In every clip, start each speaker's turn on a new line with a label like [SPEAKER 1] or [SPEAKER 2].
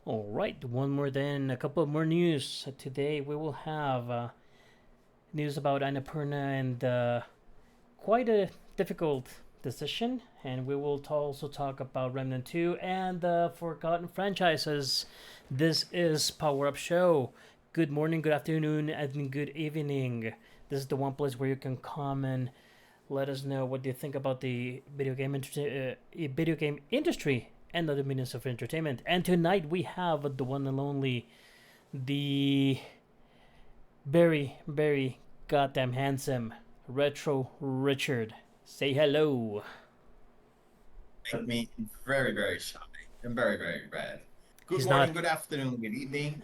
[SPEAKER 1] All right, one more then, a couple more news. Today we will have news about Annapurna and quite a difficult decision. And we will also talk about Remnant 2 and the Forgotten franchises. This is Power Up Show. Good morning, good afternoon, and good evening. This is the one place where you can come and let us know what you think about the video game industry and other means of entertainment. And tonight we have the one and only, the very goddamn handsome Retro Richard. Say hello.
[SPEAKER 2] Make me very, very shy and very, very red. Good
[SPEAKER 1] He's not.
[SPEAKER 2] morning, good afternoon, good evening.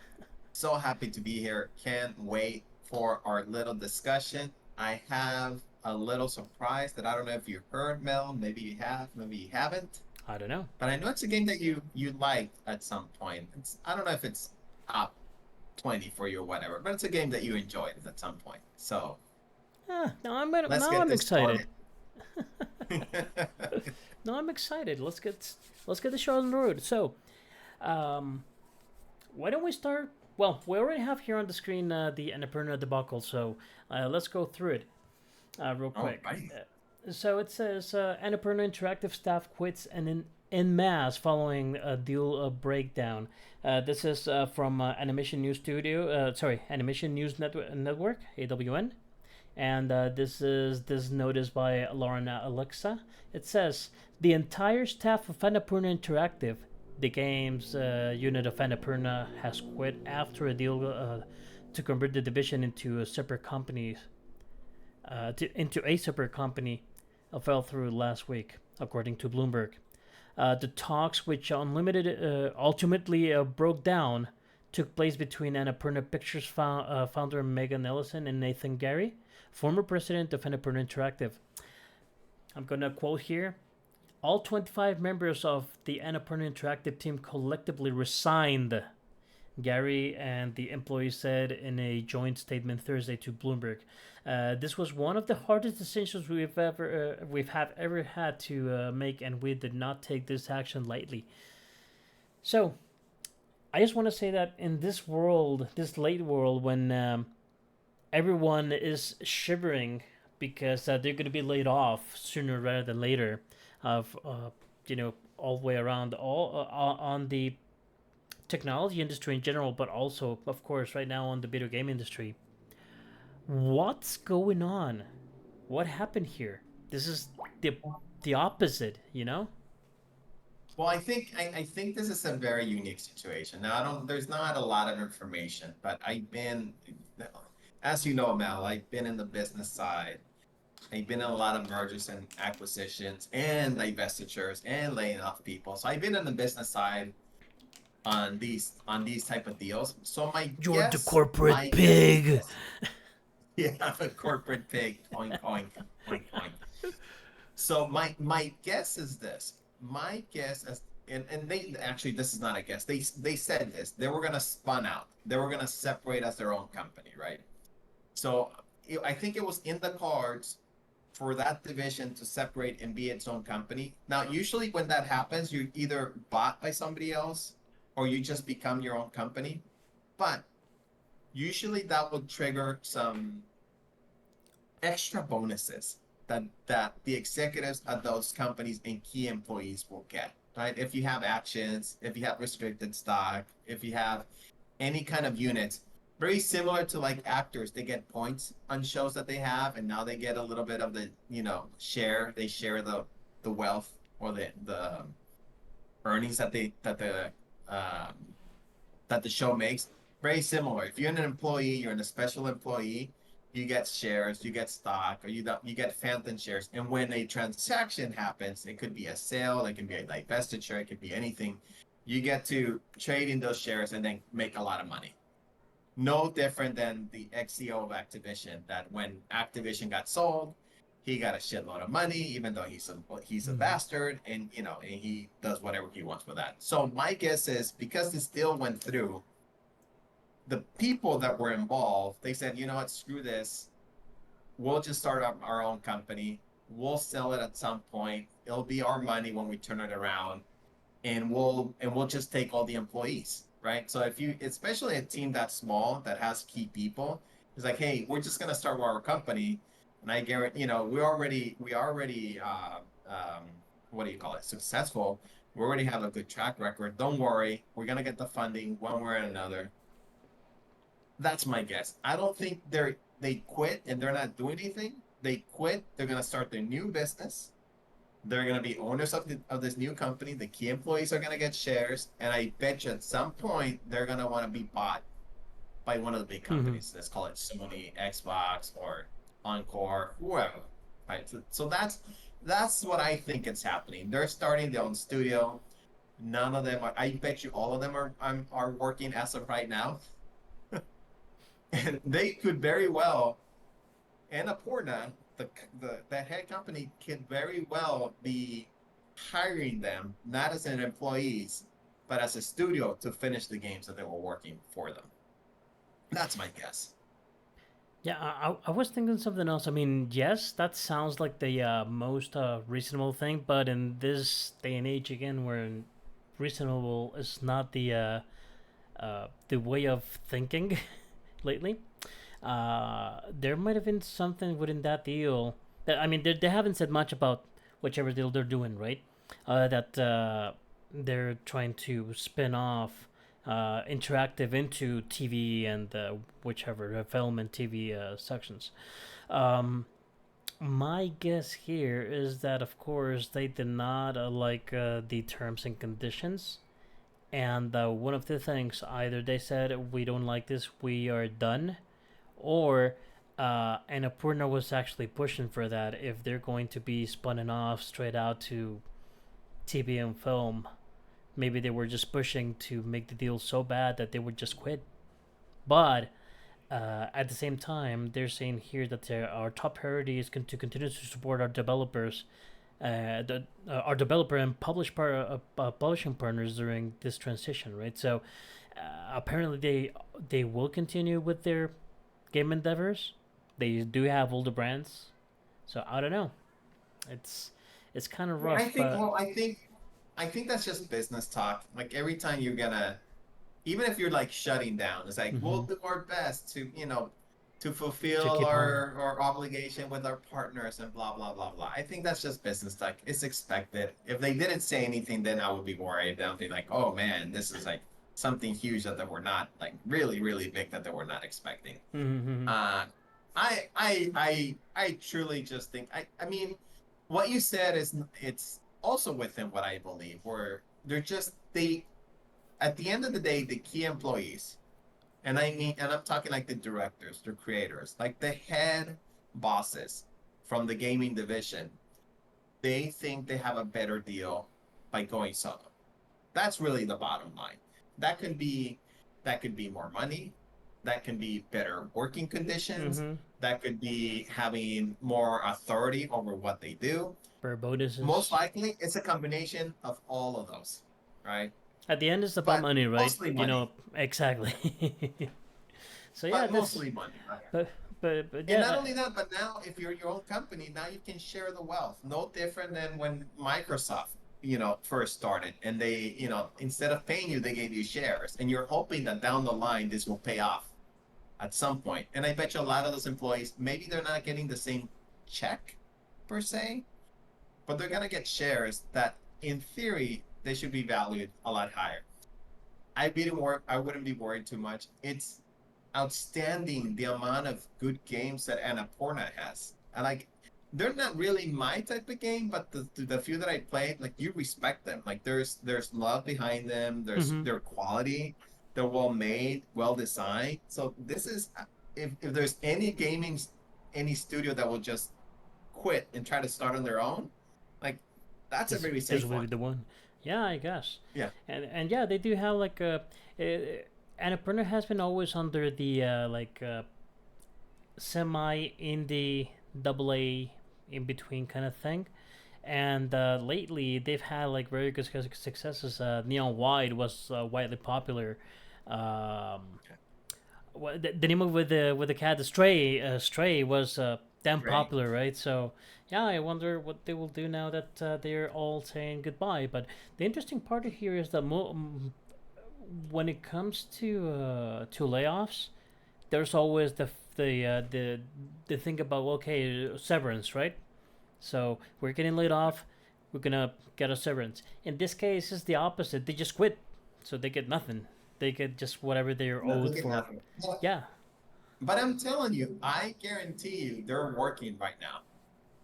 [SPEAKER 2] So happy to be here. Can't wait for our little discussion. I have a little surprise that I don't know if you heard, Mel. Maybe you have, maybe you haven't.
[SPEAKER 1] I don't know.
[SPEAKER 2] But I know it's a game that you liked at some point. I don't know if it's top 20 for you or whatever, but it's a game that you enjoyed at some point. So let's
[SPEAKER 1] Now
[SPEAKER 2] get
[SPEAKER 1] I'm
[SPEAKER 2] this
[SPEAKER 1] excited.
[SPEAKER 2] started.
[SPEAKER 1] Now I'm excited. Let's get the show on the road. So, um, why don't we start? Well, we already have here on the screen the Annapurna debacle, so let's go through it real
[SPEAKER 2] All
[SPEAKER 1] quick.
[SPEAKER 2] right.
[SPEAKER 1] So it says Annapurna Interactive staff quits and in mass following a deal breakdown. This is from Animation News Animation News Network (AWN), and this notice by Lauren Alexa. It says the entire staff of Annapurna Interactive, the games unit of Annapurna, has quit after a deal to convert the division into a separate company. Into a separate company fell through last week, according to Bloomberg. The talks, which ultimately broke down, took place between Annapurna Pictures founder Megan Ellison and Nathan Gary, former president of Annapurna Interactive. I'm going to quote here. All 25 members of the Annapurna Interactive team collectively resigned, Gary and the employees said in a joint statement Thursday to Bloomberg. This was one of the hardest decisions we've ever had to make, and we did not take this action lightly. So, I just want to say that in this world, this late world, when everyone is shivering because they're going to be laid off sooner rather than later, of all the way around, all on the technology industry in general, but also, of course, right now on the video game industry. What's going on? What happened here? This is the the opposite, you know?
[SPEAKER 2] Well, I think this is a very unique situation. Now, I don't there's not a lot of information, but as you know, Mel, I've been in the business side. I've been in a lot of mergers and acquisitions and divestitures and laying off people. So I've been in the business side on these type of deals. So
[SPEAKER 1] You're the corporate
[SPEAKER 2] my guess is
[SPEAKER 1] pig.
[SPEAKER 2] this. Yeah, I'm a corporate pig. Oink oink oink oink. So my guess is this. My guess is and they actually this is not a guess. They said this. They were gonna spun out. They were gonna separate as their own company, right? So I think it was in the cards for that division to separate and be its own company. Now, usually when that happens, you're either bought by somebody else or you just become your own company. But usually that will trigger some extra bonuses that the executives at those companies and key employees will get, right? If you have actions, if you have restricted stock, if you have any kind of units, very similar to like actors, they get points on shows that they have, and now they get a little bit of the share. They share the wealth or the earnings um, that the show makes. Very similar. If you're an employee, you're a special employee, you get shares, you get stock, or you get phantom shares. And when a transaction happens, it could be a sale, it can be a divestiture, it could be anything. You get to trade in those shares and then make a lot of money. No different than the ex-CEO of Activision. That when Activision got sold, he got a shitload of money, even though he's a
[SPEAKER 1] Mm-hmm.
[SPEAKER 2] bastard, and he does whatever he wants with that. So my guess is because this deal went through, the people that were involved, they said, you know what, screw this. We'll just start up our own company. We'll sell it at some point. It'll be our money when we turn it around. and we'll just take all the employees, right? So if you, especially a team that's small that has key people, it's like, hey, we're just gonna start our company, and I guarantee, we already what do you call it, successful. We already have a good track record. Don't worry, we're gonna get the funding one way or another. That's my guess. I don't think they quit and they're not doing anything. They quit. They're gonna start their new business. They're going to be owners of this new company. The key employees are going to get shares. And I bet you at some point they're going to want to be bought by one of the big
[SPEAKER 1] Mm-hmm.
[SPEAKER 2] companies. Let's call it Sony, Xbox, or Encore, whoever. Right. So that's what I think is happening. They're starting their own studio. None of them are. I bet you all of them are working as of right now, and they could very well. Annapurna, the head company, could very well be hiring them not as an employees, but as a studio to finish the games that they were working for them. That's my guess.
[SPEAKER 1] Yeah, I was thinking something else. I mean, yes, that sounds like the most reasonable thing, but in this day and age, again, where reasonable is not the way of thinking lately, there might have been something within that deal. That, I mean, they haven't said much about whichever deal they're doing, right? That they're trying to spin off interactive into TV and whichever film and TV sections. Um, my guess here is that, of course, they did not like the terms and conditions. And one of the things, either they said, we don't like this, we are done, or Annapurna was actually pushing for that if they're going to be spun off straight out to TV and film. Maybe they were just pushing to make the deal so bad that they would just quit. But at the same time, they're saying here that our top priority is to continue to support our developers, our developer and publishing partners during this transition, right? So apparently they will continue with their game endeavors. They do have older brands, so I don't know. It's it's kind of
[SPEAKER 2] I
[SPEAKER 1] rough,
[SPEAKER 2] think.
[SPEAKER 1] but
[SPEAKER 2] Well, I think that's just business talk. Like every time you're gonna, even if you're like shutting down, it's like we'll
[SPEAKER 1] mm-hmm,
[SPEAKER 2] do our best to
[SPEAKER 1] to
[SPEAKER 2] fulfill
[SPEAKER 1] keep on.
[SPEAKER 2] our obligation with our partners and blah blah blah blah. I think that's just business talk. It's expected. If they didn't say anything, then I would be worried. Then I'd be like, oh man, this is like something huge that they were not like really really big that they were not expecting.
[SPEAKER 1] Mm-hmm.
[SPEAKER 2] Uh, I truly just think I mean, what you said is it's also within what I believe, where they at the end of the day, the key employees, and I'm talking like the directors, the creators, like the head bosses from the gaming division, they think they have a better deal by going solo. That's really the bottom line. That could be that could be more money, that can be better working conditions,
[SPEAKER 1] Mm-hmm.
[SPEAKER 2] that could be having more authority over what they do.
[SPEAKER 1] For
[SPEAKER 2] Most
[SPEAKER 1] bonuses.
[SPEAKER 2] likely, it's a combination of all of those, right?
[SPEAKER 1] At the end, it's about
[SPEAKER 2] But
[SPEAKER 1] money, right?
[SPEAKER 2] mostly
[SPEAKER 1] You know
[SPEAKER 2] money.
[SPEAKER 1] exactly. So yeah,
[SPEAKER 2] But
[SPEAKER 1] this,
[SPEAKER 2] mostly money, right?
[SPEAKER 1] but but
[SPEAKER 2] And
[SPEAKER 1] yeah,
[SPEAKER 2] not only that, but now if you're your own company, now you can share the wealth. No different than when Microsoft, first started and they, instead of paying you, they gave you shares. And you're hoping that down the line this will pay off at some point. And I bet you a lot of those employees, maybe they're not getting the same check per se, but they're gonna get shares that in theory they should be valued a lot higher. I wouldn't be worried too much. It's outstanding the amount of good games that Annapurna has. And like they're not really my type of game, but the few that I played, like you respect them. Like there's love behind them. There's
[SPEAKER 1] mm-hmm.
[SPEAKER 2] their quality. They're well made, well designed. So this is if there's any studio that will just quit and try to start on their own, like that's a very
[SPEAKER 1] This
[SPEAKER 2] safe
[SPEAKER 1] will be
[SPEAKER 2] one.
[SPEAKER 1] the one. Yeah, I guess.
[SPEAKER 2] Yeah.
[SPEAKER 1] And yeah, they do have like a. Annapurna has been always under the semi indie double A in between kind of thing. And lately they've had like very good successes. Neon White was widely popular. Um, the name of with the cat, the Stray. Stray was damn
[SPEAKER 2] Right.
[SPEAKER 1] popular, right? So yeah, I wonder what they will do now that they're all saying goodbye. But the interesting part here is that when it comes to layoffs, there's always the thing about, okay, severance, right? So we're getting laid off, we're gonna get a severance. In this case, it's the opposite. They just quit, so they get nothing. They get just whatever they're
[SPEAKER 2] No,
[SPEAKER 1] owed
[SPEAKER 2] look at
[SPEAKER 1] for.
[SPEAKER 2] nothing.
[SPEAKER 1] Yeah.
[SPEAKER 2] But I'm telling you, I guarantee you, they're working right now.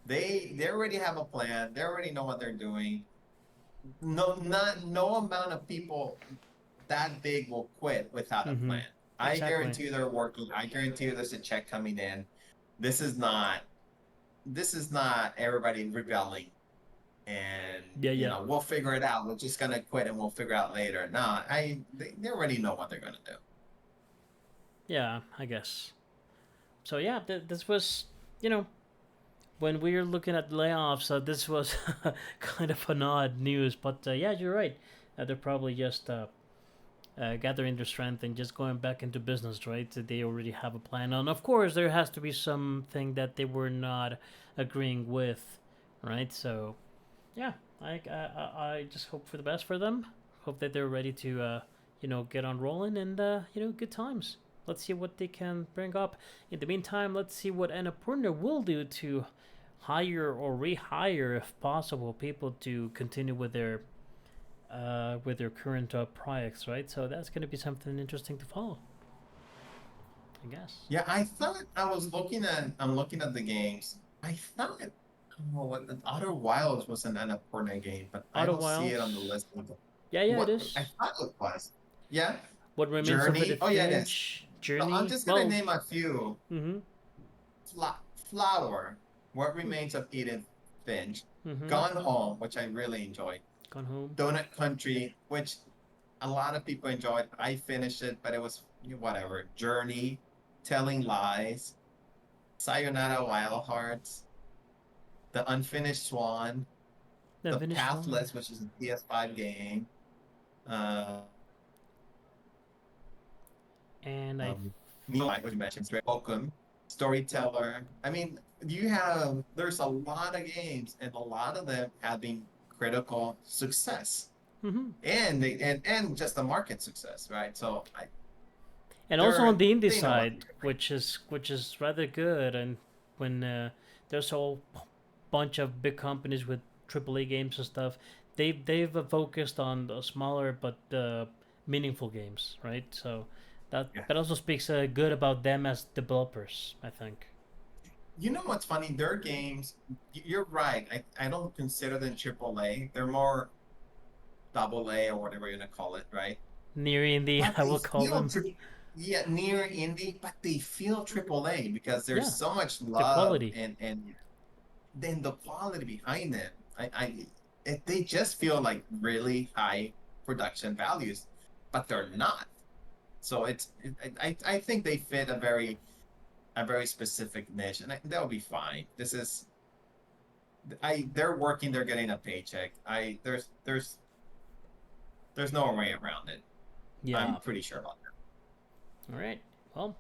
[SPEAKER 2] They already have a plan. They already know what they're doing. No amount of people that big will quit without a
[SPEAKER 1] Mm-hmm.
[SPEAKER 2] plan. I
[SPEAKER 1] Exactly.
[SPEAKER 2] guarantee you they're working. I guarantee you there's a check coming in. This is not this is not everybody rebelling and
[SPEAKER 1] Yeah. Yeah.
[SPEAKER 2] we'll figure it out. We're just gonna quit and we'll figure out later. No, they already know what they're gonna do.
[SPEAKER 1] Yeah. I guess. So yeah, this was, you know, when we were looking at layoffs, this was kind of an odd news. But yeah, you're right. They're probably just gathering their strength and just going back into business, right? So they already have a plan. And of course, there has to be something that they were not agreeing with, right? So yeah, I just hope for the best for them. Hope that they're ready to get on rolling and good times. Let's see what they can bring up. In the meantime, let's see what Annapurna will do to hire or rehire, if possible, people to continue with their current projects, right? So that's going to be something interesting to follow, I guess.
[SPEAKER 2] Yeah, I thought I'm looking at the games. I thought what the Outer Wilds was an Annapurna game, but I
[SPEAKER 1] Outer
[SPEAKER 2] don't see it on the
[SPEAKER 1] Wilds.
[SPEAKER 2] list.
[SPEAKER 1] Yeah, yeah, it
[SPEAKER 2] What I
[SPEAKER 1] is.
[SPEAKER 2] thought it was. Yeah.
[SPEAKER 1] What Remains of
[SPEAKER 2] Journey.
[SPEAKER 1] Edith
[SPEAKER 2] Oh yeah, it is.
[SPEAKER 1] Finch,
[SPEAKER 2] So I'm
[SPEAKER 1] Journey.
[SPEAKER 2] just gonna
[SPEAKER 1] Well,
[SPEAKER 2] name a few.
[SPEAKER 1] mm-hmm,
[SPEAKER 2] Flower. What Remains of Edith Finch.
[SPEAKER 1] mm-hmm.
[SPEAKER 2] Gone Home, which I really enjoyed.
[SPEAKER 1] Gone Home.
[SPEAKER 2] Donut Country, which a lot of people enjoyed. I finished it, but it was whatever. Journey, Telling Lies, Sayonara Wild Hearts, The Unfinished Swan,
[SPEAKER 1] The
[SPEAKER 2] The
[SPEAKER 1] finished one.
[SPEAKER 2] Pathless, which is a PS5 game. Uh,
[SPEAKER 1] And I.
[SPEAKER 2] Moonlight, which you mentioned, Spoken, Storyteller. I mean, there's a lot of games, and a lot of them have been critical success,
[SPEAKER 1] Mm-hmm.
[SPEAKER 2] and just the market success, right? So
[SPEAKER 1] And also on the indie
[SPEAKER 2] they know what
[SPEAKER 1] side, which is rather good, and when there's a whole bunch of big companies with AAA games and stuff, they've focused on the smaller but meaningful games, right? So
[SPEAKER 2] yeah.
[SPEAKER 1] that also speaks good about them as developers, I think.
[SPEAKER 2] You know what's funny? Their games, you're right. I don't consider them AAA. They're more double A or whatever you're gonna call it, right?
[SPEAKER 1] Near indie,
[SPEAKER 2] But
[SPEAKER 1] I
[SPEAKER 2] they
[SPEAKER 1] will call
[SPEAKER 2] feel
[SPEAKER 1] them.
[SPEAKER 2] yeah, near indie, but they feel AAA because there's
[SPEAKER 1] Yeah,
[SPEAKER 2] so much
[SPEAKER 1] the
[SPEAKER 2] love
[SPEAKER 1] quality.
[SPEAKER 2] and then the quality behind them. They just feel like really high production values, but they're not. So I think they fit a very specific niche, and they'll be fine. They're working, they're getting a paycheck. There's no way around it. I'm
[SPEAKER 1] Yeah.
[SPEAKER 2] pretty sure about that.
[SPEAKER 1] All right. Well,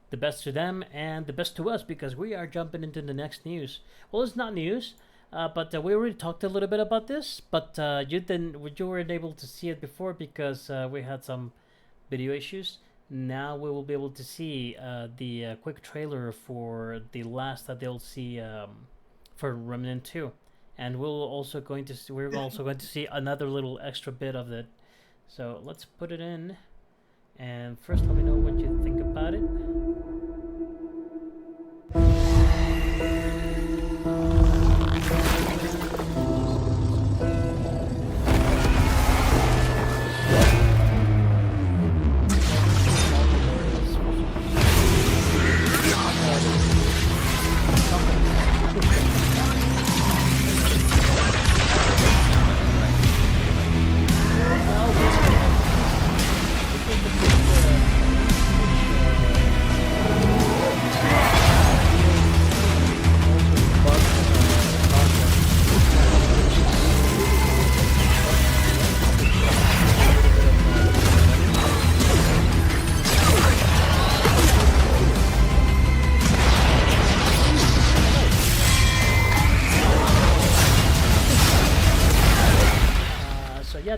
[SPEAKER 1] the best to them and the best to us because we are jumping into the next news. Well, it's not news, but we already talked a little bit about this, but you weren't able to see it before because we had some video issues. Now we will be able to see the quick trailer for the last DLC for Remnant 2. And we're also going to see another little extra bit of it. So let's put it in. And first, let me know what you think about it.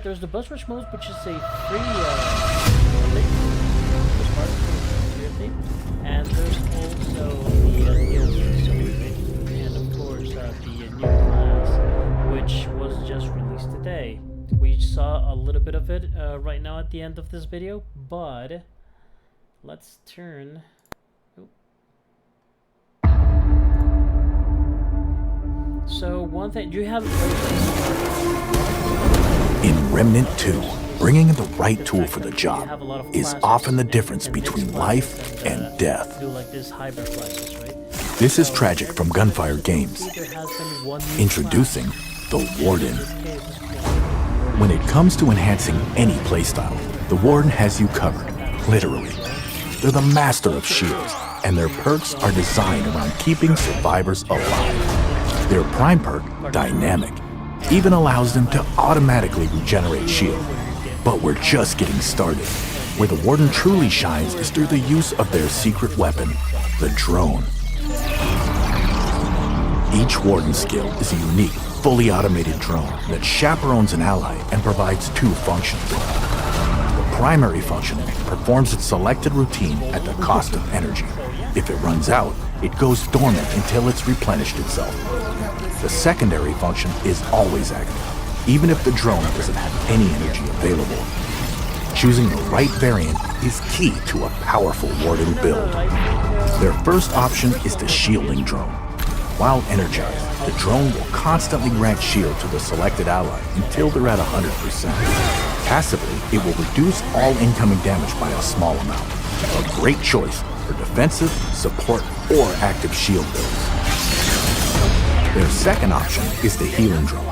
[SPEAKER 1] there's the bus rush mode, which is a free update. As part of the free update. And there's also the DLC supplement, and of course the new class, which was just released today. We saw a little bit of it right now at the end of this video, but let's turn. So one thing, do you have?
[SPEAKER 3] In Remnant 2, bringing the right tool for the job is often the difference between life and death.
[SPEAKER 1] Do like this hybrid classes, right?
[SPEAKER 3] This is Tragic from Gunfire Games. Introducing the Warden. When it comes to enhancing any playstyle, the Warden has you covered, literally. They're the master of shields, and their perks are designed around keeping survivors alive. Their prime perk, Dynamic, even allows them to automatically regenerate shield. But we're just getting started. Where the Warden truly shines is through the use of their secret weapon, the drone. Each Warden skill is a unique, fully automated drone that chaperones an ally and provides two functions. The primary function performs its selected routine at the cost of energy. If it runs out, it goes dormant until it's replenished itself. The secondary function is always active, even if the drone doesn't have any energy available. Choosing the right variant is key to a powerful Warden build. Their first option is the shielding drone. While energized, the drone will constantly grant shield to the selected ally until they're at 100%. Passively, it will reduce all incoming damage by a small amount. A great choice for defensive, support, or active shield builds. Their second option is the healing drone.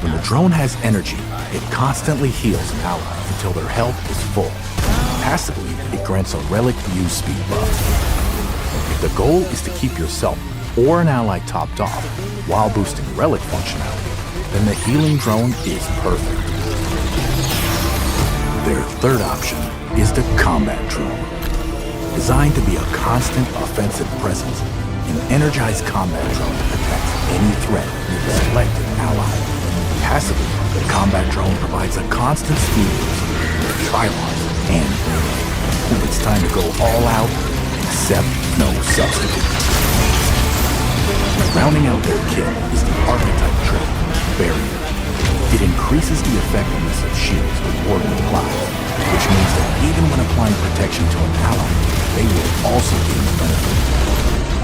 [SPEAKER 3] When the drone has energy, it constantly heals an ally until their health is full. Passively, it grants a relic use speed buff. If the goal is to keep yourself or an ally topped off while boosting relic functionality, then the healing drone is perfect. Their third option is the combat drone. Designed to be a constant offensive presence, an energized combat drone attacks any threat with a selected ally. Passively, the combat drone provides a constant speed boost with trilons and melee. When it's time to go all out, accept no substitute. Rounding out their kit is the archetype trait, Barrier. It increases the effectiveness of shields with Warden applied, which means that even when applying protection to an ally, they will also gain benefit.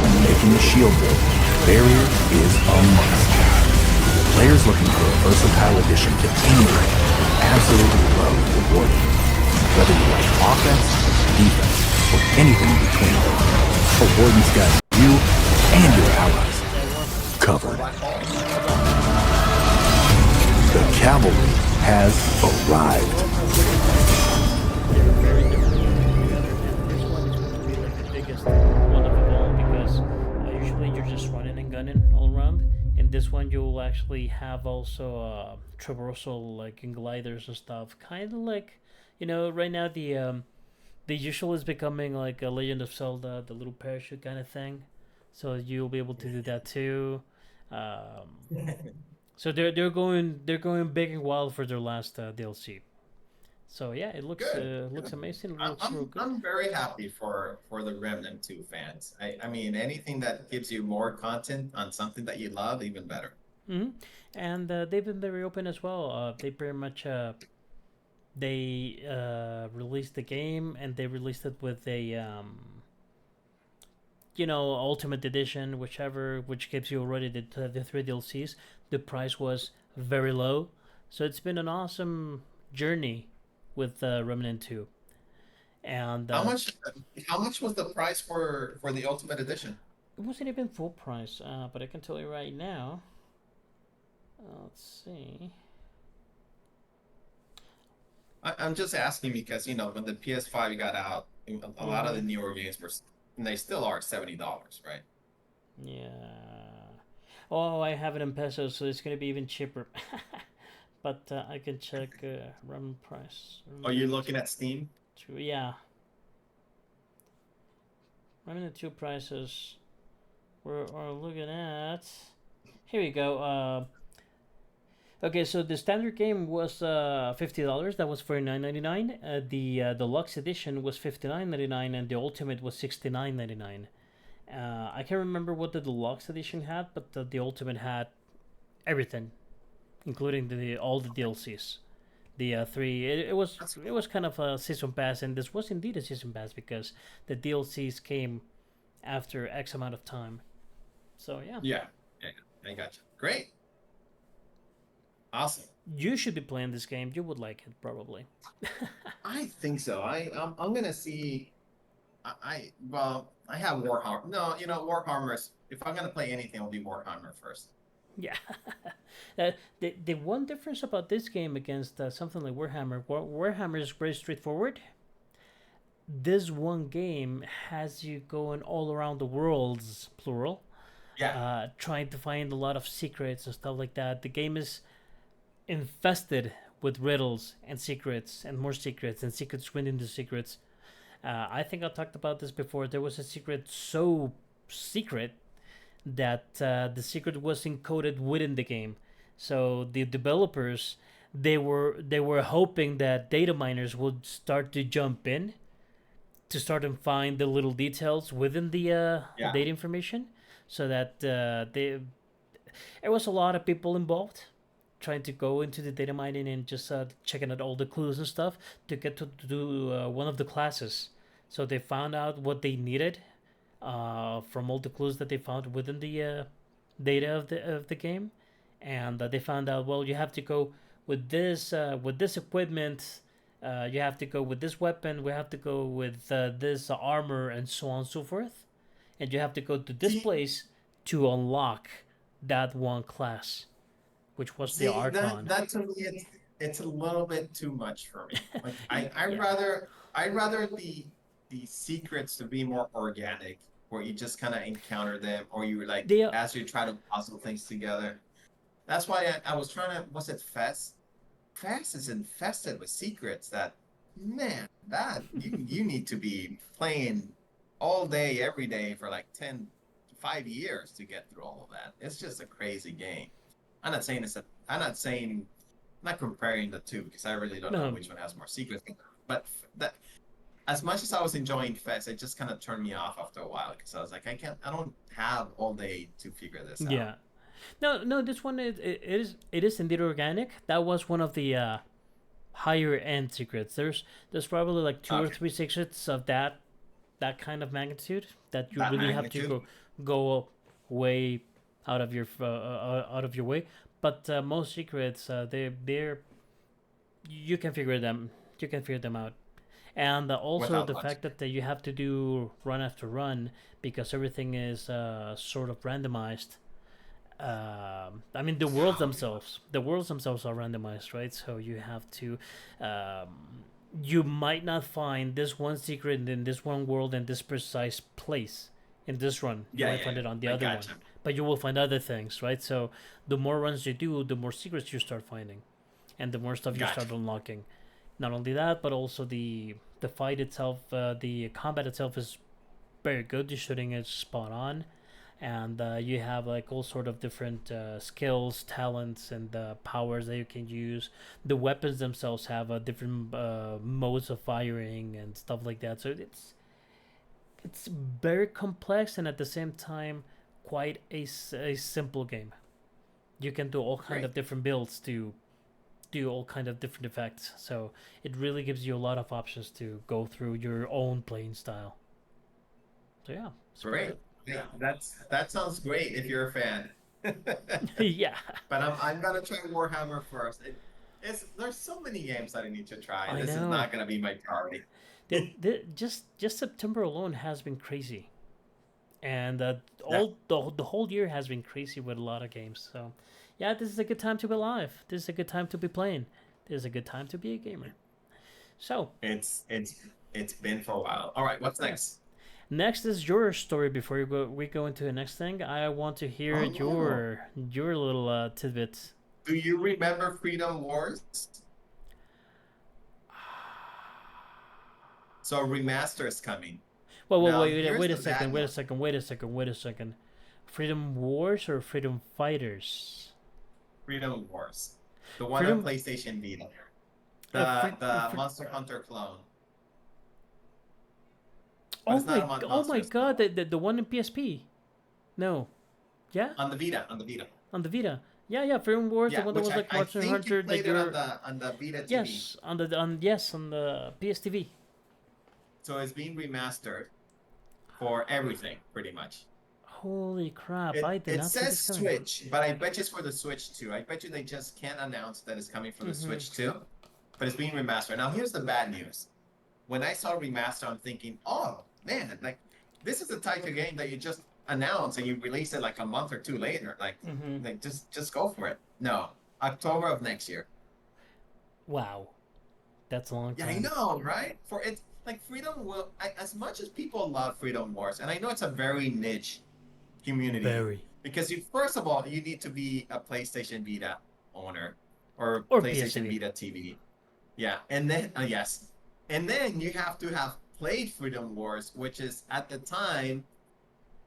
[SPEAKER 3] When making a shield build, Barrier is a must. Players looking for a versatile addition to any rank absolutely love the Warden. Whether you like offense, defense, or anything in between, the Warden's got you and your allies covered. The cavalry has arrived.
[SPEAKER 1] They're very different from each other, and this one is going to be like the biggest one of them all because usually you're just running and gunning all around. In this one, you'll actually have also traversal like in gliders and stuff, kind of like right now the usual is becoming like a Legend of Zelda, the little parachute kind of thing. So you'll be able to do that too. So they're going big and wild for their last DLC. So yeah, it looks
[SPEAKER 2] Good.
[SPEAKER 1] looks amazing. It
[SPEAKER 2] I-
[SPEAKER 1] looks real
[SPEAKER 2] I'm
[SPEAKER 1] good.
[SPEAKER 2] I'm very happy for the Remnant 2 fans. I mean anything that gives you more content on something that you love, even better.
[SPEAKER 1] Hmm. And they've been very open as well. They pretty much they released the game and they released it with a ultimate edition, whichever, which gives you already the three DLCs. The price was very low, so it's been an awesome journey with Remnant 2. And
[SPEAKER 2] How much how much was the price for the Ultimate Edition?
[SPEAKER 1] it wasn't even full price, but I can tell you right now. Let's see.
[SPEAKER 2] I'm just asking because when the PS5 got out, a lot of the
[SPEAKER 1] Mm-hmm.
[SPEAKER 2] newer games were, and they still are $70, right?
[SPEAKER 1] Yeah. Oh, I have it in pesos, so it's gonna be even cheaper. But I can check Remnant price.
[SPEAKER 2] Are you
[SPEAKER 1] Remnant
[SPEAKER 2] looking at Steam?
[SPEAKER 1] 2, yeah. Remnant 2 prices. We're looking at. Here we go. Okay, so the standard game was $50. That was $49.99. The deluxe edition was $59.99, and the ultimate was $69.99. I can't remember what the deluxe edition had, but the ultimate had everything, including the all the DLCs. The three. It was kind of a season pass, and this was indeed a season pass because the DLCs came after X amount of time. So yeah.
[SPEAKER 2] Yeah, I got you. Great, awesome.
[SPEAKER 1] You should be playing this game. You would like it probably.
[SPEAKER 2] I think so. I'm gonna see. Well, I have Warhammer. No, Warhammer. If I'm gonna play anything, it'll be Warhammer first.
[SPEAKER 1] Yeah. The one difference about this game against something like Warhammer is very straightforward. This one game has you going all around the worlds, plural,
[SPEAKER 2] Yeah,
[SPEAKER 1] trying to find a lot of secrets and stuff like that. The game is infested with riddles and secrets and more secrets and secrets within the secrets. I think I talked about this before. There was a secret so secret that the secret was encoded within the game. So the developers they were hoping that data miners would start to jump in to start and find the little details within the
[SPEAKER 2] yeah.
[SPEAKER 1] data information, so that there was a lot of people involved trying to go into the data mining and just checking out all the clues and stuff to get to do one of the classes. So they found out what they needed from all the clues that they found within the data of the game, and they found out, well, you have to go with this equipment. You have to go with this weapon. We have to go with this armor, and so on and so forth. And you have to go to this place to unlock that one class, which was the Archon.
[SPEAKER 2] That to me, it's a little bit too much for me. Like I'd
[SPEAKER 1] Yeah.
[SPEAKER 2] rather the secrets to be more organic, where you just kind of encounter them, or you like
[SPEAKER 1] They
[SPEAKER 2] as you try to puzzle things together. That's why I was trying to. Was it Fest? Fest is infested with secrets that, man, that you need to be playing all day, every day for like 5 years to get through all of that. It's just a crazy game. I'm not saying I'm not comparing the two because I really don't know
[SPEAKER 1] No.
[SPEAKER 2] which one has more secrets. But that, as much as I was enjoying Fest, it just kind of turned me off after a while because I was like, I don't have all day to figure this out.
[SPEAKER 1] Yeah. No. This one it is indeed organic. That was one of the higher end secrets. There's probably like two or
[SPEAKER 2] Okay.
[SPEAKER 1] three secrets of that kind of magnitude that you
[SPEAKER 2] That
[SPEAKER 1] really have to
[SPEAKER 2] magnitude.
[SPEAKER 1] go way out of your way. But most secrets, they're you can figure them out. And also
[SPEAKER 2] Without
[SPEAKER 1] the
[SPEAKER 2] much.
[SPEAKER 1] fact that you have to do run after run because everything is sort of randomized. I mean, the worlds themselves are randomized, right? So you have to, you might not find this one secret in this one world in this precise place in this run. You
[SPEAKER 2] Yeah,
[SPEAKER 1] might
[SPEAKER 2] yeah,
[SPEAKER 1] find it on the
[SPEAKER 2] I
[SPEAKER 1] other one,
[SPEAKER 2] gotcha.
[SPEAKER 1] but you will find other things, right? So the more runs you do, the more secrets you start finding, and the more stuff you
[SPEAKER 2] Gotcha.
[SPEAKER 1] start unlocking. Not only that, but also the fight itself, the combat itself is very good. The shooting is spot on, and you have like all sort of different skills, talents, and powers that you can use. The weapons themselves have different modes of firing and stuff like that. So it's very complex and at the same time quite a simple game. You can do all kind
[SPEAKER 2] Great.
[SPEAKER 1] of different builds to do all kind of different effects. So it really gives you a lot of options to go through your own playing style. So yeah, it's pretty
[SPEAKER 2] Great. Yeah, that sounds great if you're a fan.
[SPEAKER 1] good. Yeah,
[SPEAKER 2] But I'm gonna try Warhammer first. There's so many games that I need to try.
[SPEAKER 1] I
[SPEAKER 2] This is
[SPEAKER 1] know.
[SPEAKER 2] not gonna be my priority.
[SPEAKER 1] Just September alone has been crazy, and
[SPEAKER 2] Yeah,
[SPEAKER 1] the whole year has been crazy with a lot of games. So yeah, this is a good time to be alive. This is a good time to be playing. This is a good time to be a gamer. So
[SPEAKER 2] it's been for a while. All right, what's
[SPEAKER 1] yeah.
[SPEAKER 2] next?
[SPEAKER 1] Next is your story. Before we go into the next thing, I want to hear
[SPEAKER 2] Oh,
[SPEAKER 1] your little tidbits.
[SPEAKER 2] do you remember Freedom Wars? So remaster is coming. Now here's
[SPEAKER 1] Wait a
[SPEAKER 2] the
[SPEAKER 1] second,
[SPEAKER 2] bad one.
[SPEAKER 1] wait a second. Freedom Wars or Freedom Fighters?
[SPEAKER 2] Freedom Wars. The one on
[SPEAKER 1] Freedom.
[SPEAKER 2] PlayStation Vita.
[SPEAKER 1] Free,
[SPEAKER 2] The Monster Hunter clone. But
[SPEAKER 1] oh
[SPEAKER 2] it's not
[SPEAKER 1] my.
[SPEAKER 2] Among
[SPEAKER 1] Oh my
[SPEAKER 2] Monsters.
[SPEAKER 1] God. The one in PSP. No. Yeah.
[SPEAKER 2] On the Vita. On the Vita.
[SPEAKER 1] On the Vita. Yeah, yeah. Freedom Wars, the
[SPEAKER 2] Yeah,
[SPEAKER 1] one that
[SPEAKER 2] which
[SPEAKER 1] was like
[SPEAKER 2] I
[SPEAKER 1] Monster
[SPEAKER 2] think you
[SPEAKER 1] Hunter that
[SPEAKER 2] played it
[SPEAKER 1] you're.
[SPEAKER 2] on the Vita TV.
[SPEAKER 1] Yes, on the PSTV.
[SPEAKER 2] So it's being remastered for everything, pretty much.
[SPEAKER 1] Holy crap! I did
[SPEAKER 2] It
[SPEAKER 1] not see
[SPEAKER 2] says
[SPEAKER 1] this coming.
[SPEAKER 2] Switch, but I bet you it's for the Switch too. I bet you they just can't announce that it's coming for the Switch too, but it's being remastered. Now here's the bad news. When I saw remaster, I'm thinking, oh man, like this is the type of game that you just announce and you release it like a month or two later. Like just go for it. No, October of next year.
[SPEAKER 1] Wow, that's a long
[SPEAKER 2] Yeah,
[SPEAKER 1] time.
[SPEAKER 2] I know, right? For it, like Freedom will, as much as people love Freedom Wars, and I know it's a very niche community.
[SPEAKER 1] Very.
[SPEAKER 2] Because you, first of all, you need to be a PlayStation Vita owner or
[SPEAKER 1] Or
[SPEAKER 2] PlayStation
[SPEAKER 1] PSTV.
[SPEAKER 2] Vita TV. Yeah, and then yes, and then you have to have played Freedom Wars, which is at the time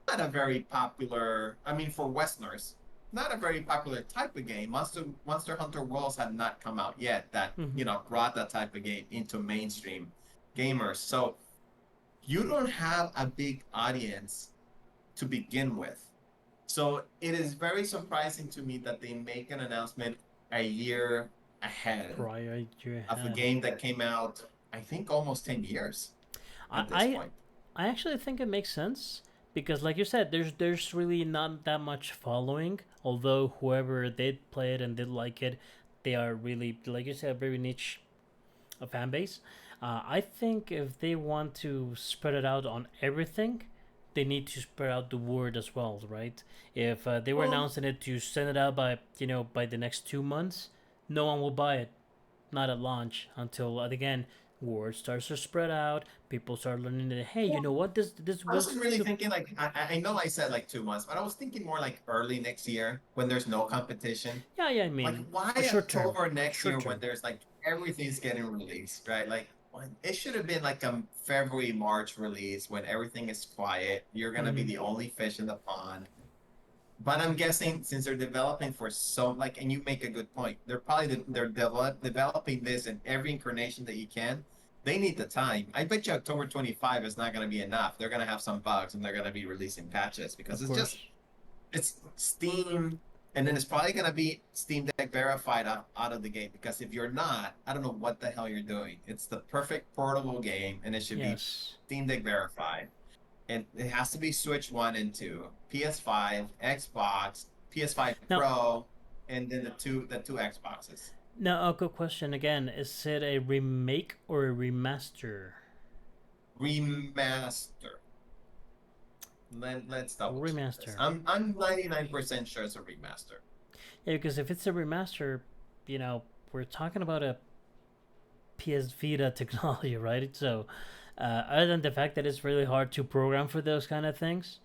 [SPEAKER 2] not a very popular. I mean, for Westerners, not a very popular type of game. Monster Hunter Worlds had not come out yet. That brought that type of game into mainstream gamers. So you don't have a big audience to begin with. So it is very surprising to me that they make an announcement a year ahead
[SPEAKER 1] Prior
[SPEAKER 2] of a game that came out, I think, almost 10 years at this point.
[SPEAKER 1] I actually think it makes sense because, like you said, there's really not that much following. Although whoever did play it and did like it, they are really, like you said, very niche a fan base. I think if they want to spread it out on everything, they need to spread out the word as well, right? If they were announcing it to send it out by by the next 2 months, no one will buy it, not at launch until again word starts to spread out. People start learning that hey, you know what this
[SPEAKER 2] I
[SPEAKER 1] was.
[SPEAKER 2] wasn't really thinking like I know I said like 2 months, but I was thinking more like early next year when there's no competition.
[SPEAKER 1] Yeah, I mean,
[SPEAKER 2] like why
[SPEAKER 1] short term.
[SPEAKER 2] October next year
[SPEAKER 1] Short term.
[SPEAKER 2] when there's like everything's getting released, right? Like it should have been like a February, March release when everything is quiet. You're gonna be the only fish in the pond. But I'm guessing since they're developing for so like, and you make a good point, they're probably developing this in every incarnation that you can. They need the time. I bet you October 25 is not going to be enough. They're going to have some bugs and they're going to be releasing patches because it's Steam, and then it's probably going to be Steam Deck verified out of the gate. Because if you're not, I don't know what the hell you're doing. It's the perfect portable game, and it should be Steam Deck verified. And it has to be Switch 1 and 2, PS5, Xbox, PS5 Pro, and then the two Xboxes.
[SPEAKER 1] Now, a good question again: is it a remake or a remaster?
[SPEAKER 2] Remaster. Let's double
[SPEAKER 1] remaster.
[SPEAKER 2] Check this. I'm 99% sure it's a remaster.
[SPEAKER 1] Yeah, because if it's a remaster, we're talking about a PS Vita technology, right? So, other than the fact that it's really hard to program for those kind of things,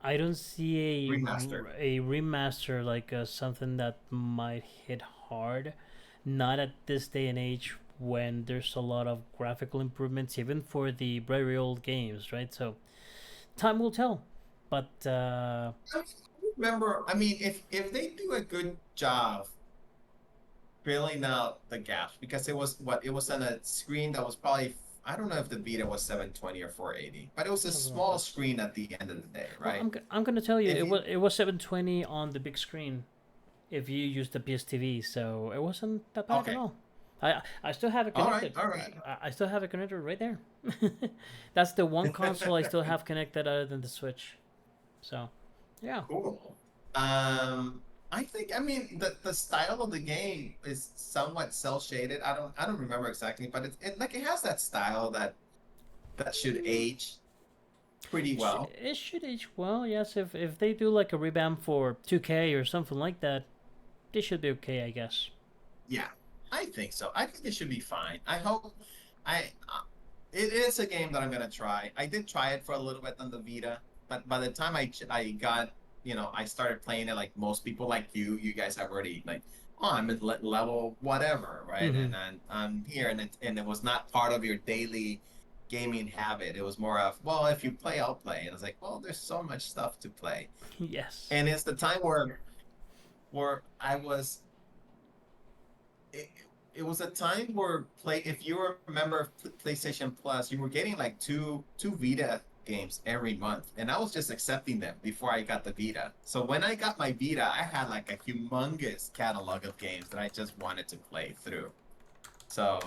[SPEAKER 1] I don't see a remaster like something that might hit hard. Not at this day and age when there's a lot of graphical improvements, even for the very old games, right? So, time will tell. But
[SPEAKER 2] remember, I mean, if they do a good job filling out the gaps, because it was on a screen that was probably, I don't know if the Vita was 720 or 480, but it was a small screen at the end of the day, right?
[SPEAKER 1] Well, I'm gonna tell you, it was 720 on the big screen, if you use the PSTV, so it wasn't that bad at all. I still have it connected.
[SPEAKER 2] All right.
[SPEAKER 1] I still have it connected right there. That's the one console I still have connected other than the Switch. So, yeah.
[SPEAKER 2] Cool. I think, I mean, the style of the game is somewhat cel shaded. I don't remember exactly, but it has that style that should age pretty well.
[SPEAKER 1] It should age well, yes. If they do like a revamp for 2K or something like that, they should be okay, I guess.
[SPEAKER 2] Yeah, I think so. I think it should be fine. I hope. It is a game that I'm gonna try. I did try it for a little bit on the Vita, but by the time I got, I started playing it like most people, like you guys have already like, oh, I'm at level whatever, right?
[SPEAKER 1] Mm-hmm.
[SPEAKER 2] And I'm here, and it was not part of your daily gaming habit. It was more of, well, if you play, I'll play. And it's like, well, there's so much stuff to play.
[SPEAKER 1] Yes.
[SPEAKER 2] And it's the time where where I was. It, it was a time where if you were a member of PlayStation Plus, you were getting like two Vita games every month, and I was just accepting them before I got the Vita. So when I got my Vita, I had like a humongous catalog of games that I just wanted to play through. So,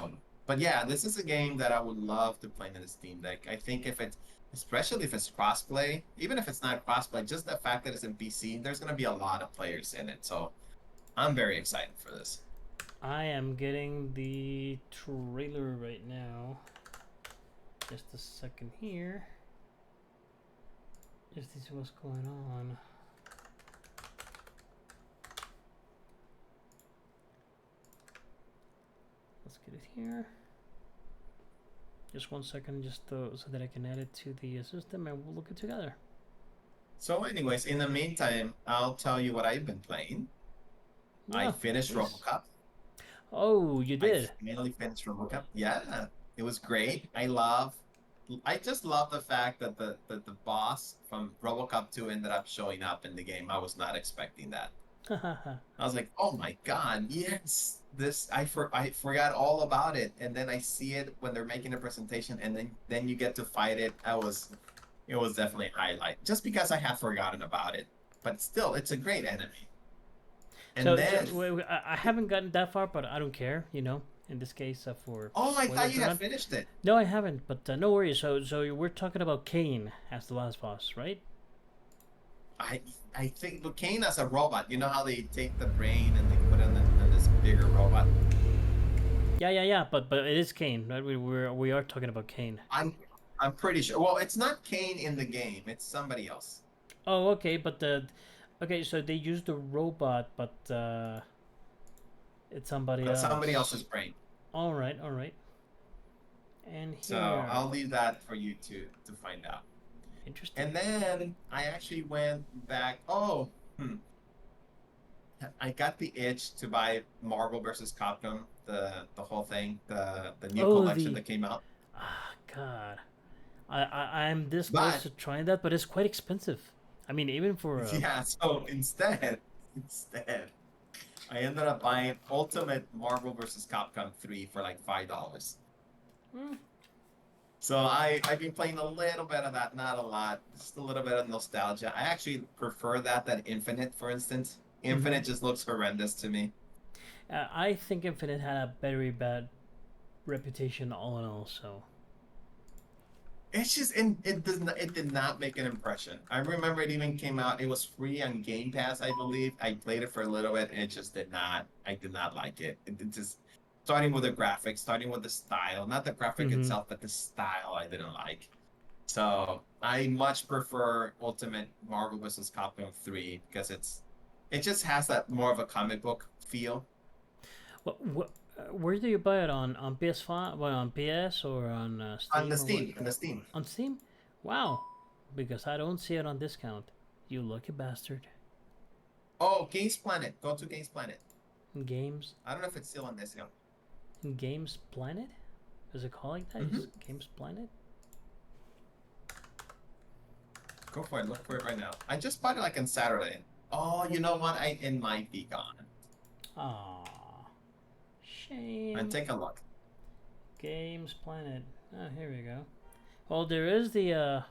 [SPEAKER 2] but yeah, this is a game that I would love to play in the Steam Deck. I think if it's, especially if it's crossplay, even if it's not crossplay, just the fact that it's in PC, there's going to be a lot of players in it. So I'm very excited for this.
[SPEAKER 1] I am getting the trailer right now. Just a second here. Just to see what's going on. Let's get it here. Just 1 second, just so that I can add it to the system, and we'll look it together.
[SPEAKER 2] So, anyways, in the meantime, I'll tell you what I've been playing. I finished
[SPEAKER 1] please.
[SPEAKER 2] RoboCop.
[SPEAKER 1] Oh, you did?
[SPEAKER 2] I finally finished RoboCop. Yeah, it was great. I just love the fact that the boss from RoboCop 2 ended up showing up in the game. I was not expecting that. I was like, oh my god, yes, I forgot all about it, and then I see it when they're making a presentation, and then you get to fight it. It was definitely a highlight, just because I had forgotten about it, but still, it's a great enemy. And
[SPEAKER 1] I haven't gotten that far, but I don't care. You know, in this case, for
[SPEAKER 2] oh, I thought you had finished it.
[SPEAKER 1] No, I haven't, but no worries. So we're talking about Kane as the last boss, right?
[SPEAKER 2] I think, but Kane as a robot, you know how they take the brain and they put it in this bigger robot.
[SPEAKER 1] Yeah. But it is Kane, right? We are talking about Kane.
[SPEAKER 2] I'm pretty sure. Well, it's not Kane in the game. It's somebody else.
[SPEAKER 1] Oh, okay. But okay, so they use the robot, but it's somebody else.
[SPEAKER 2] Somebody else's brain.
[SPEAKER 1] All right. And here...
[SPEAKER 2] So I'll leave that for you to find out.
[SPEAKER 1] Interesting.
[SPEAKER 2] And then I actually went back. I got the itch to buy Marvel vs. Capcom, the whole thing, the new collection that came out.
[SPEAKER 1] Ah, God, I'm this close to trying that, but it's quite expensive. I mean, even for
[SPEAKER 2] yeah. So instead, I ended up buying Ultimate Marvel vs. Capcom 3 for like $5. So I've been playing a little bit of that, not a lot, just a little bit of nostalgia. I actually prefer that than Infinite, for instance. Infinite just looks horrendous to me.
[SPEAKER 1] I think Infinite had a very bad reputation all in all, so...
[SPEAKER 2] It's just, it did not make an impression. I remember it even came out, it was free on Game Pass, I believe. I played it for a little bit, and I did not like it. It just... Starting with the graphics, starting with the style, not the graphic itself, but the style I didn't like. So I much prefer Ultimate Marvel vs. Capcom 3 because it just has that more of a comic book feel.
[SPEAKER 1] Where do you buy it on PS5? Well, on PS or on Steam?
[SPEAKER 2] On the Steam.
[SPEAKER 1] On Steam? Wow, because I don't see it on discount. You lucky bastard.
[SPEAKER 2] Oh, Games Planet. Go to Games Planet.
[SPEAKER 1] Games.
[SPEAKER 2] I don't know if it's still on discount.
[SPEAKER 1] Games Planet? Is it called like that? Games Planet?
[SPEAKER 2] Go for it. Look for it right now. I just bought it like on Saturday. Oh, you know what? It might be gone.
[SPEAKER 1] Aw. Shame.
[SPEAKER 2] And take a look.
[SPEAKER 1] Games Planet. Oh, here we go. Well, there is the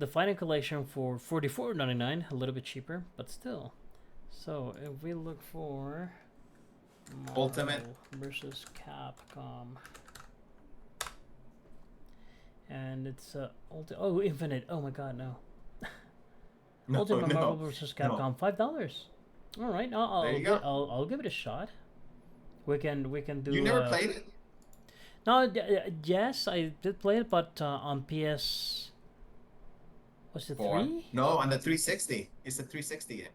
[SPEAKER 1] Fighting Collection for $44.99, a little bit cheaper, but still. So if we look for Marvel
[SPEAKER 2] Ultimate
[SPEAKER 1] versus Capcom, and it's Infinite. Oh my God, no. Ultimate Marvel versus Capcom, $5. All right, I'll give it a shot. We can do.
[SPEAKER 2] You never played it?
[SPEAKER 1] No, yes, I did play it, but on PS. Was it 3?
[SPEAKER 2] No, on the 360. It's a 360 game.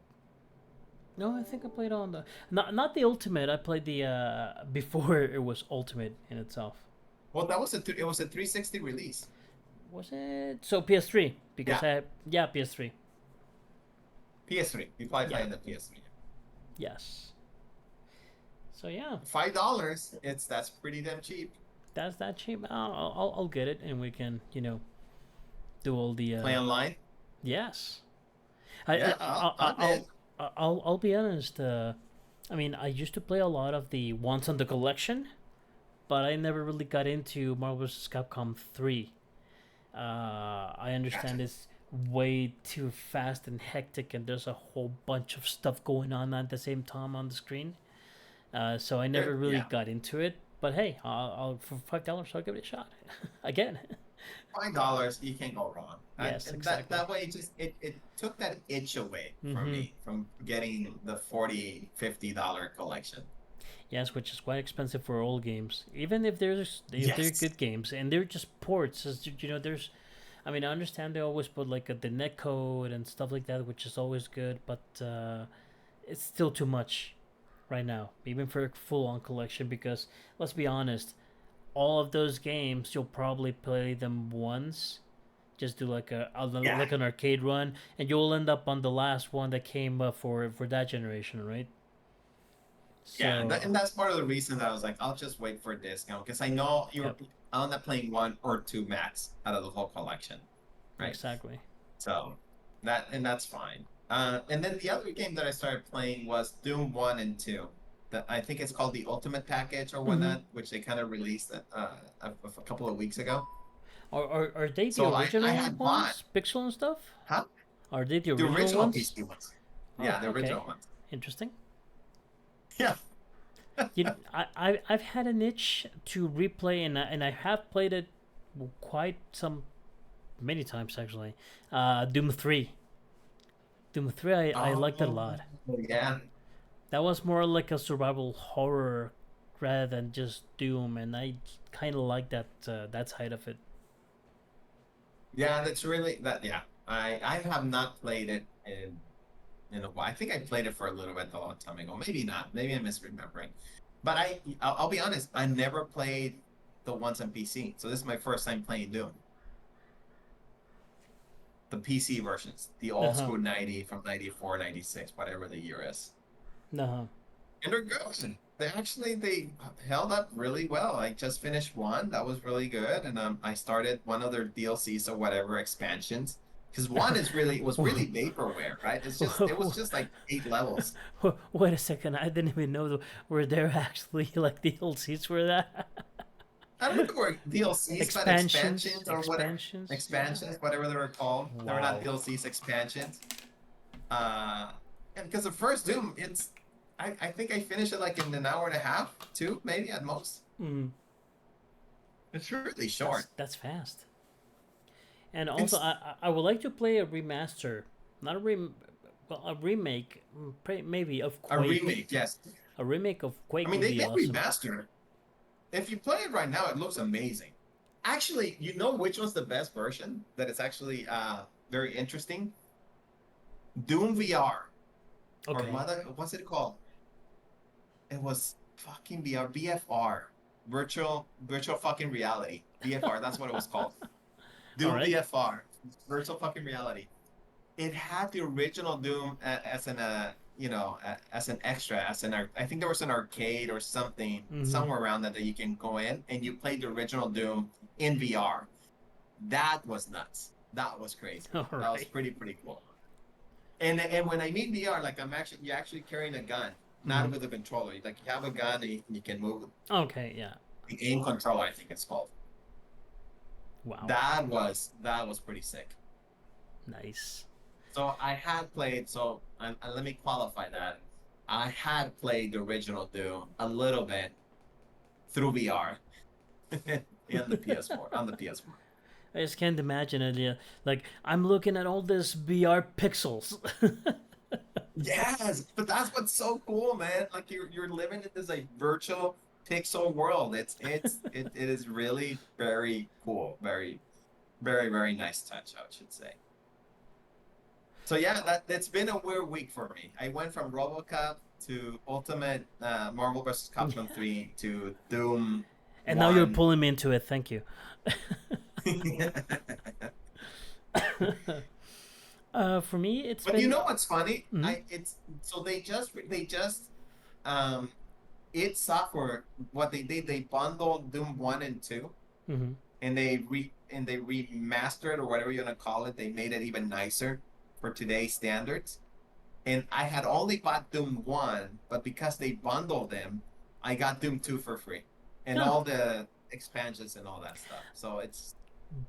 [SPEAKER 1] No, I think I played on the not the Ultimate. I played the before it was Ultimate in itself.
[SPEAKER 2] Well, it was a 360 release.
[SPEAKER 1] Was it? So PS3 because PS3.
[SPEAKER 2] PS3. You probably played the PS3.
[SPEAKER 1] Yes. So yeah.
[SPEAKER 2] $5. That's pretty damn cheap.
[SPEAKER 1] That's that cheap. I'll get it, and we can do all the
[SPEAKER 2] play online.
[SPEAKER 1] Yes. I'll be honest. I mean, I used to play a lot of the ones on the collection, but I never really got into Marvel vs. Capcom 3. I
[SPEAKER 2] Gotcha.
[SPEAKER 1] understand it's way too fast and hectic, and there's a whole bunch of stuff going on at the same time on the screen. So I never really
[SPEAKER 2] Yeah,
[SPEAKER 1] got into it. But hey, I'll for $5, I'll give it a shot again.
[SPEAKER 2] $5, you can't go wrong.
[SPEAKER 1] Yes,
[SPEAKER 2] And that
[SPEAKER 1] exactly.
[SPEAKER 2] that way, it took that itch away from
[SPEAKER 1] Mm-hmm.
[SPEAKER 2] me from getting the 40 $50 collection.
[SPEAKER 1] Yes, which is quite expensive for old games. Even if they're
[SPEAKER 2] Yes.
[SPEAKER 1] good games and they're just ports, there's. I mean, I understand they always put like the net code and stuff like that, which is always good, but it's still too much right now, even for a full-on collection. Because let's be honest, all of those games you'll probably play them once, just do like
[SPEAKER 2] Yeah.
[SPEAKER 1] like an arcade run, and you'll end up on the last one that came for that generation, right?
[SPEAKER 2] Yeah,
[SPEAKER 1] So,
[SPEAKER 2] and that's part of the reason that I was like, I'll just wait for a discount because I know
[SPEAKER 1] yep,
[SPEAKER 2] I'll end up playing one or two max out of the whole collection, right?
[SPEAKER 1] exactly.
[SPEAKER 2] So that's fine. And then the other game that I started playing was Doom 1 and 2. I think it's called the Ultimate Package or
[SPEAKER 1] Mm-hmm.
[SPEAKER 2] whatnot, which they kind of released a couple of weeks ago.
[SPEAKER 1] Are they the
[SPEAKER 2] So I
[SPEAKER 1] original
[SPEAKER 2] had bought,
[SPEAKER 1] ones, Pixel and stuff?
[SPEAKER 2] huh?
[SPEAKER 1] Are they the
[SPEAKER 2] The
[SPEAKER 1] original
[SPEAKER 2] original
[SPEAKER 1] ones?
[SPEAKER 2] PC ones.
[SPEAKER 1] Oh,
[SPEAKER 2] Yeah, the
[SPEAKER 1] okay,
[SPEAKER 2] original ones.
[SPEAKER 1] interesting.
[SPEAKER 2] Yeah.
[SPEAKER 1] I've had an itch to replay, and I have played it quite some many times actually. Doom 3. Doom 3, I liked it a
[SPEAKER 2] Oh,
[SPEAKER 1] lot.
[SPEAKER 2] yeah.
[SPEAKER 1] That was more like a survival horror rather than just Doom, and I kind of like that side of it.
[SPEAKER 2] Yeah, that's really that. Yeah, I have not played it in a while. I think I played it for a little bit a long time ago. Maybe not. Maybe I'm misremembering. But I'll be honest. I never played the ones on PC. So this is my first time playing Doom. The PC versions, the
[SPEAKER 1] Uh
[SPEAKER 2] old
[SPEAKER 1] huh.
[SPEAKER 2] school 90 from 94, 96, whatever the year is.
[SPEAKER 1] Uh huh.
[SPEAKER 2] And they're good. They held up really well. I just finished one that was really good, and I started one of their DLCs or whatever expansions. Because one is really it was really vaporware, right? It was just like 8 levels.
[SPEAKER 1] Wait a second, I didn't even know were there actually like DLCs for that.
[SPEAKER 2] I don't know if they were DLCs, but
[SPEAKER 1] Expansions,
[SPEAKER 2] expansions or whatever
[SPEAKER 1] expansions.
[SPEAKER 2] expansions, whatever they were called. They were not
[SPEAKER 1] Wow.
[SPEAKER 2] DLCs, expansions. Uh, and because the first Doom, I think I finished it like in an hour and a half, two maybe at most.
[SPEAKER 1] Mm,
[SPEAKER 2] It's really short.
[SPEAKER 1] that's fast. And also,
[SPEAKER 2] It's
[SPEAKER 1] I would like to play a remaster, not well, a remake, maybe of
[SPEAKER 2] a
[SPEAKER 1] Quake.
[SPEAKER 2] remake, yes.
[SPEAKER 1] A remake of
[SPEAKER 2] I
[SPEAKER 1] Quake
[SPEAKER 2] mean,
[SPEAKER 1] would
[SPEAKER 2] they
[SPEAKER 1] be
[SPEAKER 2] made
[SPEAKER 1] awesome.
[SPEAKER 2] remaster. If you play it right now, it looks amazing. Actually, you know which was the best version? That is actually very interesting. Doom VR or
[SPEAKER 1] Okay.
[SPEAKER 2] mother, what's it called? It was fucking VR, VFR, virtual fucking reality, VFR. That's what it was called.
[SPEAKER 1] All
[SPEAKER 2] Doom
[SPEAKER 1] right.
[SPEAKER 2] VFR, virtual fucking reality. It had the original Doom as an as an extra, I think there was an arcade or something
[SPEAKER 1] Mm-hmm.
[SPEAKER 2] somewhere around that you can go in and you play the original Doom in VR. That was nuts. That was crazy.
[SPEAKER 1] All
[SPEAKER 2] That was
[SPEAKER 1] right.
[SPEAKER 2] pretty cool. And when I mean VR, like you're actually carrying a gun, not
[SPEAKER 1] Mm-hmm.
[SPEAKER 2] with a controller. Like you have a gun and you can move
[SPEAKER 1] Okay. Yeah.
[SPEAKER 2] the aim controller, I think it's called.
[SPEAKER 1] Wow.
[SPEAKER 2] That was pretty sick.
[SPEAKER 1] Nice.
[SPEAKER 2] So I had played, and let me qualify that. I had played the original Doom a little bit through VR in the PS4, on the PS4.
[SPEAKER 1] I just can't imagine it. Yeah. Like I'm looking at all this VR pixels.
[SPEAKER 2] Yes, but that's what's so cool, man. Like you're living in this like virtual pixel world. It is really very cool. Very nice touch, I should say. So yeah, that's been a weird week for me. I went from RoboCop to Ultimate Marvel vs. Capcom 3 to Doom
[SPEAKER 1] And now you're
[SPEAKER 2] 1.
[SPEAKER 1] pulling me into it. Thank you. For me, it's
[SPEAKER 2] But you
[SPEAKER 1] been.
[SPEAKER 2] know what's funny?
[SPEAKER 1] Mm-hmm.
[SPEAKER 2] I it's so they just um it software what they did, they bundled Doom 1 and 2
[SPEAKER 1] Mm-hmm.
[SPEAKER 2] and they remastered or whatever you want to call it. They made it even nicer for today's standards. and I had only bought Doom 1, but because they bundled them, I got Doom 2 for free. And
[SPEAKER 1] No,
[SPEAKER 2] all the expansions and all that stuff. So it's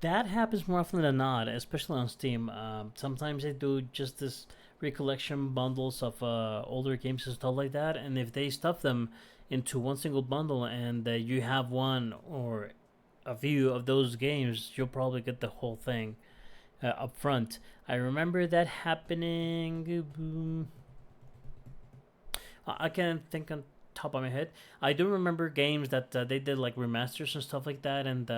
[SPEAKER 1] that happens more often than not, especially on Steam. Sometimes they do just this recollection bundles of older games and stuff like that, and if they stuff them into one single bundle and you have one or a few of those games, you'll probably get the whole thing up front. I remember that happening. I can't think on top of my head. I do remember games that they did like remasters and stuff like that, and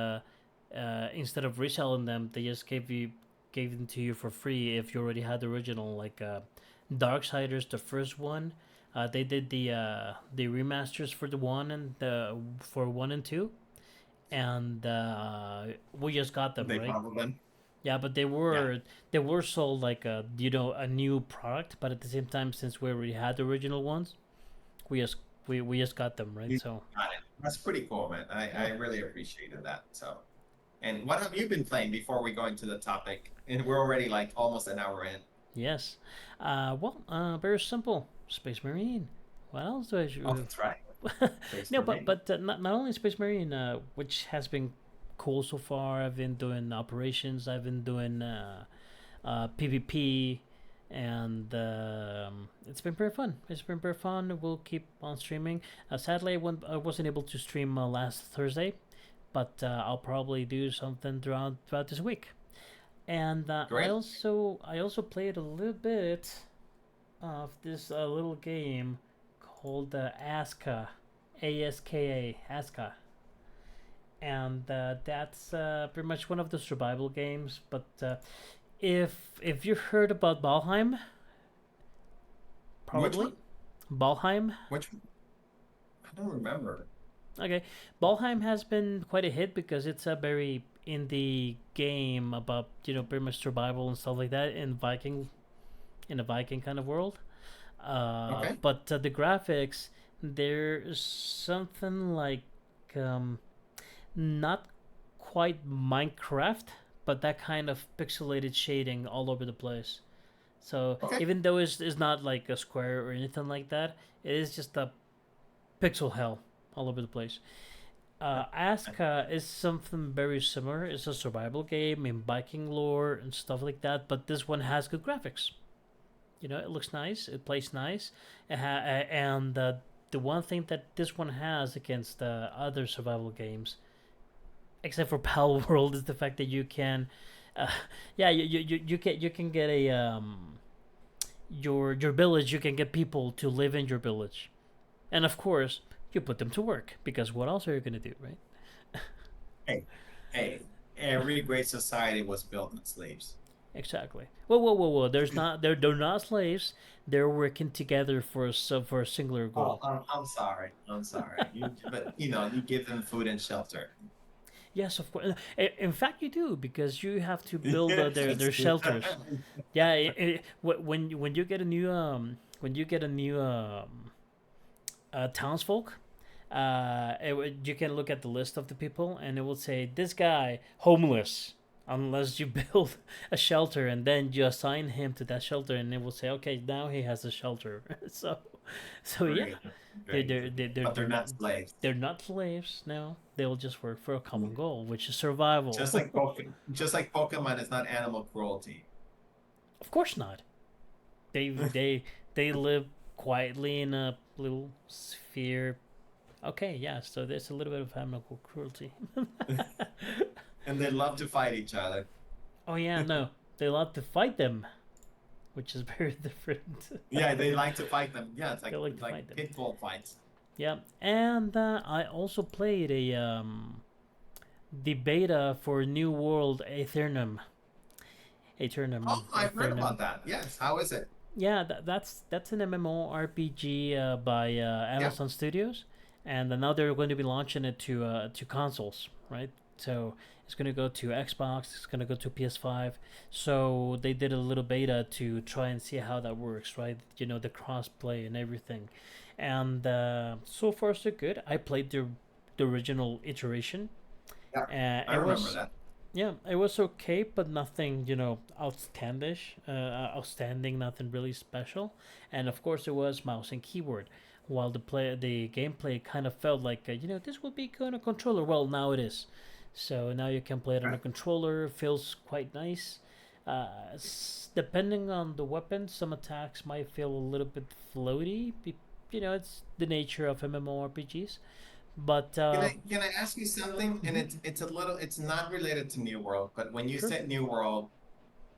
[SPEAKER 1] instead of reselling them, they just gave them to you for free if you already had the original. Like Darksiders, the first one, they did the remasters for the one and the for 1 and 2, and we just got them,
[SPEAKER 2] they
[SPEAKER 1] right.
[SPEAKER 2] bundled them.
[SPEAKER 1] Yeah, but
[SPEAKER 2] Yeah.
[SPEAKER 1] they were sold like a new product, but at the same time, since we already had the original ones, we just we just got them, right.
[SPEAKER 2] You
[SPEAKER 1] So
[SPEAKER 2] got it. That's pretty cool, man. I
[SPEAKER 1] yeah.
[SPEAKER 2] really appreciated that. So, and what have you been playing before we go into the topic? And we're already like almost an hour in.
[SPEAKER 1] Yes. Very simple. Space Marine. What else do I
[SPEAKER 2] Oh,
[SPEAKER 1] do?
[SPEAKER 2] that's right. Thanks
[SPEAKER 1] No,
[SPEAKER 2] for
[SPEAKER 1] but
[SPEAKER 2] me.
[SPEAKER 1] not only Space Marine, which has been cool so far. I've been doing operations. I've been doing PvP, and it's been very fun. It's been very fun. We'll keep on streaming. Sadly, I wasn't able to stream last Thursday, but I'll probably do something throughout this week. And
[SPEAKER 2] Great.
[SPEAKER 1] I also played a little bit of this little game called Aska, Aska, and that's pretty much one of the survival games. But if you heard about Valheim,
[SPEAKER 2] Which
[SPEAKER 1] probably
[SPEAKER 2] one?
[SPEAKER 1] Valheim.
[SPEAKER 2] Which one? I don't remember.
[SPEAKER 1] Okay, Valheim has been quite a hit because it's a very indie game about pretty much survival and stuff like that in a Viking kind of world.
[SPEAKER 2] Okay.
[SPEAKER 1] But the graphics, there's something like um, not quite Minecraft, but that kind of pixelated shading all over the place. So
[SPEAKER 2] Okay.
[SPEAKER 1] even though it's not like a square or anything like that, it is just a pixel hell all over the place. Aska is something very similar. It's a survival game in Viking lore and stuff like that, but this one has good graphics. It looks nice. It plays nice, and the one thing that this one has against other survival games, except for Pal World, is the fact that you can, uh, yeah, you can get a your village. You can get people to live in your village, and of course you put them to work because what else are you gonna do, right?
[SPEAKER 2] Hey, hey, every great society was built on slaves.
[SPEAKER 1] Exactly. Whoa! They're not slaves. They're working together for a singular
[SPEAKER 2] Oh,
[SPEAKER 1] goal.
[SPEAKER 2] I'm sorry. I'm sorry. But you give them food and shelter.
[SPEAKER 1] Yes, of course. In fact, you do because you have to build
[SPEAKER 2] Yes.
[SPEAKER 1] their shelters. Yeah. When you get a new townsfolk, you can look at the list of the people and it will say this guy homeless unless you build a shelter and then you assign him to that shelter and it will say okay now he has a shelter. So yeah,
[SPEAKER 2] Great, great. But they're
[SPEAKER 1] they're not
[SPEAKER 2] not slaves.
[SPEAKER 1] they're not slaves. No, they'll just work for a common goal, which is survival.
[SPEAKER 2] Just like Pokemon is not animal cruelty.
[SPEAKER 1] Of course not. They they they live quietly in a little sphere. Okay, yeah. So there's a little bit of animal cruelty.
[SPEAKER 2] And they love to fight each other.
[SPEAKER 1] Oh yeah, no, they love to fight them, which is very different.
[SPEAKER 2] Yeah, they like to fight them. Yeah, it's
[SPEAKER 1] They like to fight
[SPEAKER 2] like
[SPEAKER 1] them.
[SPEAKER 2] pit bull fights.
[SPEAKER 1] Yeah, and I also played a the beta for New World Aeternum.
[SPEAKER 2] Oh, I've read
[SPEAKER 1] Aeternum.
[SPEAKER 2] about that. Yes. How is it?
[SPEAKER 1] Yeah, that's an MMORPG by
[SPEAKER 2] Yeah.
[SPEAKER 1] Amazon Studios, and now they're going to be launching it to consoles, right? So it's going to go to Xbox, it's going to go to PS5. So they did a little beta to try and see how that works, right? The crossplay and everything, and so far so good. I played the original iteration.
[SPEAKER 2] Yeah. I
[SPEAKER 1] It
[SPEAKER 2] remember
[SPEAKER 1] was
[SPEAKER 2] that.
[SPEAKER 1] Yeah, it was okay, but nothing, outstandish, outstanding, nothing really special. And of course, it was mouse and keyboard. While the gameplay kind of felt like, this would be good on a controller. Well, now it is. So now you can play it on a
[SPEAKER 2] Right.
[SPEAKER 1] controller. Feels quite nice. Depending on the weapon, some attacks might feel a little bit floaty. It's the nature of MMORPGs. But
[SPEAKER 2] Can I ask you something? And
[SPEAKER 1] mhm,
[SPEAKER 2] it's not related to New World, but when you
[SPEAKER 1] sure.
[SPEAKER 2] said New World,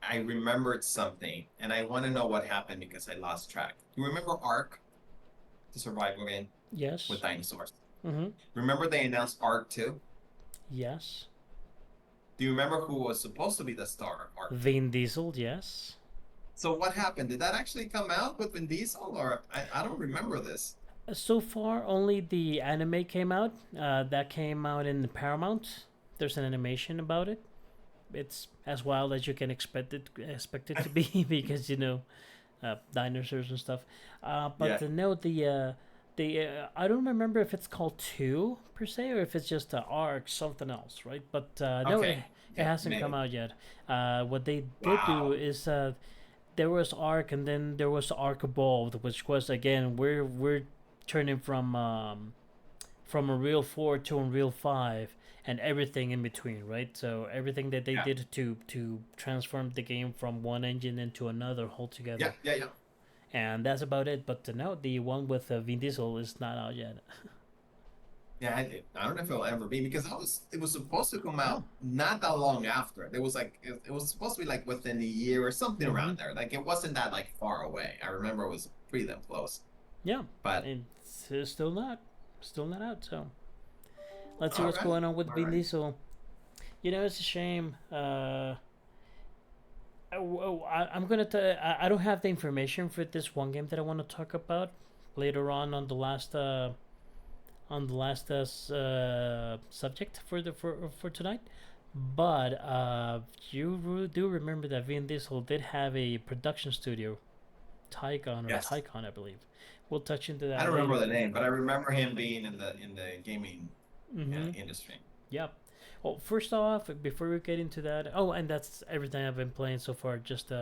[SPEAKER 2] I remembered something, and I want to know what happened because I lost track. You remember Ark, the survival game with
[SPEAKER 1] Yes.
[SPEAKER 2] dinosaurs?
[SPEAKER 1] Mm-hmm.
[SPEAKER 2] Remember they announced Ark 2?
[SPEAKER 1] Yes.
[SPEAKER 2] Do you remember who was supposed to be the star of Ark 2?
[SPEAKER 1] Vin Diesel, yes.
[SPEAKER 2] So what happened? Did that actually come out with Vin Diesel, or I don't remember this.
[SPEAKER 1] So far, only the anime came out. That came out in Paramount. There's an animation about it. It's as wild as you can expect it to be because dinosaurs and stuff. But
[SPEAKER 2] Yeah.
[SPEAKER 1] no, the I don't remember if it's called two per se or if it's just a arc something else, right? But no, it,
[SPEAKER 2] Okay.
[SPEAKER 1] it
[SPEAKER 2] Yeah,
[SPEAKER 1] hasn't come
[SPEAKER 2] maybe.
[SPEAKER 1] out yet. What they did do
[SPEAKER 2] Wow.
[SPEAKER 1] is there was arc and then there was arc evolved, which was again we're turning from Unreal 4 to Unreal 5 and everything in between, right? So everything that they
[SPEAKER 2] Yeah.
[SPEAKER 1] did to transform the game from one engine into another
[SPEAKER 2] Yeah.
[SPEAKER 1] altogether,
[SPEAKER 2] Yeah. Yeah.
[SPEAKER 1] and that's about it. But no, the one with Vin Diesel is not out yet.
[SPEAKER 2] Yeah, I don't know if it'll ever be because it was supposed to come
[SPEAKER 1] Oh,
[SPEAKER 2] out not that long after. It was like it was supposed to be like within a year or something
[SPEAKER 1] mm-hmm.
[SPEAKER 2] around there. Like it wasn't that like far away. I remember it was pretty damn close.
[SPEAKER 1] Yeah,
[SPEAKER 2] But
[SPEAKER 1] it's still not out. So let's see
[SPEAKER 2] all
[SPEAKER 1] what's
[SPEAKER 2] right,
[SPEAKER 1] going on with
[SPEAKER 2] all
[SPEAKER 1] Vin
[SPEAKER 2] right.
[SPEAKER 1] Diesel. It's a shame. I'm gonna. I don't have the information for this one game that I want to talk about later on the last subject for tonight. But you do remember that Vin Diesel did have a production studio,
[SPEAKER 2] Yes,
[SPEAKER 1] Tycon, I believe. We'll touch into
[SPEAKER 2] I
[SPEAKER 1] that
[SPEAKER 2] don't remember
[SPEAKER 1] later.
[SPEAKER 2] the name, but I remember him being in the gaming
[SPEAKER 1] Mm-hmm.
[SPEAKER 2] industry.
[SPEAKER 1] Yep. Well, first off, before we get into that, oh, and that's everything I've been playing so far. Just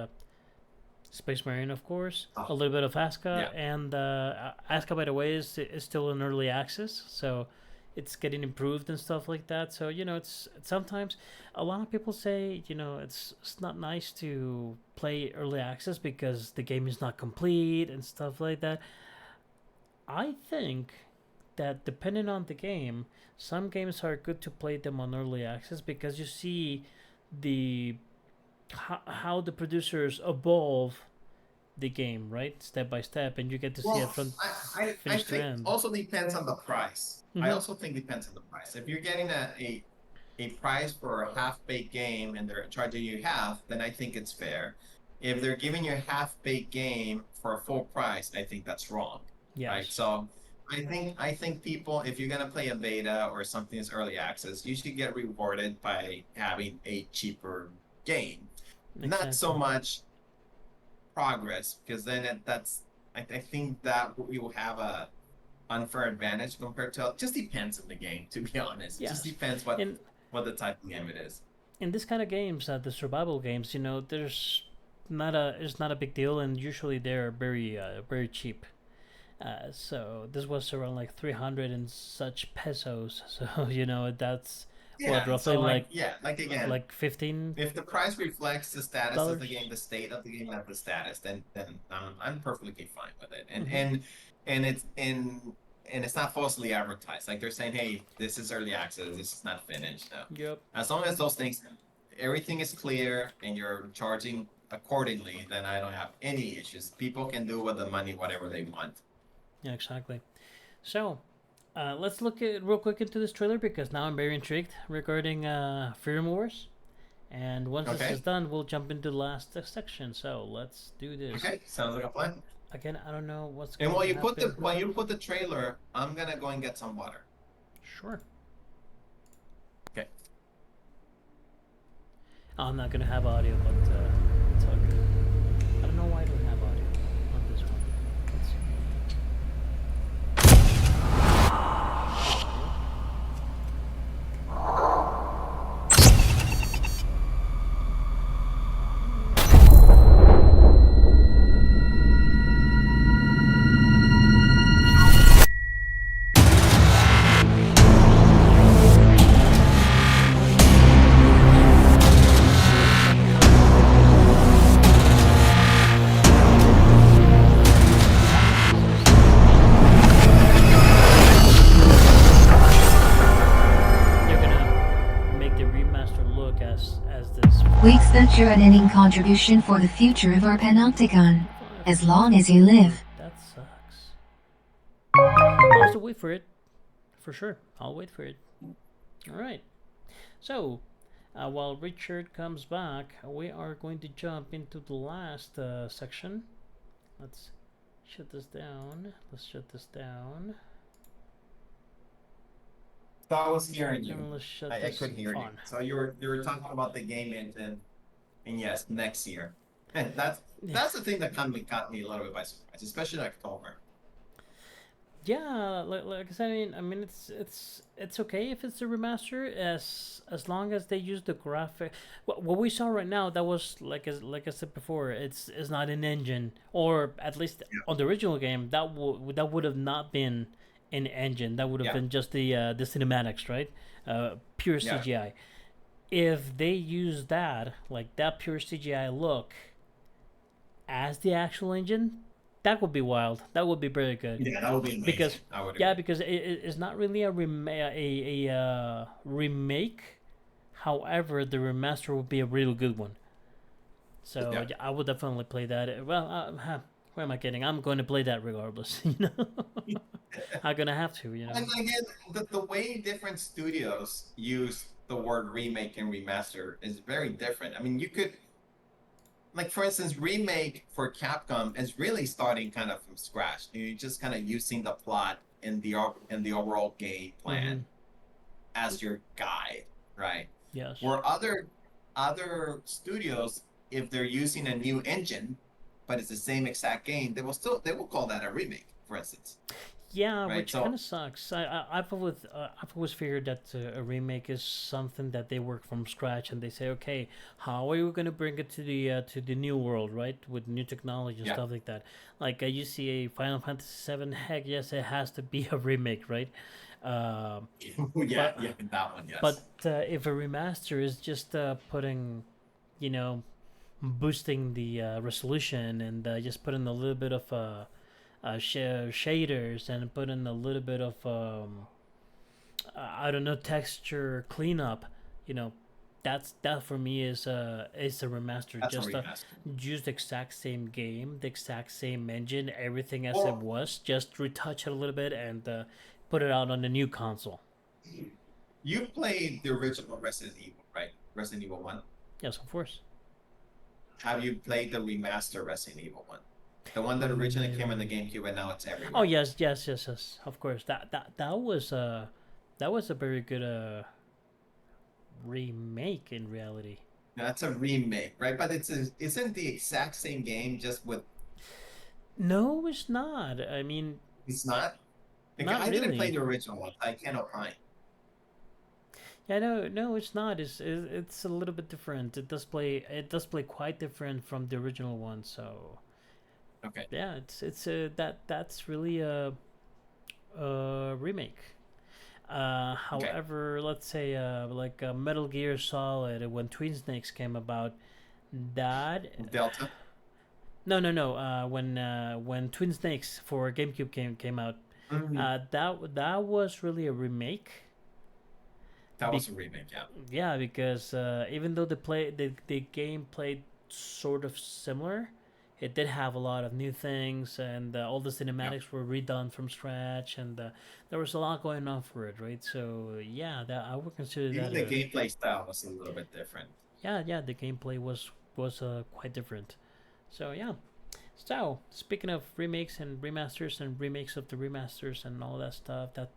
[SPEAKER 1] Space Marine, of course, a
[SPEAKER 2] Oh,
[SPEAKER 1] little bit of Aska,
[SPEAKER 2] yeah.
[SPEAKER 1] and Aska, by the way, is still in early access, so it's getting improved and stuff like that. So it's sometimes a lot of people say it's not nice to play early access because the game is not complete and stuff like that. I think that depending on the game, some games are good to play them on early access because you see the how the producers evolve the game, right, step by step, and you get to see it
[SPEAKER 2] Well,
[SPEAKER 1] from
[SPEAKER 2] I
[SPEAKER 1] finish to
[SPEAKER 2] think
[SPEAKER 1] end.
[SPEAKER 2] also depends on the price. I
[SPEAKER 1] Mm-hmm.
[SPEAKER 2] also think depends on the price. If you're getting a price for a half-baked game and they're charging you half, then I think it's fair. If they're giving you a half-baked game for a full price, I think that's wrong, right?
[SPEAKER 1] Yes,
[SPEAKER 2] So I think people, if you're gonna play a beta or something that's early access, you should get rewarded by having a cheaper game. Not so
[SPEAKER 1] exactly.
[SPEAKER 2] much progress, because then I think that we will have a unfair advantage compared to it just depends on the game, to be honest. It just
[SPEAKER 1] Yes,
[SPEAKER 2] depends
[SPEAKER 1] in
[SPEAKER 2] what the type of game it is.
[SPEAKER 1] in this kind of games, the survival games, there's not a big deal, and usually they're very cheap. So this was around like 300 and such pesos. So that's what
[SPEAKER 2] Yeah,
[SPEAKER 1] roughly
[SPEAKER 2] so like yeah, like again,
[SPEAKER 1] like $15.
[SPEAKER 2] if the price reflects the status of the game, the state of the game, not the status, then I'm perfectly fine with it. And
[SPEAKER 1] Mm-hmm.
[SPEAKER 2] and it's and it's not falsely advertised. Like they're saying, hey, this is early access, this is not finished. No.
[SPEAKER 1] Yep.
[SPEAKER 2] As long as those things, everything is clear and you're charging accordingly, then I don't have any issues. People can do with the money whatever they want.
[SPEAKER 1] Yeah, exactly. So, let's look at real quick into this trailer because now I'm very intrigued regarding Freedom Wars. And once this is
[SPEAKER 2] Okay.
[SPEAKER 1] done, we'll jump into the last section. So let's do this.
[SPEAKER 2] Okay. Sounds like a plan.
[SPEAKER 1] Again, I don't know what's
[SPEAKER 2] And
[SPEAKER 1] going to happen.
[SPEAKER 2] while you put the trailer, I'm gonna go and get some water.
[SPEAKER 1] Sure.
[SPEAKER 2] Okay.
[SPEAKER 1] I'm not going to have audio, but it's all good. I don't know why I don't have audio on this one. Let's see.
[SPEAKER 4] We expect your editing contribution for the future of our panopticon, as long as you live.
[SPEAKER 1] That sucks. I'll still wait for it. For sure. I'll wait for it. Alright. So, while Richard comes back, we are going to jump into the last section. Let's shut this down.
[SPEAKER 2] So I was hearing you.
[SPEAKER 1] And let's shut
[SPEAKER 2] I
[SPEAKER 1] this
[SPEAKER 2] couldn't hear you.
[SPEAKER 1] on.
[SPEAKER 2] So you were talking about the game engine, and yes, next year. And that's the thing that caught me a little bit by surprise, especially in October.
[SPEAKER 1] Yeah, like I said, I mean, it's okay if it's a remaster as long as they use the graphic. What we saw right now, that was like I said before, it's not an engine, or at least on the original game that would have not been an engine. That would have been just the cinematics, right? Pure CGI. If they use that, like that pure CGI look, as the actual engine, that would be wild. That would be very good.
[SPEAKER 2] Yeah, that would be amazing.
[SPEAKER 1] Because
[SPEAKER 2] I would agree.
[SPEAKER 1] because it's not really a remake. However, the remaster would be a really good one. So I would definitely play that. Well, where am I kidding? I'm going to play that regardless. You know, I'm gonna have to. You know.
[SPEAKER 2] And again, the way different studios use the word remake and remaster is very different. I mean, you could, like, for instance, remake for Capcom is really starting kind of from scratch. You're just kind of using the plot and the overall game plan as your guide, right?
[SPEAKER 1] Yes.
[SPEAKER 2] Where other studios, if they're using a new engine, but it's the same exact game, they will call that a remake, for instance.
[SPEAKER 1] Yeah,
[SPEAKER 2] Right,
[SPEAKER 1] which
[SPEAKER 2] so-
[SPEAKER 1] kind of sucks. I've always figured that a remake is something that they work from scratch and they say, okay, how are we going to bring it to the new world, right, with new technology and stuff like that. Like you see a Final Fantasy VII, heck yes, it has to be a remake, right?
[SPEAKER 2] That one, yes.
[SPEAKER 1] But if a remaster is just putting, you know, boosting the resolution and just putting a little bit of shaders and put in a little bit of I don't know, texture cleanup, you know, that for me is a remaster.
[SPEAKER 2] That's
[SPEAKER 1] Just
[SPEAKER 2] a remaster.
[SPEAKER 1] use the exact same game, the exact same engine, everything as
[SPEAKER 2] Well-
[SPEAKER 1] it was, just retouch it a little bit and put it out on the new console.
[SPEAKER 2] You played the original Resident Evil, right? Resident Evil 1.
[SPEAKER 1] Yes, of course.
[SPEAKER 2] Have you played the remaster Resident Evil 1? The one that originally came on the GameCube and now it's everywhere.
[SPEAKER 1] Oh yes. Of course. That was a very good remake in reality.
[SPEAKER 2] That's a remake, right? But isn't the exact same game, just with...
[SPEAKER 1] No, it's not. I mean,
[SPEAKER 2] It's not?
[SPEAKER 1] Not
[SPEAKER 2] I didn't
[SPEAKER 1] really.
[SPEAKER 2] play the original one. I can't opine.
[SPEAKER 1] yeah, no, it's not. It's a little bit different. It does play quite different from the original one. So
[SPEAKER 2] Okay.
[SPEAKER 1] yeah, it's that's really a remake. However, let's say like Metal Gear Solid, when Twin Snakes came about, that
[SPEAKER 2] Delta?
[SPEAKER 1] no. When Twin Snakes for GameCube came out, that was really a remake.
[SPEAKER 2] That was a remake, yeah.
[SPEAKER 1] Yeah, because even though the game played sort of similar, it did have a lot of new things, and all the cinematics were redone from scratch, and there was a lot going on for it, right? So yeah, that I would consider
[SPEAKER 2] Even
[SPEAKER 1] that.
[SPEAKER 2] the gameplay style was a little bit different.
[SPEAKER 1] Yeah, the gameplay was quite different. So yeah. So speaking of remakes and remasters and remakes of the remasters and all that stuff, that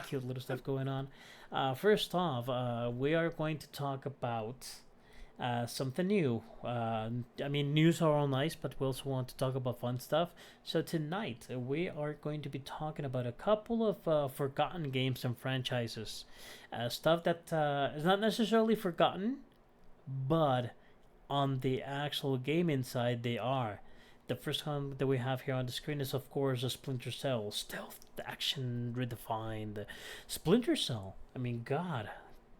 [SPEAKER 1] cute little stuff going on. First off, we are going to talk about something new. I mean, news are all nice, but we also want to talk about fun stuff. So tonight, we are going to be talking about a couple of forgotten games and franchises. Stuff that is not necessarily forgotten, but on the actual game inside, they are. The first one that we have here on the screen is, of course, a Splinter Cell. Stealth action redefined. Splinter Cell. I mean, God,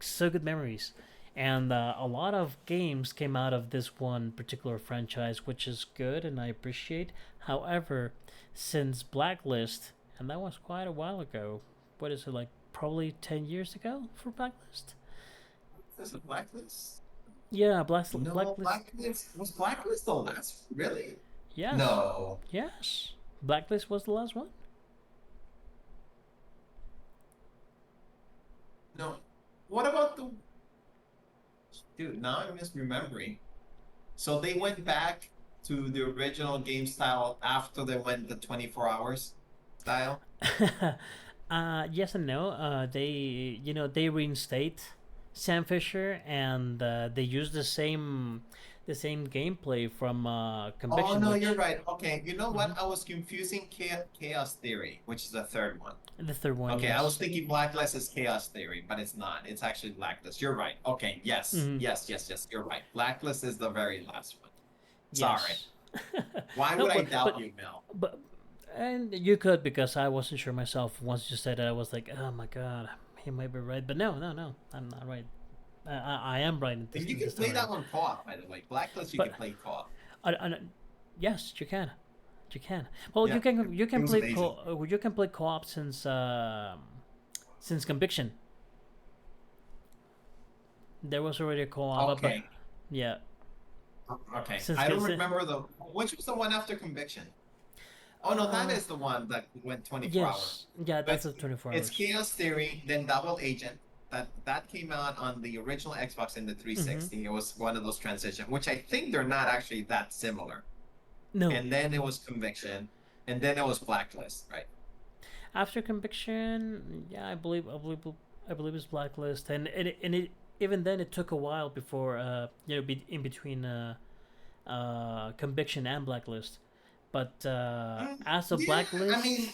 [SPEAKER 1] so good memories. And a lot of games came out of this one particular franchise, which is good and I appreciate. However, since Blacklist, and that was quite a while ago, what is it, like probably 10 years ago for Blacklist?
[SPEAKER 2] There's a Blacklist?
[SPEAKER 1] Yeah,
[SPEAKER 2] No,
[SPEAKER 1] Blacklist.
[SPEAKER 2] Blacklist was Blacklist the last? Really?
[SPEAKER 1] Yes,
[SPEAKER 2] No,
[SPEAKER 1] yes. Blacklist was the last one.
[SPEAKER 2] no. What about the dude? Now I'm misremembering. So they went back to the original game style after they went the 24 hours style.
[SPEAKER 1] Yes and no. They reinstate Sam Fisher, and they use the same gameplay from
[SPEAKER 2] Oh
[SPEAKER 1] Conviction,
[SPEAKER 2] no, you're
[SPEAKER 1] which
[SPEAKER 2] right. Okay, you know
[SPEAKER 1] Mhm.
[SPEAKER 2] what? I was confusing Chaos Theory, which is the third one.
[SPEAKER 1] The third one,
[SPEAKER 2] Okay, I was
[SPEAKER 1] yes.
[SPEAKER 2] thinking Blacklist is Chaos Theory, but it's not. It's actually Blacklist. You're right. Okay, yes,
[SPEAKER 1] Hmm.
[SPEAKER 2] yes, yes, yes. You're right. Blacklist is the very last one. Sorry.
[SPEAKER 1] Yes.
[SPEAKER 2] Why
[SPEAKER 1] No,
[SPEAKER 2] would I doubt you, Mel?
[SPEAKER 1] but and you could, because I wasn't sure myself. Once you said it, I was like, oh my god, he might be right. But no, no, no, I'm not right. I am right in
[SPEAKER 2] And you can
[SPEAKER 1] this time
[SPEAKER 2] play that
[SPEAKER 1] around.
[SPEAKER 2] one co-op, by the way. Blacklist, you
[SPEAKER 1] But
[SPEAKER 2] can play co-op.
[SPEAKER 1] I, yes, you can. You can. Well,
[SPEAKER 2] Yeah,
[SPEAKER 1] you
[SPEAKER 2] it
[SPEAKER 1] can
[SPEAKER 2] was
[SPEAKER 1] play
[SPEAKER 2] amazing.
[SPEAKER 1] you can play co-op since Conviction. There was already a co-op, but
[SPEAKER 2] Okay,
[SPEAKER 1] yeah,
[SPEAKER 2] okay.
[SPEAKER 1] since
[SPEAKER 2] I don't
[SPEAKER 1] Conviction.
[SPEAKER 2] remember the which was the one after Conviction. Oh no, that is the one that went 24 hours.
[SPEAKER 1] Yes, yeah, that's
[SPEAKER 2] But
[SPEAKER 1] a 24
[SPEAKER 2] it's
[SPEAKER 1] hours.
[SPEAKER 2] Chaos Theory, then Double Agent. That came out on the original Xbox in the
[SPEAKER 1] Mm-hmm.
[SPEAKER 2] 360. It was one of those transition, which I think they're not actually that similar.
[SPEAKER 1] No,
[SPEAKER 2] And then it was Conviction, and then it was Blacklist, right?
[SPEAKER 1] after Conviction, yeah, I believe it's Blacklist, and even then it took a while before in between Conviction and Blacklist. But as of
[SPEAKER 2] Yeah, I
[SPEAKER 1] Blacklist,
[SPEAKER 2] mean,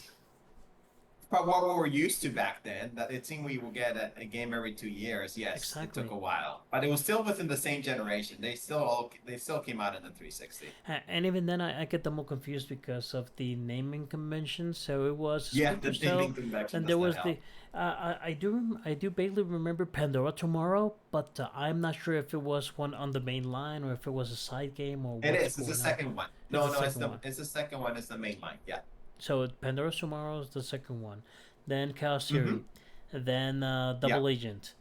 [SPEAKER 2] but what we were used to back then, that it seemed we would get a game every 2 years. Yes, it took
[SPEAKER 1] exactly.
[SPEAKER 2] a while, but it was still within the same generation. They still came out in the 360.
[SPEAKER 1] And even then, I get them all confused because of the naming convention. So it was
[SPEAKER 2] Yeah,
[SPEAKER 1] Splinter
[SPEAKER 2] the
[SPEAKER 1] Cell,
[SPEAKER 2] naming convention
[SPEAKER 1] and
[SPEAKER 2] does
[SPEAKER 1] there
[SPEAKER 2] not
[SPEAKER 1] was the.
[SPEAKER 2] help.
[SPEAKER 1] I do vaguely remember Pandora Tomorrow, but I'm not sure if it was one on the main line or if it was a side game or
[SPEAKER 2] It
[SPEAKER 1] what's
[SPEAKER 2] is. It's the
[SPEAKER 1] going on.
[SPEAKER 2] second one.
[SPEAKER 1] It's
[SPEAKER 2] No,
[SPEAKER 1] the
[SPEAKER 2] no,
[SPEAKER 1] second one.
[SPEAKER 2] it's the second one. It's the main line. Yeah.
[SPEAKER 1] So Pandora Tomorrow is the second one, then Chaos
[SPEAKER 2] Mm-hmm.
[SPEAKER 1] Theory, then
[SPEAKER 2] Yeah.
[SPEAKER 1] Double Agent.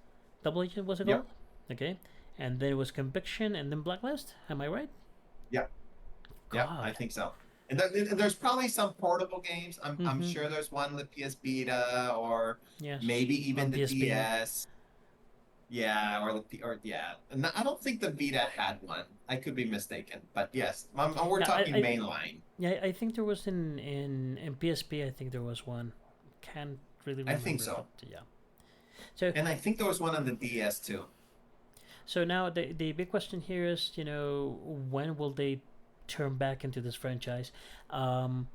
[SPEAKER 1] Double Agent was it called?
[SPEAKER 2] Yep.
[SPEAKER 1] Okay, and then it was Conviction, and then Blacklist. Am I right?
[SPEAKER 2] Yep. Yep. I
[SPEAKER 1] God.
[SPEAKER 2] think so. And there's probably some portable games. I'm
[SPEAKER 1] Mm-hmm.
[SPEAKER 2] sure there's one on the PS Vita or
[SPEAKER 1] Yes.
[SPEAKER 2] maybe
[SPEAKER 1] On
[SPEAKER 2] even the
[SPEAKER 1] PSP.
[SPEAKER 2] DS. Yeah, or yeah. And I don't think the Vita had one. I could be mistaken, but yes, we're
[SPEAKER 1] Yeah,
[SPEAKER 2] talking mainline.
[SPEAKER 1] I think there was in PSP. I think there was one. Can't really
[SPEAKER 2] I think
[SPEAKER 1] remember, but
[SPEAKER 2] so.
[SPEAKER 1] yeah. So
[SPEAKER 2] And I think there was one on the DS too.
[SPEAKER 1] so now the big question here is, when will they turn back into this franchise? Um,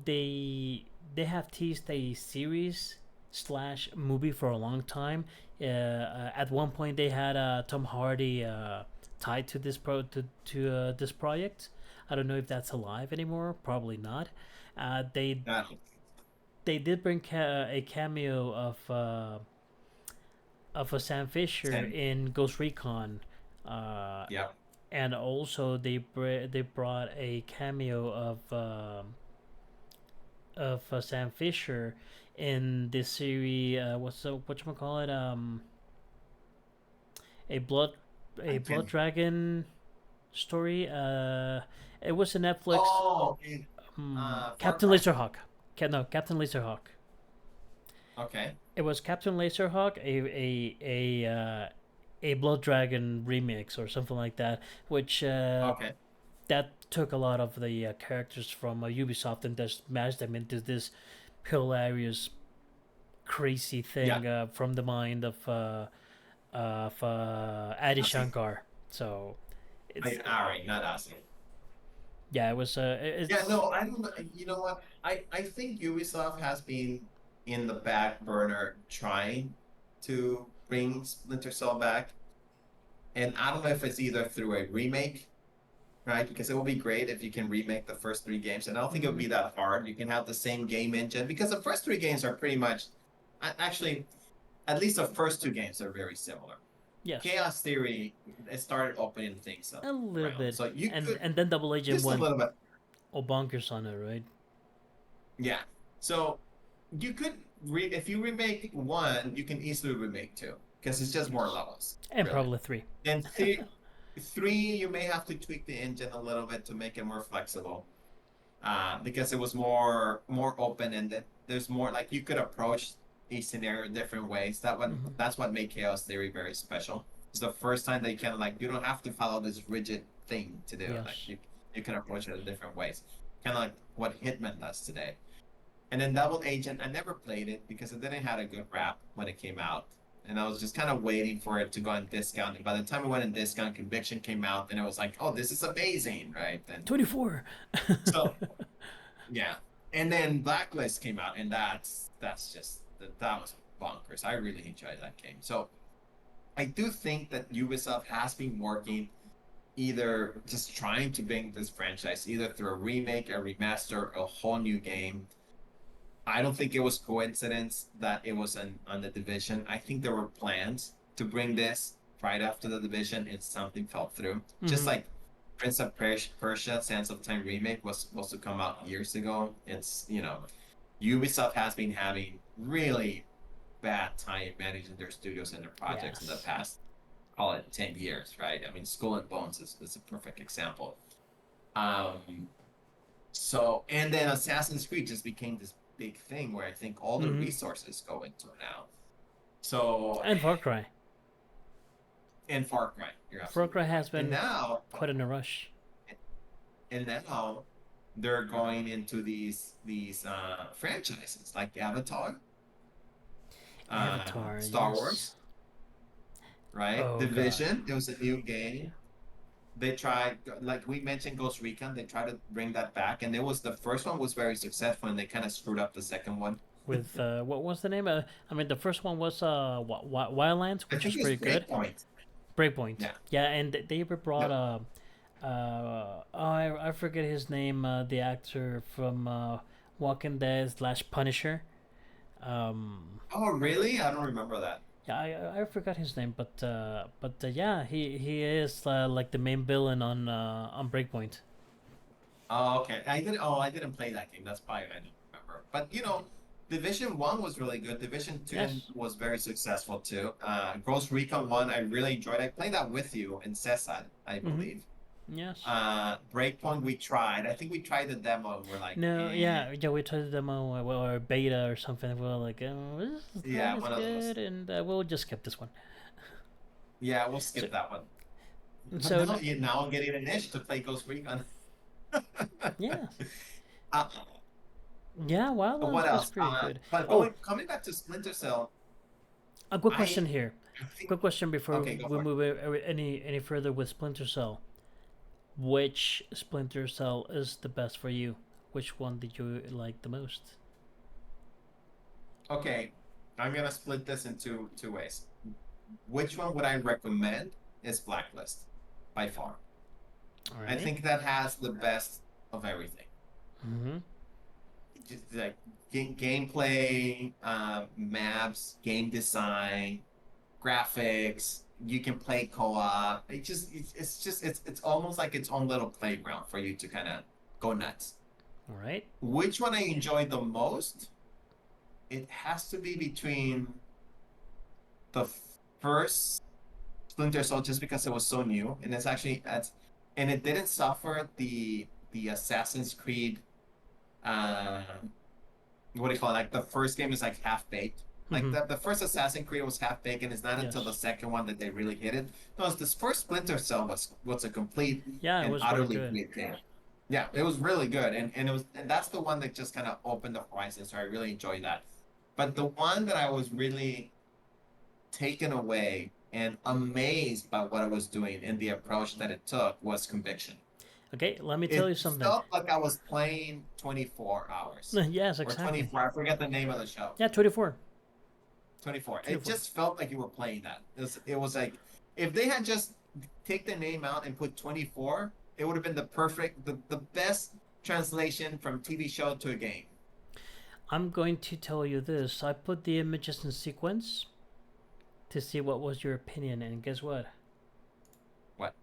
[SPEAKER 1] they have teased a series slash movie for a long time. At one point, they had Tom Hardy tied to this project. I don't know if that's alive anymore. Probably not. They
[SPEAKER 2] Uh,
[SPEAKER 1] they did bring a cameo of a Sam Fisher
[SPEAKER 2] Sam.
[SPEAKER 1] in Ghost Recon, uh,
[SPEAKER 2] Yeah.
[SPEAKER 1] and also they brought a cameo of Sam Fisher in this series. What's the call it? A blood
[SPEAKER 2] I
[SPEAKER 1] a blood
[SPEAKER 2] can.
[SPEAKER 1] dragon story. It was a Netflix.
[SPEAKER 2] Oh, okay. Far
[SPEAKER 1] Captain
[SPEAKER 2] Cry.
[SPEAKER 1] Laserhawk. No, Captain Laserhawk.
[SPEAKER 2] Okay.
[SPEAKER 1] It was Captain Laserhawk, a Blood Dragon remix or something like that, which
[SPEAKER 2] Okay.
[SPEAKER 1] that took a lot of the characters from Ubisoft and just mashed them into this hilarious, crazy
[SPEAKER 2] Yeah.
[SPEAKER 1] thing from the mind of Adi
[SPEAKER 2] I see.
[SPEAKER 1] Shankar. So it's
[SPEAKER 2] All right, not us.
[SPEAKER 1] yeah, it was
[SPEAKER 2] Yeah,
[SPEAKER 1] it's
[SPEAKER 2] no, I don't. You know what? I think Ubisoft has been in the back burner trying to bring Splinter Cell back, and I don't know if it's either through a remake, right? Because it would be great if you can remake the first three games, and I don't think it would be that hard. You can have the same game engine because the first three games are pretty much, actually, at least the first two games are very similar.
[SPEAKER 1] yes,
[SPEAKER 2] Chaos Theory, it started opening things up
[SPEAKER 1] a little
[SPEAKER 2] around,
[SPEAKER 1] bit,
[SPEAKER 2] so you
[SPEAKER 1] and
[SPEAKER 2] could
[SPEAKER 1] then Double Agent
[SPEAKER 2] just a
[SPEAKER 1] went
[SPEAKER 2] little bit.
[SPEAKER 1] all bonkers on it, right?
[SPEAKER 2] Yeah. So you could if you remake one, you can easily remake two because it's just more
[SPEAKER 1] Yes,
[SPEAKER 2] levels,
[SPEAKER 1] and
[SPEAKER 2] really.
[SPEAKER 1] probably three.
[SPEAKER 2] And 3, you may have to tweak the engine a little bit to make it more flexible. Because it was more open ended. There's more like you could approach a scenario different ways. That's what made Chaos Theory very special. It's the first time that you can like you don't have to follow this rigid thing to do it. Like
[SPEAKER 1] Yes.
[SPEAKER 2] you can approach it in different ways. Kind of like what Hitman does today. And then Double Agent, I never played it because it didn't have a good rap when it came out. And I was just kind of waiting for it to go on discount. And by the time it went on discount, Conviction came out, and it was like, oh, this is amazing, right? And
[SPEAKER 1] 24.
[SPEAKER 2] so yeah, and then Blacklist came out, and that's just that was bonkers. I really enjoyed that game. So I do think that Ubisoft has been working either just trying to bring this franchise either through a remake, a remaster, a whole new game. I don't think it was coincidence that it was on the Division. I think there were plans to bring this right after the Division, and something fell through. Just like Prince of Persia: Sands of Time remake was supposed to come out years ago. It's Ubisoft has been having really bad time managing their studios and their projects in the past, call it 10 years, right? I mean, Skull and Bones is a perfect example. So, and then Assassin's Creed just became this big thing where I think all the resources go into it now. So,
[SPEAKER 1] And Far Cry.
[SPEAKER 2] And Far Cry.
[SPEAKER 1] Far Cry has been
[SPEAKER 2] and now,
[SPEAKER 1] quite in a rush.
[SPEAKER 2] And now they're going into these franchises like Avatar, Star Wars, right?
[SPEAKER 1] Oh,
[SPEAKER 2] Division. It was a new game. They tried, like we mentioned, Ghost Recon. They tried to bring that back, and it was the first one was very successful, and they kind of screwed up the second one.
[SPEAKER 1] With what was the name? I mean, the first one was Wildlands, which was pretty good. Breakpoint. Yeah, and they brought I forget his name, the actor from Walking Dead / Punisher.
[SPEAKER 2] Oh, really? I don't remember that.
[SPEAKER 1] Yeah, I forgot his name, but yeah, he is like the main villain on Breakpoint.
[SPEAKER 2] Oh, okay. I didn't play that game. That's probably I don't remember. But Division 1 was really good. Division 2 was very successful too. Ghost Recon 1 I really enjoyed. I played that with you in Cesar, I believe.
[SPEAKER 1] Yes.
[SPEAKER 2] Breakpoint we tried. I think we tried the demo and we're like,
[SPEAKER 1] no, yeah, we tried the demo or beta or something. We were like, oh, this is not as good, and we'll just skip this one.
[SPEAKER 2] Yeah, we'll skip that one.
[SPEAKER 1] So
[SPEAKER 2] now I'm getting an itch to play Ghost Recon.
[SPEAKER 1] Yeah. Yeah, Wildlands
[SPEAKER 2] what else?
[SPEAKER 1] was pretty good.
[SPEAKER 2] But coming back to Splinter Cell.
[SPEAKER 1] A good question here. Quick question before we move any further with Splinter Cell. Which Splinter Cell is the best for you? Which one did you like the most?
[SPEAKER 2] Okay, I'm gonna split this into two ways. Which one would I recommend is Blacklist, by far.
[SPEAKER 1] All right.
[SPEAKER 2] I think that has the best of everything. Just like gameplay, maps, game design, graphics. You can play co-op. It's almost like its own little playground for you to kind of go nuts.
[SPEAKER 1] All right.
[SPEAKER 2] Which one I enjoyed the most? It has to be between the first Splinter Cell, just because it was so new, and and it didn't suffer the Assassin's Creed. What do you call it? Like the first game is like half baked. Like the first Assassin's Creed was half baked, and it's not until the second one that they really hit it. No, this first Splinter Cell was a complete and utterly great game. Yeah, it was really good, and that's the one that just kind of opened the horizon. So I really enjoyed that. But the one that I was really taken away and amazed by what I was doing and the approach that it took was Conviction.
[SPEAKER 1] Okay, let me tell you something.
[SPEAKER 2] It felt like I was playing 24 hours.
[SPEAKER 1] Yes, exactly.
[SPEAKER 2] Or 24. I forget the name of the show.
[SPEAKER 1] Yeah, 24.
[SPEAKER 2] 24. It just felt like you were playing that. It was like, if they had just take the name out and put 24, it would have been the best translation from TV show to a game.
[SPEAKER 1] I'm going to tell you this. I put the images in sequence to see what was your opinion, and guess what?
[SPEAKER 2] What?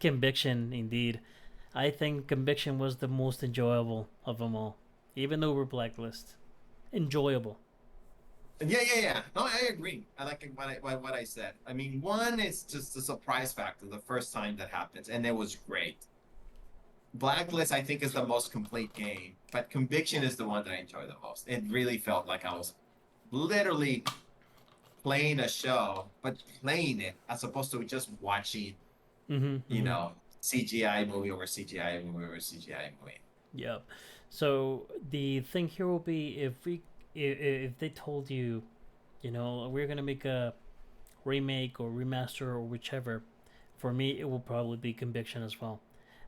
[SPEAKER 1] Conviction, indeed. I think Conviction was the most enjoyable of them all, even over Blacklist. Enjoyable.
[SPEAKER 2] Yeah. No, I agree. I like what I said. I mean, one is just the surprise factor the first time that happens, and it was great. Blacklist, I think, is the most complete game, but Conviction is the one that I enjoy the most. It really felt like I was literally playing a show, but playing it as opposed to just watching,
[SPEAKER 1] Mm-hmm,
[SPEAKER 2] you
[SPEAKER 1] mm-hmm.
[SPEAKER 2] know, CGI movie over CGI movie over CGI movie.
[SPEAKER 1] Yep. So the thing here will be if they told you, we're gonna make a remake or remaster or whichever. For me, it will probably be Conviction as well.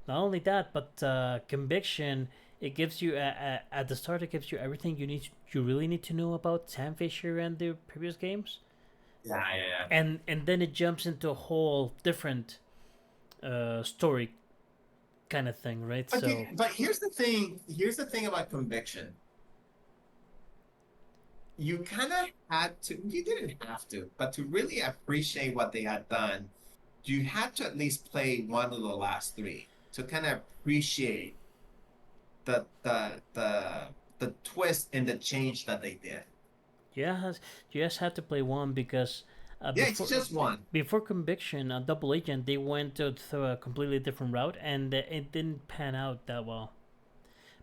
[SPEAKER 1] Not only that, but Conviction, it gives you at the start, it gives you everything you really need to know about Sam Fisher and the previous games,
[SPEAKER 2] Yeah.
[SPEAKER 1] and then it jumps into a whole different story kind of thing, right?
[SPEAKER 2] But
[SPEAKER 1] So
[SPEAKER 2] but here's the thing. Here's the thing about Conviction. You kind of had to. You didn't have to, but to really appreciate what they had done, you had to at least play one of the last three to kind of appreciate the twist and the change that they did.
[SPEAKER 1] yeah, you just have to play one because
[SPEAKER 2] Yeah, it's just one.
[SPEAKER 1] before Conviction, Double Agent, they went through a completely different route, and it didn't pan out that well.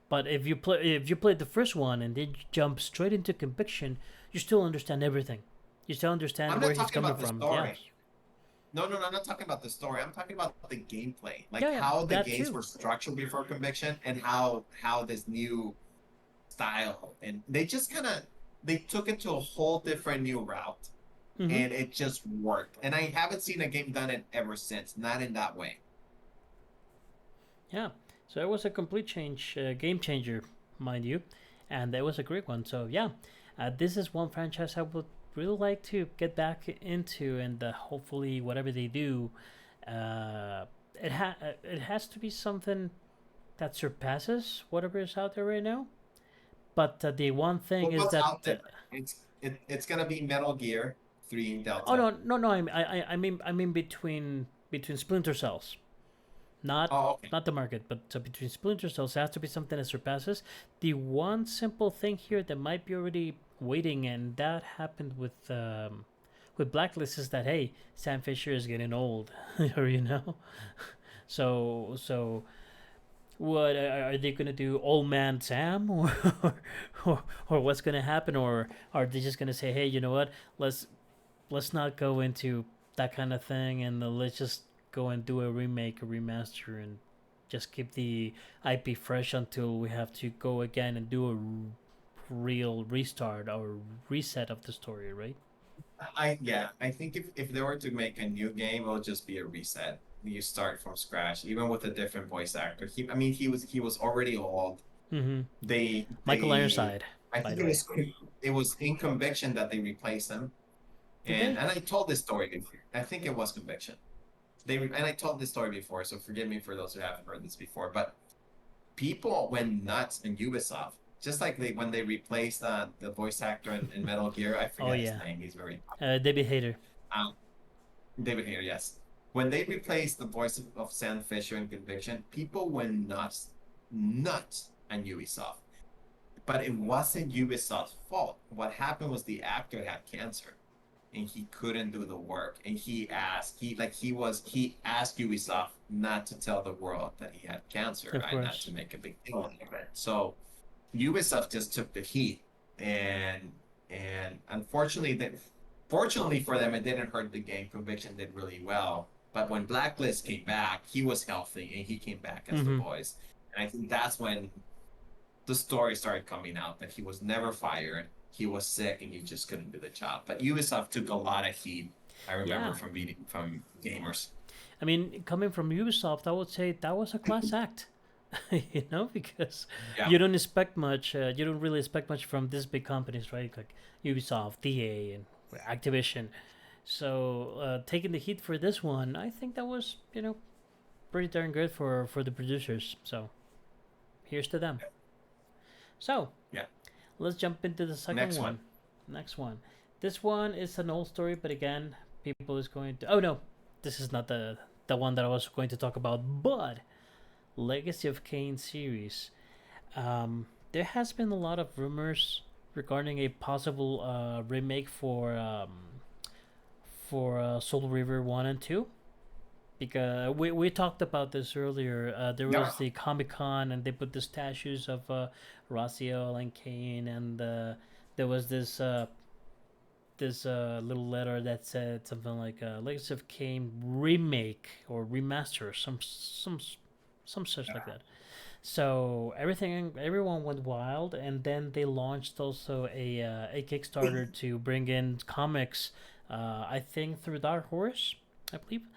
[SPEAKER 1] But if you played the first one and then jump straight into Conviction, you still understand everything. You still understand
[SPEAKER 2] I'm
[SPEAKER 1] where
[SPEAKER 2] not
[SPEAKER 1] he's
[SPEAKER 2] talking
[SPEAKER 1] coming
[SPEAKER 2] about the
[SPEAKER 1] from. Yes.
[SPEAKER 2] story. No, I'm not talking about the story. I'm talking about the gameplay, like
[SPEAKER 1] Yeah, yeah,
[SPEAKER 2] how the
[SPEAKER 1] that
[SPEAKER 2] games
[SPEAKER 1] too.
[SPEAKER 2] were structured before Conviction, and how this new style, and they just kind of they took it to a whole different new route,
[SPEAKER 1] Mm-hmm.
[SPEAKER 2] and it just worked. And I haven't seen a game done it ever since, not in that way.
[SPEAKER 1] Yeah. So it was a complete change, game changer, mind you, and it was a great one. So yeah, this is one franchise I would really like to get back into, and hopefully whatever they do, uh, it has to be something that surpasses whatever is out there right now. But the one thing
[SPEAKER 2] But
[SPEAKER 1] is
[SPEAKER 2] what's
[SPEAKER 1] that
[SPEAKER 2] out there? It's gonna be Metal Gear 3
[SPEAKER 1] oh
[SPEAKER 2] Delta.
[SPEAKER 1] no, I mean between Splinter Cells, not
[SPEAKER 2] Oh, okay.
[SPEAKER 1] not the market, but between Splinter Cells, it has to be something that surpasses. The one simple thing here that might be already waiting, and that happened with Blacklist, is that hey, Sam Fisher is getting old, or so what are they gonna do, old man Sam, or what's gonna happen, or are they just gonna say, hey, you know what, let's let's not go into that kind of thing, and let's just go and do a remake, a remaster, and just keep the IP fresh until we have to go again and do a real restart or reset of the story, right?
[SPEAKER 2] I think if they were to make a new game, it'll just be a reset. You start from scratch, even with a different voice actor. I mean, he was already old.
[SPEAKER 1] Mm-hmm.
[SPEAKER 2] They
[SPEAKER 1] Michael
[SPEAKER 2] they
[SPEAKER 1] Ironside,
[SPEAKER 2] I
[SPEAKER 1] by
[SPEAKER 2] think
[SPEAKER 1] the way.
[SPEAKER 2] it was in Conviction that they replaced him.
[SPEAKER 1] Did
[SPEAKER 2] And
[SPEAKER 1] they?
[SPEAKER 2] and I told this story before. I think it was Conviction. And I told this story before, so forgive me for those who haven't heard this before. But people went nuts in Ubisoft, just like when they replaced the voice actor in Metal Gear. I
[SPEAKER 1] Oh
[SPEAKER 2] forget his
[SPEAKER 1] yeah,
[SPEAKER 2] name. He's very
[SPEAKER 1] David Hayter.
[SPEAKER 2] um, David Hayter, yes. When they replaced the voice of Sam Fisher in Conviction, people went nuts on Ubisoft. But it wasn't Ubisoft's fault. What happened was the actor had cancer and he couldn't do the work. And he asked Ubisoft not to tell the world that he had cancer,
[SPEAKER 1] Of
[SPEAKER 2] right? Not
[SPEAKER 1] course.
[SPEAKER 2] to make a big deal out of it. So Ubisoft just took the heat, and unfortunately, fortunately for them, it didn't hurt the game. Conviction did really well. But when Blacklist came back, he was healthy and he came back as the
[SPEAKER 1] Mm-hmm.
[SPEAKER 2] voice. And I think that's when the story started coming out that he was never fired. He was sick and he just couldn't do the job. But Ubisoft took a lot of heat. I remember
[SPEAKER 1] Yeah.
[SPEAKER 2] from gamers.
[SPEAKER 1] I mean, coming from Ubisoft, I would say that was a class act. Because
[SPEAKER 2] Yeah,
[SPEAKER 1] you don't expect much. You don't really expect much from these big companies, right? Like Ubisoft, EA, and Activision. So taking the heat for this one, I think that was pretty darn good for the producers. So here's to them. So
[SPEAKER 2] yeah.
[SPEAKER 1] let's jump into the second
[SPEAKER 2] Next one.
[SPEAKER 1] one. Next one. This one is an old story, but again, people is going to. Oh no, this is not the one that I was going to talk about. But Legacy of Kain series. There has been a lot of rumors regarding a possible remake for Soul River 1 and 2. Because we talked about this earlier. There
[SPEAKER 2] Yeah.
[SPEAKER 1] was the Comic Con, and they put the statues of Raziel and Kane, and there was this little letter that said something like Legacy of Kane remake or remaster, some such like that. So everyone went wild, and then they launched also a Kickstarter to bring in comics. I think through Dark Horse, I believe,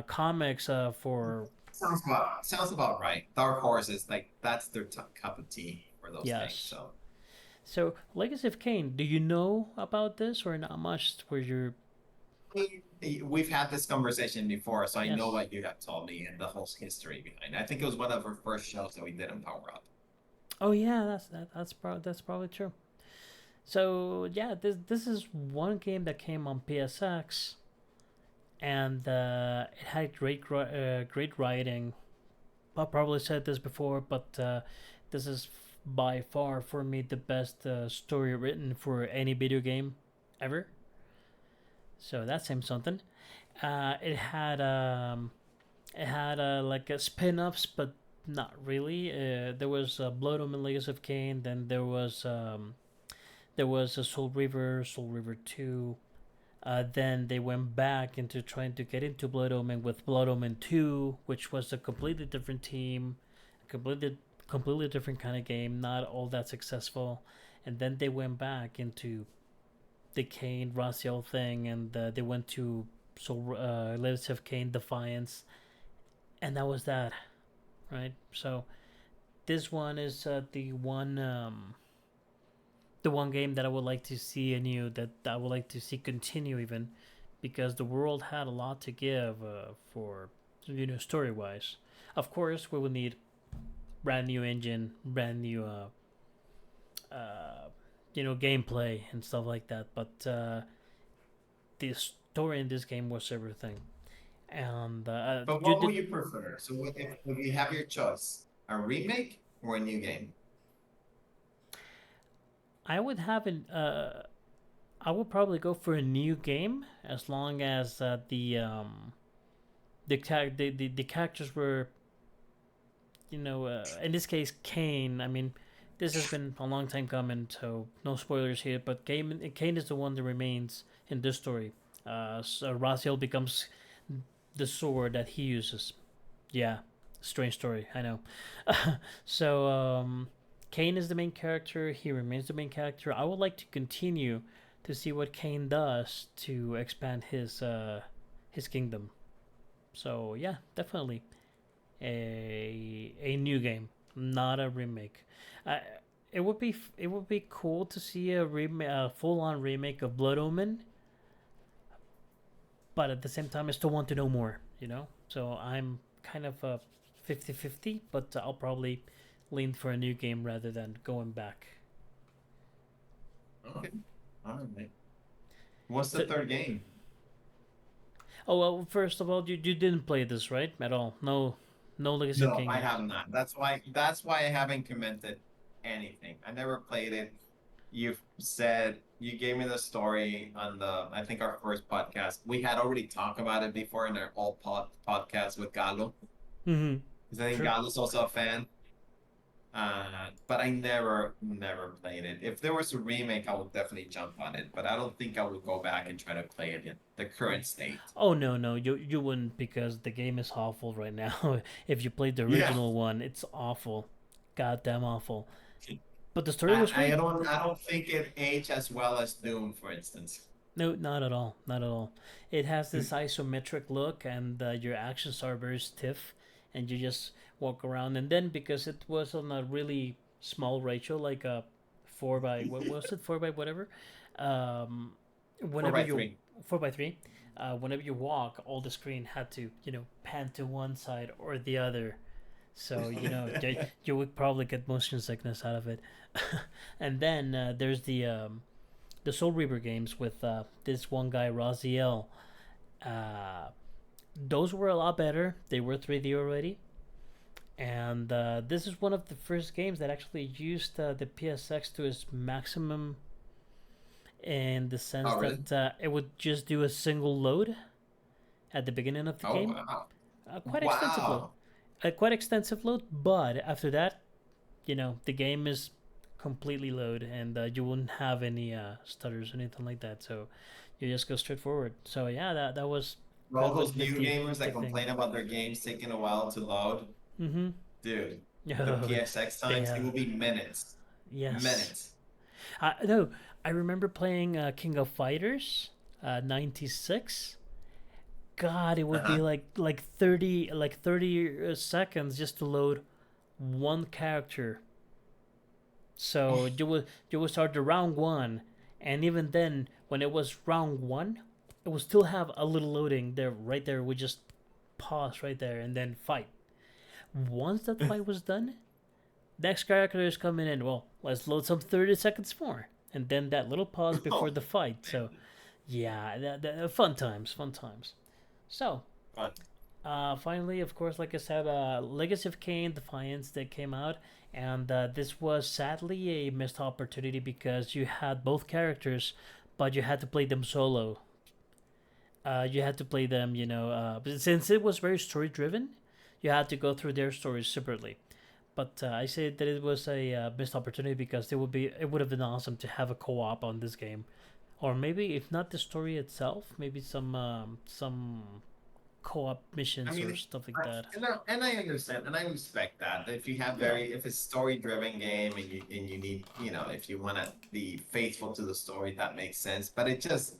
[SPEAKER 1] comics for
[SPEAKER 2] Sounds about right. Dark Horse is like that's their cup of tea for those things.
[SPEAKER 1] yes.
[SPEAKER 2] So
[SPEAKER 1] So Legacy of Kane, do you know about this or not much? Where you're
[SPEAKER 2] we've had this conversation before, so I know
[SPEAKER 1] yes.
[SPEAKER 2] what you have told me and the whole history behind it. I think it was one of our first shows that we did on Power Up.
[SPEAKER 1] Oh yeah, that's probably true. So yeah, this is one game that came on PSX, and it had great writing. I probably said this before, but this is by far for me the best story written for any video game ever. So that's saying something. It had like spin-offs, but not really. There was Blood Omen Legacy of Kain. Then there was a Soul River 2. Then they went back into trying to get into Blood Omen with Blood Omen 2, which was a completely different team, a completely different kind of game, not all that successful. And then they went back into the Kane Raziel thing, and they went to Legacy of Kain Defiance, and that was that, right? So this one is the one game that I would like to see anew, that I would like to see continue even, because the world had a lot to give for story wise. Of course, we will need brand new engine, brand new gameplay and stuff like that. But the story in this game was everything. And
[SPEAKER 2] But
[SPEAKER 1] you
[SPEAKER 2] what
[SPEAKER 1] did.
[SPEAKER 2] would you prefer? So if you have your choice, a remake or a new game?
[SPEAKER 1] I would have an. I would probably go for a new game as long as the characters were, in this case, Kane. I mean, this has been a long time coming, so no spoilers here. But Kane is the one that remains in this story. So Raziel becomes the sword that he uses. Yeah, strange story, I know. So Kane is the main character. He remains the main character. I would like to continue to see what Kane does to expand his kingdom. So yeah, definitely a new game, not a remake. Uh, it would be cool to see a full on remake of Blood Omen, but at the same time, I still want to know more. So I'm kind of a 50-50, but I'll probably lean for a new game rather than going back.
[SPEAKER 2] Okay. All right. What's the
[SPEAKER 1] So,
[SPEAKER 2] third game?
[SPEAKER 1] oh well, first of all, you didn't play this, right? At all? No, no Legacy of
[SPEAKER 2] No,
[SPEAKER 1] Kain
[SPEAKER 2] I
[SPEAKER 1] games.
[SPEAKER 2] have not. That's why I haven't commented anything. I never played it. You've said you gave me the story on the I think our first podcast. We had already talked about it before in our old podcast with Galo.
[SPEAKER 1] Mm-hmm.
[SPEAKER 2] Because I think
[SPEAKER 1] Sure.
[SPEAKER 2] Galo's also a fan. But I never played it. If there was a remake, I would definitely jump on it. But I don't think I would go back and try to play it in the current state.
[SPEAKER 1] Oh no, you wouldn't, because the game is awful right now. If you played the
[SPEAKER 2] Yeah.
[SPEAKER 1] original one, it's awful, goddamn awful. But the story
[SPEAKER 2] I,
[SPEAKER 1] was
[SPEAKER 2] I
[SPEAKER 1] great.
[SPEAKER 2] don't I don't think it aged as well as Doom, for instance.
[SPEAKER 1] No, not at all, not at all. It has this isometric look, and your actions are very stiff, and you just walk around. And then because it was on a really small ratio, like a four by what was it, four by whatever, um,
[SPEAKER 2] Four
[SPEAKER 1] whenever
[SPEAKER 2] by
[SPEAKER 1] you
[SPEAKER 2] three.
[SPEAKER 1] 4x3, whenever you walk, all the screen had to pan to one side or the other. So you would probably get motion sickness out of it. And then there's the Soul Reaper games with this one guy Raziel. Uh, those were a lot better. They were 3D already, And this is one of the first games that actually used the PSX to its maximum, in the sense
[SPEAKER 2] Oh, really?
[SPEAKER 1] that it would just do a single load at the beginning of the
[SPEAKER 2] Oh,
[SPEAKER 1] game.
[SPEAKER 2] wow.
[SPEAKER 1] Quite extensive load.
[SPEAKER 2] Wow.
[SPEAKER 1] Quite extensive load, but after that, the game is completely load, and you wouldn't have any stutters or anything like that. So you just go straight forward. So yeah, that was
[SPEAKER 2] For all
[SPEAKER 1] good
[SPEAKER 2] those
[SPEAKER 1] with
[SPEAKER 2] new gamers that
[SPEAKER 1] the thing.
[SPEAKER 2] complain about their games taking a while to load,
[SPEAKER 1] Mm-hmm.
[SPEAKER 2] dude, the
[SPEAKER 1] Oh,
[SPEAKER 2] PSX
[SPEAKER 1] they
[SPEAKER 2] times, it will be minutes.
[SPEAKER 1] yes.
[SPEAKER 2] Minutes.
[SPEAKER 1] No, I remember playing King of Fighters, '96. God, it would be
[SPEAKER 2] Uh-huh.
[SPEAKER 1] like 30 seconds just to load one character. So you would start the round one, and even then, when it was round one, it would still have a little loading there. Right there, we just pause right there and then fight. Once that fight was done, next character is coming in. Well, let's load some 30 seconds more, and then that little pause before
[SPEAKER 2] Oh,
[SPEAKER 1] the fight. So yeah, fun times, fun times. So
[SPEAKER 2] fun.
[SPEAKER 1] finally, of course, like I said, Legacy of Kain Defiance that came out, and this was sadly a missed opportunity because you had both characters, but you had to play them solo. You had to play them, but since it was very story driven, you had to go through their stories separately. But I say that it was a missed opportunity because it would have been awesome to have a co-op on this game, or maybe if not the story itself, maybe some co-op
[SPEAKER 2] I
[SPEAKER 1] missions or
[SPEAKER 2] mean,
[SPEAKER 1] stuff like that.
[SPEAKER 2] and I understand and I respect that. If you have
[SPEAKER 1] Yeah,
[SPEAKER 2] if it's story driven game and you need, if you want to be faithful to the story, that makes sense. But it just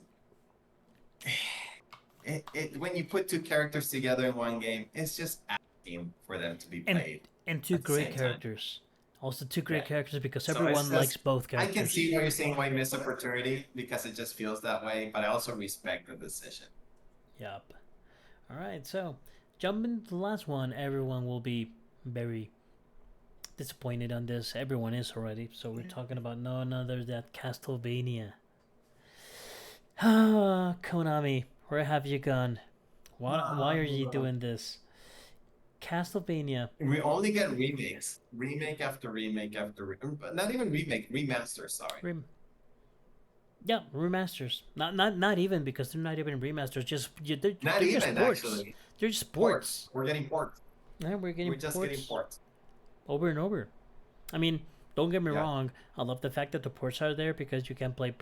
[SPEAKER 2] when you put two characters together in one game, it's just asking for them to be
[SPEAKER 1] and
[SPEAKER 2] played
[SPEAKER 1] and two
[SPEAKER 2] at the
[SPEAKER 1] great
[SPEAKER 2] same time.
[SPEAKER 1] characters, also two great
[SPEAKER 2] Yeah.
[SPEAKER 1] characters because
[SPEAKER 2] So it's
[SPEAKER 1] everyone likes
[SPEAKER 2] just
[SPEAKER 1] both
[SPEAKER 2] I can
[SPEAKER 1] characters.
[SPEAKER 2] see why you're saying why miss opportunity because it just feels that way, but I also respect the decision.
[SPEAKER 1] Yep. All right, so jumping to the last one, everyone will be very disappointed on this. Everyone is already. So we're talking about none other than Castlevania. Ah, Konami, where have you gone? Why are you doing this? Castlevania.
[SPEAKER 2] We only get remakes, remake after remake after, not even remake, remaster. Sorry,
[SPEAKER 1] Rem- yeah, remasters. Not even because they're not even remasters.
[SPEAKER 2] not
[SPEAKER 1] They're just
[SPEAKER 2] even
[SPEAKER 1] ports.
[SPEAKER 2] actually.
[SPEAKER 1] They're just
[SPEAKER 2] Ports.
[SPEAKER 1] ports.
[SPEAKER 2] We're getting ports.
[SPEAKER 1] And we're getting
[SPEAKER 2] We're just getting
[SPEAKER 1] ports
[SPEAKER 2] ports.
[SPEAKER 1] over and over. I mean, don't get me
[SPEAKER 2] Yeah.
[SPEAKER 1] wrong. I love the fact that the ports are there because you can play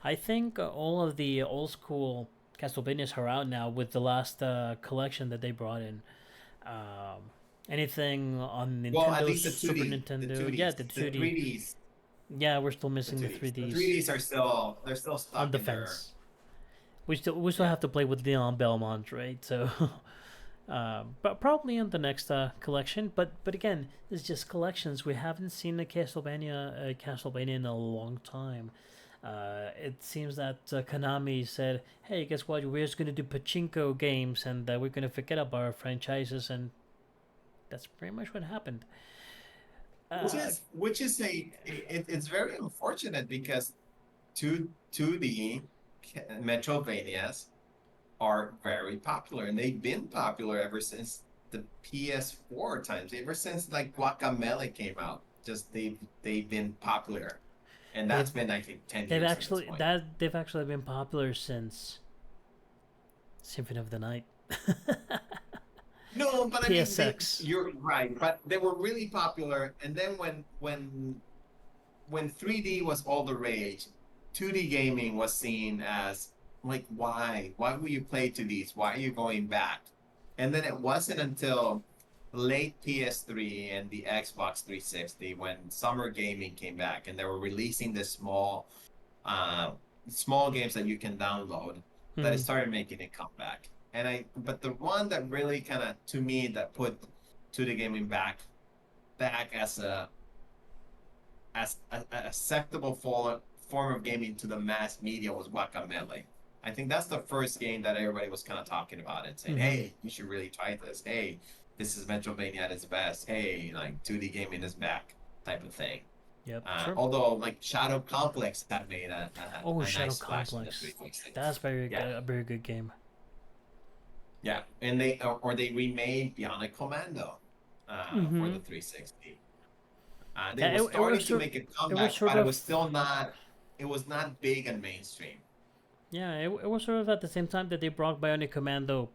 [SPEAKER 1] I think all of the old school Castlevanias are out now with the last collection that they brought in. Um, anything on
[SPEAKER 2] Well, at
[SPEAKER 1] Nintendo,
[SPEAKER 2] least the
[SPEAKER 1] Super
[SPEAKER 2] 2D, the
[SPEAKER 1] Nintendo,
[SPEAKER 2] 2Ds,
[SPEAKER 1] yeah, the 2D.
[SPEAKER 2] 3Ds,
[SPEAKER 1] Yeah, we're still
[SPEAKER 2] the
[SPEAKER 1] missing the
[SPEAKER 2] 2Ds. The
[SPEAKER 1] 3Ds
[SPEAKER 2] 3Ds are they're still
[SPEAKER 1] on
[SPEAKER 2] stuck
[SPEAKER 1] the
[SPEAKER 2] in their.
[SPEAKER 1] fence. We still
[SPEAKER 2] Yeah.
[SPEAKER 1] have to play with Leon Belmont, right? So, but probably in the next collection. But again, it's just collections. We haven't seen a Castlevania in a long time. It seems that Konami said, "Hey, guess what? We're just gonna do pachinko games, and we're gonna forget about our franchises," and that's pretty much what happened.
[SPEAKER 2] Which is it's very unfortunate because two D Metrovanias are very popular and they've been popular ever since the PS4 times, ever since like Guacamele came out. Just they've been popular, and that's
[SPEAKER 1] they've
[SPEAKER 2] been I think 10
[SPEAKER 1] they've
[SPEAKER 2] years at this
[SPEAKER 1] actually
[SPEAKER 2] point.
[SPEAKER 1] that they've actually been popular since Symphony of the Night.
[SPEAKER 2] No, but I mean,
[SPEAKER 1] PSX.
[SPEAKER 2] you're right, but they were really popular. And then when 3D was all the rage, 2D gaming was seen as like, why will you play 2Ds? Why are you going back? And then it wasn't until late PS3 and the Xbox 360 when summer gaming came back and they were releasing the uh, small games that you can download that it
[SPEAKER 1] Hmm.
[SPEAKER 2] started making a comeback. But the one that really kind of to me that put 2D gaming back as a acceptable form of gaming to the mass media was Guacamele. I think that's the first game that everybody was kind of talking about and saying,
[SPEAKER 1] Hmm.
[SPEAKER 2] "Hey, you should really try this. Hey, this is Metrovania at its best. Hey, like 2D gaming is back," type of thing.
[SPEAKER 1] Yep. Sure.
[SPEAKER 2] Although like Shadow Complex had made
[SPEAKER 1] Oh,
[SPEAKER 2] a
[SPEAKER 1] Shadow
[SPEAKER 2] nice splash in the
[SPEAKER 1] Complex.
[SPEAKER 2] 360.
[SPEAKER 1] That's
[SPEAKER 2] Yeah,
[SPEAKER 1] a very good game.
[SPEAKER 2] yeah, and they remade Bionic Commando for the
[SPEAKER 1] Mm-hmm.
[SPEAKER 2] 360. They
[SPEAKER 1] Yeah,
[SPEAKER 2] were
[SPEAKER 1] it was
[SPEAKER 2] starting to
[SPEAKER 1] sort.
[SPEAKER 2] make a
[SPEAKER 1] It was
[SPEAKER 2] comeback,
[SPEAKER 1] sort
[SPEAKER 2] but it
[SPEAKER 1] of.
[SPEAKER 2] was still not. It was not big and mainstream.
[SPEAKER 1] Yeah, it was sort of at the same time that they brought Bionic Commando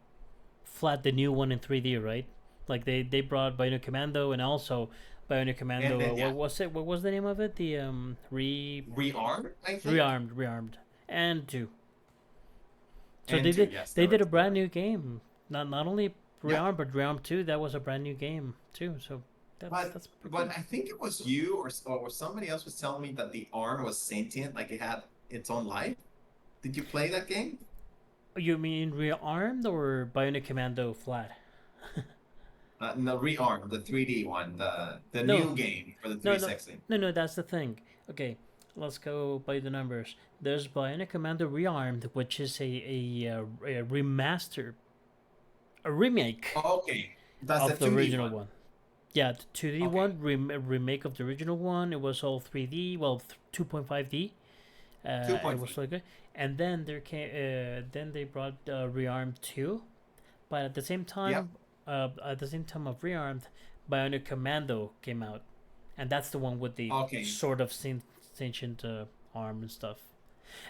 [SPEAKER 1] flat, the new one in 3D, right? Like they brought Bionic Commando and also Bionic
[SPEAKER 2] And
[SPEAKER 1] Commando.
[SPEAKER 2] then yeah,
[SPEAKER 1] What was it? What was the name of it? The
[SPEAKER 2] Rearmed, I think,
[SPEAKER 1] rearmed, and two. So
[SPEAKER 2] and two. Yes,
[SPEAKER 1] they
[SPEAKER 2] there
[SPEAKER 1] did
[SPEAKER 2] was
[SPEAKER 1] a
[SPEAKER 2] two.
[SPEAKER 1] brand new game. Not only
[SPEAKER 2] Yeah,
[SPEAKER 1] rearmed but rearmed two. That was a brand new game too. So that's pretty
[SPEAKER 2] but
[SPEAKER 1] cool.
[SPEAKER 2] I think it was you or somebody else was telling me that the arm was sentient, like it had its own life. Did you play that game?
[SPEAKER 1] You mean rearmed or Bionic Commando flat?
[SPEAKER 2] No, Rearmed, the 3D one, the
[SPEAKER 1] No,
[SPEAKER 2] new game for the
[SPEAKER 1] no, no,
[SPEAKER 2] 360.
[SPEAKER 1] no. That's the thing. Okay, let's go by the numbers. There's Bionic Commando Rearmed, which is a remaster, a remake
[SPEAKER 2] Okay, that's the
[SPEAKER 1] of the
[SPEAKER 2] 2D
[SPEAKER 1] original
[SPEAKER 2] one.
[SPEAKER 1] one. Yeah, the 2D
[SPEAKER 2] Okay,
[SPEAKER 1] one, remake of the original one. It was all 3D, well, 2.5D. It was
[SPEAKER 2] 2.5.
[SPEAKER 1] really good. And then then they brought Rearmed 2, but
[SPEAKER 2] Yep.
[SPEAKER 1] at the same time of Rearmed, Bionic Commando came out, and that's the one with the
[SPEAKER 2] Okay.
[SPEAKER 1] sort of sentient arm and stuff.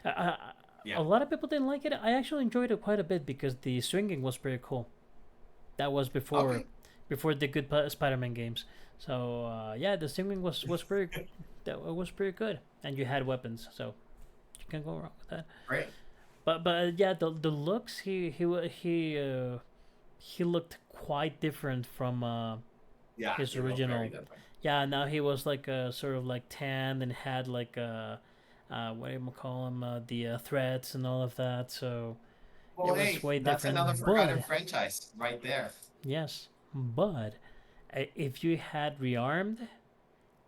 [SPEAKER 1] A
[SPEAKER 2] Yeah.
[SPEAKER 1] lot of people didn't like it. I actually enjoyed it quite a bit because the swinging was pretty cool. That was
[SPEAKER 2] Okay.
[SPEAKER 1] before the good Spider-Man games. So yeah, the swinging was pretty that was pretty good, and you had weapons, so you can go wrong with that.
[SPEAKER 2] Great.
[SPEAKER 1] But yeah, the looks he looked quite different from
[SPEAKER 2] Yeah,
[SPEAKER 1] his
[SPEAKER 2] you look very
[SPEAKER 1] original.
[SPEAKER 2] different.
[SPEAKER 1] Yeah, now he was like sort of like tan and had like what do you call him the threads and all of that. So it
[SPEAKER 2] Well,
[SPEAKER 1] was
[SPEAKER 2] hey,
[SPEAKER 1] way
[SPEAKER 2] that's another
[SPEAKER 1] different.
[SPEAKER 2] forgotten
[SPEAKER 1] But
[SPEAKER 2] franchise right there.
[SPEAKER 1] yes, but if you had rearmed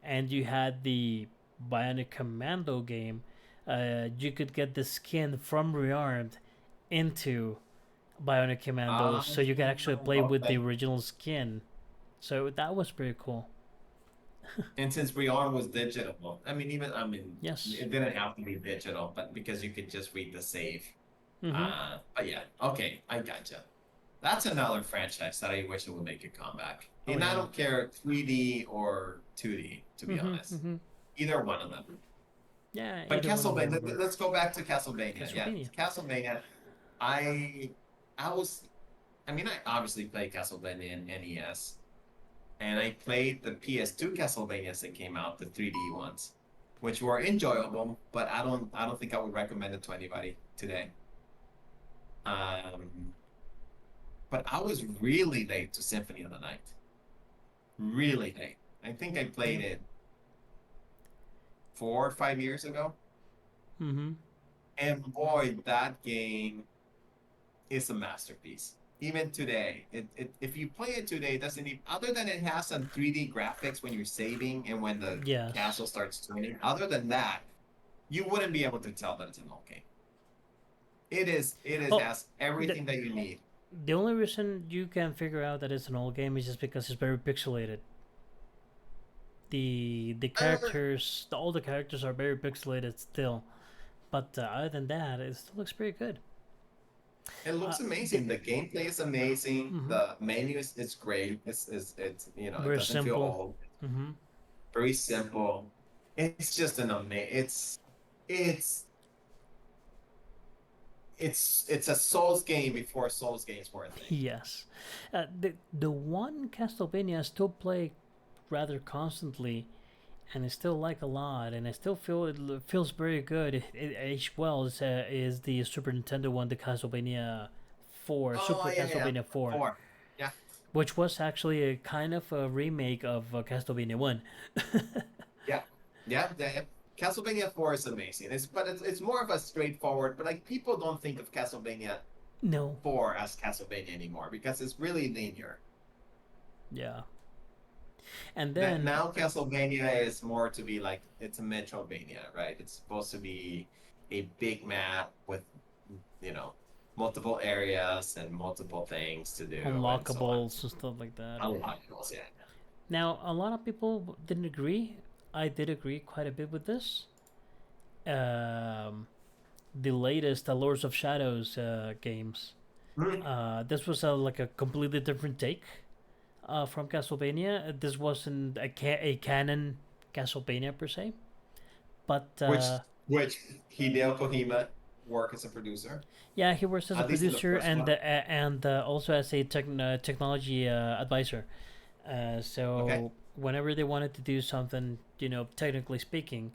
[SPEAKER 1] and you had the Bionic Commando game, you could get the skin from rearmed into Bionic Commando,
[SPEAKER 2] Ah,
[SPEAKER 1] so you can actually play with the
[SPEAKER 2] okay.
[SPEAKER 1] original skin. So that was pretty cool.
[SPEAKER 2] And since Rearm was digital, I mean,
[SPEAKER 1] Yes.
[SPEAKER 2] it didn't have to be digital, but because you could just read the save.
[SPEAKER 1] Mm-hmm.
[SPEAKER 2] But yeah, okay, I gotcha. That's another franchise that I wish it would make a comeback.
[SPEAKER 1] Oh
[SPEAKER 2] And I
[SPEAKER 1] yeah.
[SPEAKER 2] don't care 3D or 2D, to be
[SPEAKER 1] Mm-hmm.
[SPEAKER 2] honest.
[SPEAKER 1] Mm-hmm.
[SPEAKER 2] Either one of them.
[SPEAKER 1] Yeah,
[SPEAKER 2] But
[SPEAKER 1] either one of them
[SPEAKER 2] Castlevania,
[SPEAKER 1] would work.
[SPEAKER 2] let's go back to Castlevania. Yeah,
[SPEAKER 1] Castlevania.
[SPEAKER 2] Castlevania. I I was I obviously played Castlevania in NES, and I played the PS2 Castlevanias that came out, the 3D ones, which were enjoyable, but I don't think I would recommend it to anybody today. Um, but I was really late to Symphony of the Night. Really late. I think I
[SPEAKER 1] Yeah.
[SPEAKER 2] played it 4 or 5 years ago.
[SPEAKER 1] Mm-hmm.
[SPEAKER 2] And boy, that game is a masterpiece. Even today, if you play it today, it doesn't even, other than it has some 3D graphics when you're saving and when the
[SPEAKER 1] Yes.
[SPEAKER 2] castle starts turning, other than that, you wouldn't be able to tell that it's an old game. It is
[SPEAKER 1] Well,
[SPEAKER 2] has
[SPEAKER 1] the
[SPEAKER 2] everything that you need.
[SPEAKER 1] the only reason you can figure out that it's an old game is just because it's very pixelated.
[SPEAKER 2] Uh,
[SPEAKER 1] All the characters are very pixelated still. But other than that, it still looks pretty good.
[SPEAKER 2] It
[SPEAKER 1] Uh,
[SPEAKER 2] looks
[SPEAKER 1] the,
[SPEAKER 2] amazing. The gameplay is amazing.
[SPEAKER 1] mm-hmm.
[SPEAKER 2] The menu is great. It's it
[SPEAKER 1] Very
[SPEAKER 2] doesn't feel
[SPEAKER 1] simple.
[SPEAKER 2] old.
[SPEAKER 1] Mm-hmm.
[SPEAKER 2] Very simple. It's just an amazing. It's it's a Souls game before Souls games were a thing.
[SPEAKER 1] Yes, the one Castlevania I still play rather constantly, and I still like a lot, and I still feel feels very good. It aged well. Is the Super Nintendo one, the Castlevania 4,
[SPEAKER 2] Oh
[SPEAKER 1] Super
[SPEAKER 2] yeah, yeah.
[SPEAKER 1] Castlevania 4,
[SPEAKER 2] Four. Yeah,
[SPEAKER 1] which was actually a kind of a remake of Castlevania 1.
[SPEAKER 2] yeah, yeah. Castlevania 4 is amazing. It's more of a straightforward. But like people don't think of Castlevania
[SPEAKER 1] No,
[SPEAKER 2] 4 as Castlevania anymore because it's really linear.
[SPEAKER 1] yeah, and
[SPEAKER 2] That
[SPEAKER 1] then
[SPEAKER 2] now Castlevania is more to be like it's a Metrovania, right? It's supposed to be a big map with you know multiple areas and multiple things to do and so on.
[SPEAKER 1] unlockables and stuff like that.
[SPEAKER 2] Unlockables, yeah.
[SPEAKER 1] Now, a lot of people didn't agree. I did agree quite a bit with this. Um, the latest Lords of Shadows games.
[SPEAKER 2] Mhm.
[SPEAKER 1] This was like a completely different take. from Castlevania. This wasn't a canon Castlevania per se, but
[SPEAKER 2] which which Hideo Kojima worked as a producer,
[SPEAKER 1] yeah, he works as a
[SPEAKER 2] at least in the
[SPEAKER 1] producer
[SPEAKER 2] first
[SPEAKER 1] and
[SPEAKER 2] one.
[SPEAKER 1] also as a technology advisor.
[SPEAKER 2] Okay.
[SPEAKER 1] So whenever they wanted to do something, technically speaking,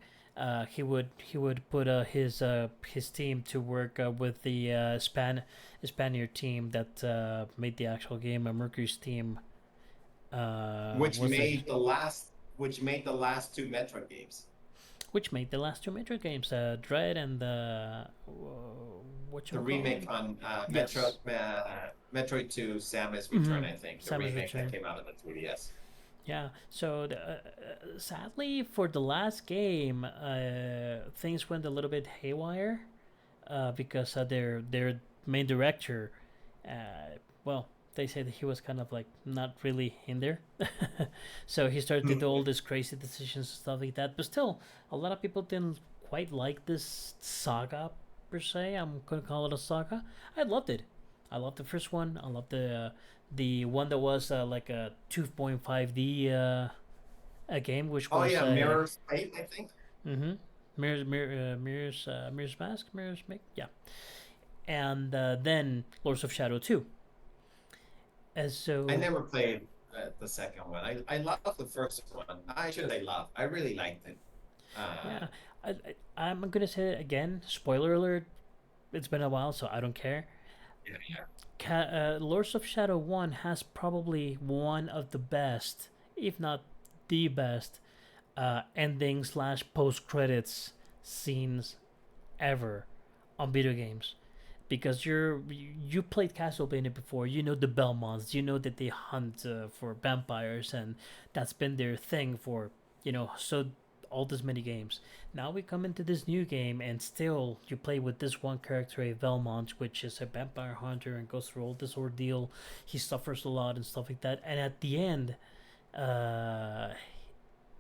[SPEAKER 1] he would put his team to work with the Spaniard team that made the actual game. Mercury's team
[SPEAKER 2] Which
[SPEAKER 1] was the
[SPEAKER 2] made the last which made the last two Metroid games.
[SPEAKER 1] which made the last two Metroid games, Dread and what
[SPEAKER 2] The
[SPEAKER 1] you call
[SPEAKER 2] remake on
[SPEAKER 1] yes,
[SPEAKER 2] Metroid 2 Samus Return,
[SPEAKER 1] mm-hmm.
[SPEAKER 2] I think. The
[SPEAKER 1] Samus
[SPEAKER 2] remake that
[SPEAKER 1] Return.
[SPEAKER 2] came out of the 3DS.
[SPEAKER 1] Yeah. So sadly, for the last game, things went a little bit haywire because their main director, well, they said he was kind of like not really in there, so he started to do all these crazy decisions and stuff like that. But still, a lot of people didn't quite like this saga per se. I'm gonna call it a saga. I loved it. I loved the first one. I loved the one that was like a 2.5D a game, which
[SPEAKER 2] Oh
[SPEAKER 1] was
[SPEAKER 2] yeah,
[SPEAKER 1] a
[SPEAKER 2] Mirror's Fate, I think.
[SPEAKER 1] mm-hmm, Mirror's Mask, yeah, and then Lords of Shadow 2. As
[SPEAKER 2] I
[SPEAKER 1] so
[SPEAKER 2] never played the second one. I love the first one. I should say love. I really liked it.
[SPEAKER 1] yeah, I'm gonna say it again. Spoiler alert. It's been a while, so I don't care.
[SPEAKER 2] Yeah, yeah.
[SPEAKER 1] Lords of Shadow 1 has probably one of the best, if not the best, ending slash post credits scenes ever on video games. Because you played Castlevania before, you know the Belmonts, you know that they hunt for vampires, and that's been their thing for so all this many games. Now we come into this new game, and still you play with this one character, a Belmont, which is a vampire hunter and goes through all this ordeal. He suffers a lot and stuff like that, and at the end, uh,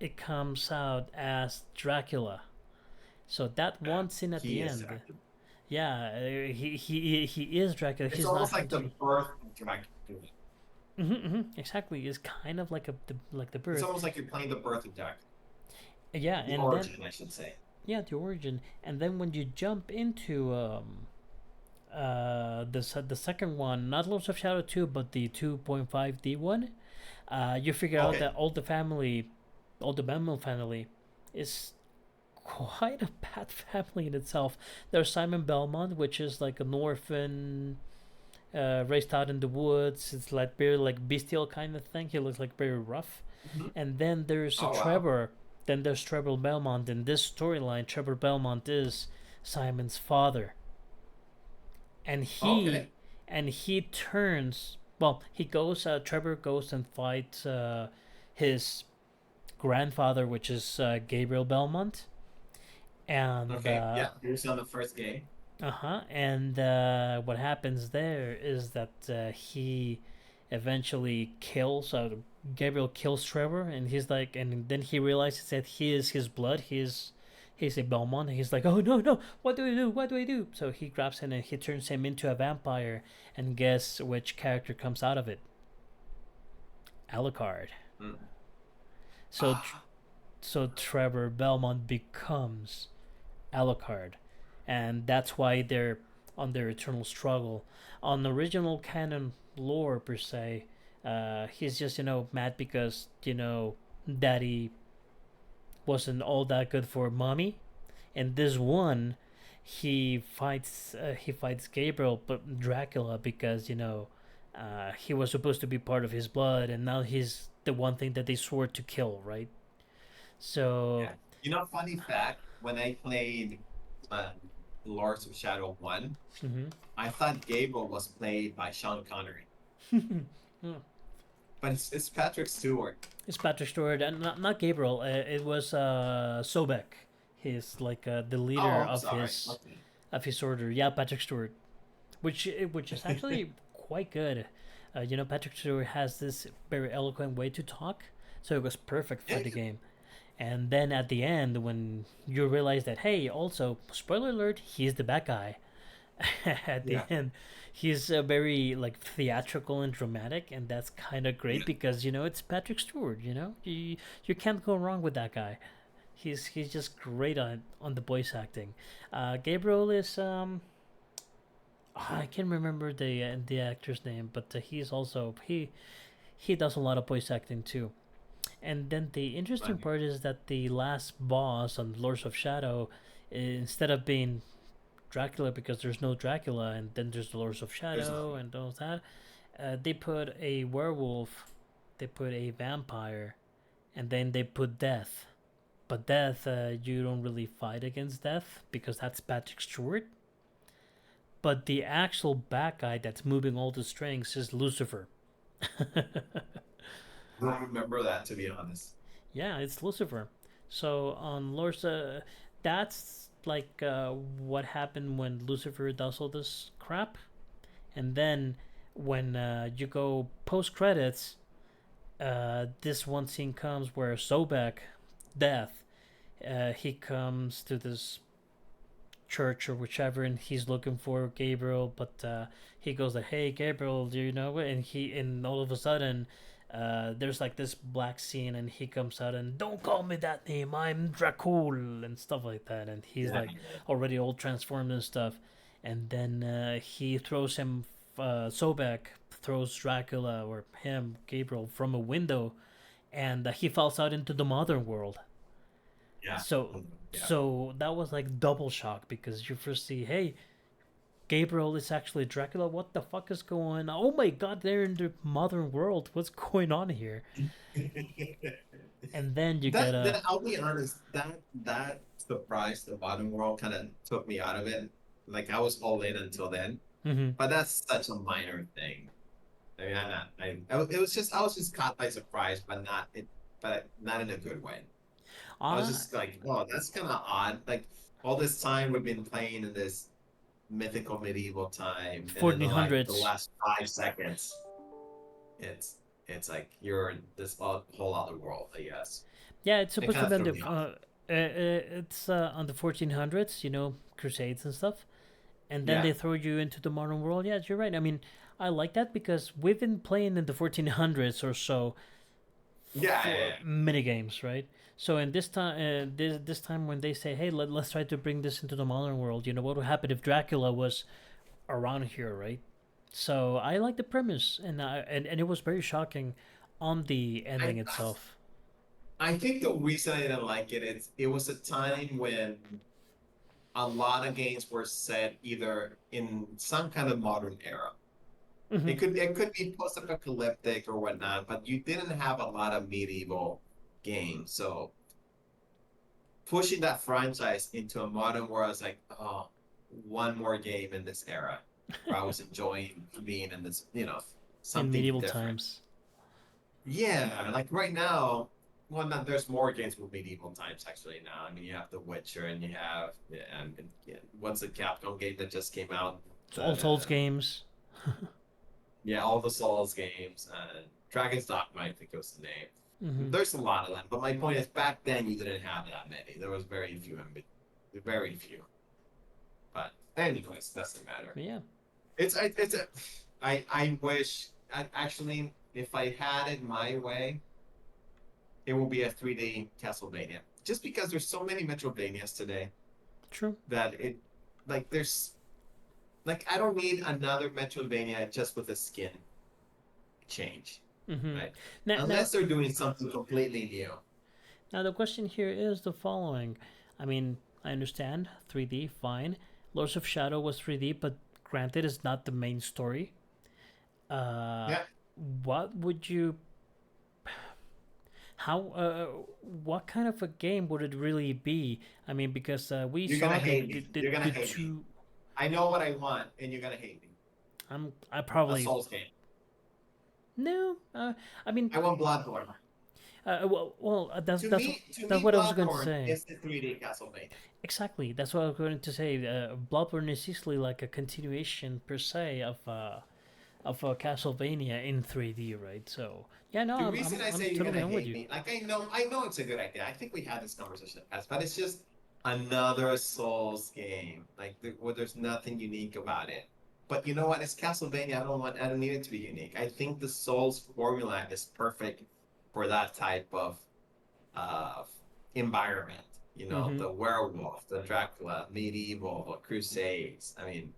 [SPEAKER 1] it comes out as Dracula. So that one scene at
[SPEAKER 2] He
[SPEAKER 1] the
[SPEAKER 2] is
[SPEAKER 1] end,
[SPEAKER 2] active.
[SPEAKER 1] yeah, he is Dracula.
[SPEAKER 2] It's
[SPEAKER 1] He's not
[SPEAKER 2] almost like the
[SPEAKER 1] hunting.
[SPEAKER 2] birth of Dracula.
[SPEAKER 1] Exactly, it's kind of like the
[SPEAKER 2] It's
[SPEAKER 1] birth.
[SPEAKER 2] almost like you're playing the birth of Dracula.
[SPEAKER 1] Yeah,
[SPEAKER 2] The
[SPEAKER 1] and then
[SPEAKER 2] origin, I should say.
[SPEAKER 1] yeah, the origin, and then when you jump into the second one, not Lords of Shadow 2, but the 2.5D one, you figure out
[SPEAKER 2] Okay.
[SPEAKER 1] that all the Belmont family is quite a bad family in itself. There's Simon Belmont, which is like an orphan, raised out in the woods. It's like very like bestial kind of thing. He looks like very rough.
[SPEAKER 2] Mhm.
[SPEAKER 1] And then there's a
[SPEAKER 2] Oh wow.
[SPEAKER 1] Trevor. Then there's Trevor Belmont. In this storyline, Trevor Belmont is Simon's father, and he
[SPEAKER 2] Okay.
[SPEAKER 1] and he turns. Well, he goes. Trevor goes and fights his grandfather, which is Gabriel Belmont, and
[SPEAKER 2] Okay. Yeah. Here's on the first game.
[SPEAKER 1] and what happens there is that he eventually kills Gabriel kills Trevor, and he's like, and then he realizes that he is his blood. He's a Belmont. And he's like, oh no no, what do I do? What do I do? So he grabs him and he turns him into a vampire. And guess which character comes out of it? Alucard.
[SPEAKER 2] Mm.
[SPEAKER 1] So so Trevor Belmont becomes Alucard, and that's why they're on their eternal struggle. On the original canon lore per se, he's just mad because daddy wasn't all that good for mommy, and this one he fights Gabriel but Dracula because he was supposed to be part of his blood, and now he's the one thing that they swore to kill, right? So
[SPEAKER 2] Yeah. Funny fact, when I played uh, Lords of Shadow 1,
[SPEAKER 1] mhm.
[SPEAKER 2] I thought Gabriel was played by Sean Connery.
[SPEAKER 1] Hmm.
[SPEAKER 2] But it's Patrick Stewart.
[SPEAKER 1] It's Patrick Stewart, and not Gabriel. It was Sobek. He's like the
[SPEAKER 2] Oh,
[SPEAKER 1] leader
[SPEAKER 2] I'm sorry. Okay.
[SPEAKER 1] of his order. Yeah, Patrick Stewart, which is actually quite good. Patrick Stewart has this very eloquent way to talk, so it was perfect for
[SPEAKER 2] Yeah,
[SPEAKER 1] the game. And then at the end, when you realize that, hey, also spoiler alert, he's the bad guy. at the
[SPEAKER 2] Yeah.
[SPEAKER 1] end. He's very like theatrical and dramatic, and that's kind of great
[SPEAKER 2] Yeah.
[SPEAKER 1] because it's Patrick Stewart. You can't go wrong with that guy. He's just great on the voice acting. Gabriel is I can't remember the actor's name, but he's also he does a lot of voice acting too. And then the interesting
[SPEAKER 2] Funny.
[SPEAKER 1] part is that the last boss on Lords of Shadow, instead of being Dracula, because there's no Dracula, and then there's the Lords of
[SPEAKER 2] There's not.
[SPEAKER 1] Shadow and all that, they put a werewolf, they put a vampire, and then they put death. But death, you don't really fight against death because that's Patrick Stewart. But the actual bad guy that's moving all the strings is Lucifer.
[SPEAKER 2] I don't remember that, to be honest.
[SPEAKER 1] Yeah, it's Lucifer. So on Lorsa, that's like what happened when Lucifer does all this crap, and then when you go post credits, this one scene comes where Sobek, Death, he comes to this church or whichever, and he's looking for Gabriel, but he goes like, "Hey, Gabriel, do you know it?" And all of a sudden, there's like this black scene, and he comes out and don't call me that name, I'm Dracul and stuff like that, and he's
[SPEAKER 2] Yeah.
[SPEAKER 1] like already all transformed and stuff, and then he throws him, Sobek throws Dracula or him, Gabriel, from a window, and he falls out into the modern world.
[SPEAKER 2] Yeah.
[SPEAKER 1] So
[SPEAKER 2] Yeah.
[SPEAKER 1] so that was like double shock because you first see, hey, Gabriel is actually Dracula. What the fuck is going on? Oh my god, they're in the modern world. What's going on here? And then you get
[SPEAKER 2] That I'll be honest, that surprise the bottom world kind of took me out of it. Like I was all in until then,
[SPEAKER 1] Mhm.
[SPEAKER 2] but that's such a minor thing. I mean, it was just I was just caught by surprise, but not in a good way. I was
[SPEAKER 1] Ah,
[SPEAKER 2] just like, oh, that's kind of odd. Like all this time we've been playing in this mythical medieval time, and then the
[SPEAKER 1] 1400s.
[SPEAKER 2] last 5 seconds, it's it's like you're in this whole other world, I guess.
[SPEAKER 1] Yeah, it's
[SPEAKER 2] It
[SPEAKER 1] supposed to
[SPEAKER 2] kind of
[SPEAKER 1] be on
[SPEAKER 2] threw
[SPEAKER 1] the
[SPEAKER 2] me off.
[SPEAKER 1] it's on the 1400s, crusades and stuff. And then
[SPEAKER 2] Yeah,
[SPEAKER 1] they throw you into the modern world. Yeah, you're right. I mean, I like that because we've been playing in the 1400s or so
[SPEAKER 2] yeah, yeah,
[SPEAKER 1] for mini games, right? So in this time when they say, "Hey, let's try to bring this into the modern world," what would happen if Dracula was around here, right? So I like the premise, and it was very shocking on the
[SPEAKER 2] yeah.
[SPEAKER 1] ending itself.
[SPEAKER 2] I think the reason I didn't like it was a time when a lot of games were set either in some kind of modern era.
[SPEAKER 1] Hmm.
[SPEAKER 2] It could be post-apocalyptic or whatnot, but you didn't have a lot of medieval games. So pushing that franchise into a modern world is like, oh, one more game in this era where I was enjoying being in this,
[SPEAKER 1] In
[SPEAKER 2] something
[SPEAKER 1] medieval
[SPEAKER 2] different.
[SPEAKER 1] times.
[SPEAKER 2] Yeah, like right now, well, not, there's more games with medieval times actually now. I mean, you have The Witcher, and you have, yeah, and yeah, what's the Capcom game that just came out?
[SPEAKER 1] It's all Souls games.
[SPEAKER 2] Yeah, all the Souls games, Dragon's Dogma, I think was the name.
[SPEAKER 1] Hmm.
[SPEAKER 2] There's a lot of them, but my point is, back then you didn't have that many. There was very few, very few. But anyways, doesn't matter.
[SPEAKER 1] Yeah.
[SPEAKER 2] It's a. I wish, actually, if I had it my way, it will be a 3D Castlevania. Just because there's so many Metrovanias today
[SPEAKER 1] True.
[SPEAKER 2] that there's like I don't need another Metrovania just with a skin change,
[SPEAKER 1] Hmm.
[SPEAKER 2] right?
[SPEAKER 1] Now, now,
[SPEAKER 2] Unless they're doing something completely new.
[SPEAKER 1] now the question here is the following. I mean, I understand 3D, fine. Lords of Shadow was 3D, but granted, it's not the main story. Uh,
[SPEAKER 2] Yeah,
[SPEAKER 1] what would you how what kind of a game would it really be? I mean, because we
[SPEAKER 2] you're gonna
[SPEAKER 1] saw
[SPEAKER 2] hate me. You're gonna
[SPEAKER 1] the
[SPEAKER 2] hate me.
[SPEAKER 1] two.
[SPEAKER 2] I know what I want, and you're gonna hate me.
[SPEAKER 1] I
[SPEAKER 2] A
[SPEAKER 1] probably
[SPEAKER 2] Souls game.
[SPEAKER 1] no. I mean,
[SPEAKER 2] I want Bloodborne.
[SPEAKER 1] that's
[SPEAKER 2] To
[SPEAKER 1] that's
[SPEAKER 2] me, to
[SPEAKER 1] that's
[SPEAKER 2] me,
[SPEAKER 1] what I was going to
[SPEAKER 2] Bloodborne
[SPEAKER 1] say.
[SPEAKER 2] is the 3D Castlevania.
[SPEAKER 1] Exactly, that's what I was going to say. Bloodborne is easily like a continuation per se of Castlevania in 3D, right? So yeah, no,
[SPEAKER 2] The reason I
[SPEAKER 1] I'm
[SPEAKER 2] say you're
[SPEAKER 1] totally
[SPEAKER 2] gonna
[SPEAKER 1] on with
[SPEAKER 2] hate
[SPEAKER 1] you.
[SPEAKER 2] me, like I know it's a good idea. I think we had this conversation in the past, but it's just Another Souls game. Like there's nothing unique about it. But you know what? It's Castlevania. I don't need it to be unique. I think the Souls formula is perfect for that type of uh environment. You know,
[SPEAKER 1] Mm-hmm.
[SPEAKER 2] the werewolf, the Dracula, medieval, the Crusades. I mean,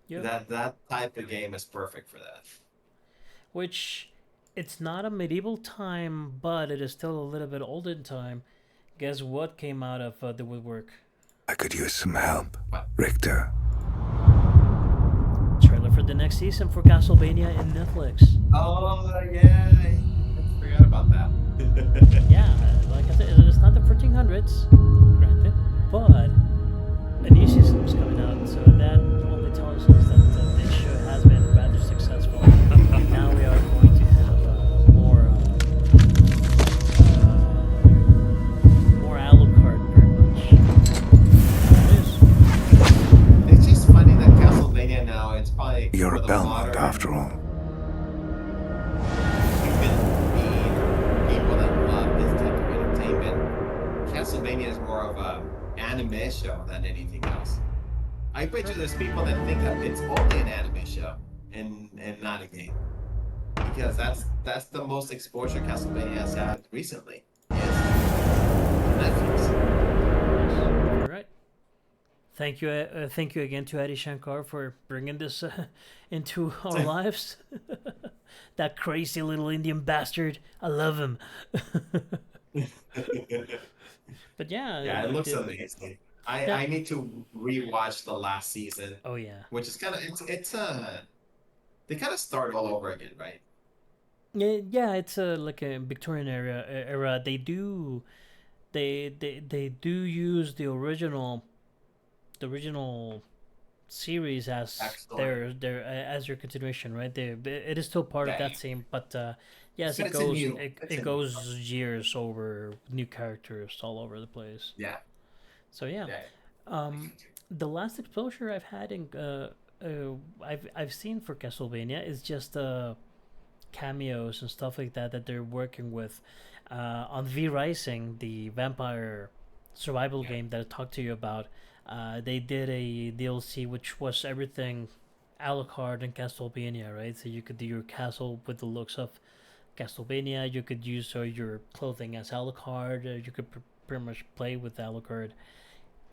[SPEAKER 1] Yep.
[SPEAKER 2] that type of game is perfect for that.
[SPEAKER 1] Which it's not a medieval time, but it is still a little bit olden time. Guess what came out of the woodwork?
[SPEAKER 5] I could use some help.
[SPEAKER 2] But
[SPEAKER 5] Richter.
[SPEAKER 1] Trailer for the next season for Castlevania in Netflix.
[SPEAKER 2] oh yeah, I forgot about that.
[SPEAKER 1] Yeah, like I said, it's not the 1400s, granted, but a new season is coming out, so that only tells us that this show has been rather successful. Now we are going to have more Alucard, very much. It is.
[SPEAKER 2] It's just funny that Castlevania now it's probably
[SPEAKER 5] You're
[SPEAKER 2] for
[SPEAKER 5] a
[SPEAKER 2] the
[SPEAKER 5] Belmont
[SPEAKER 2] modern
[SPEAKER 5] after all.
[SPEAKER 2] human being or people that love this type of entertainment. Castlevania is more of a anime show than anything else. I bet you there's people that think that it's only an anime show and not a game. Because that's the most exposure Castlevania has had recently. Is Netflix.
[SPEAKER 1] You're right. Thank you again to Adi Shankar for bringing this into our lives. That crazy little Indian bastard. I love him. But yeah,
[SPEAKER 2] Yeah, it
[SPEAKER 1] like
[SPEAKER 2] looks
[SPEAKER 1] the
[SPEAKER 2] amazing.
[SPEAKER 1] yeah.
[SPEAKER 2] I need to rewatch the last season,
[SPEAKER 1] Oh yeah.
[SPEAKER 2] which is kind of it's they kind of start all over again, right?
[SPEAKER 1] Yeah, it's like a Victorian era. They do use the original series as
[SPEAKER 2] Backstory.
[SPEAKER 1] their as your continuation, right? It is still part of
[SPEAKER 2] Yeah,
[SPEAKER 1] that same, but yes,
[SPEAKER 2] but it's a new.
[SPEAKER 1] it goes years over new characters all over the place.
[SPEAKER 2] Yeah,
[SPEAKER 1] So yeah,
[SPEAKER 2] yeah.
[SPEAKER 1] um, the last exposure I've had in I've seen for Castlevania is just cameos and stuff like that they're working with on V Rising, the vampire survival
[SPEAKER 2] Yeah.
[SPEAKER 1] game that I talked to you about. They did a DLC which was everything Alucard and Castlevania, right? So you could do your castle with the looks of Castlevania. You could use your clothing as Alucard. You could pretty much play with Alucard.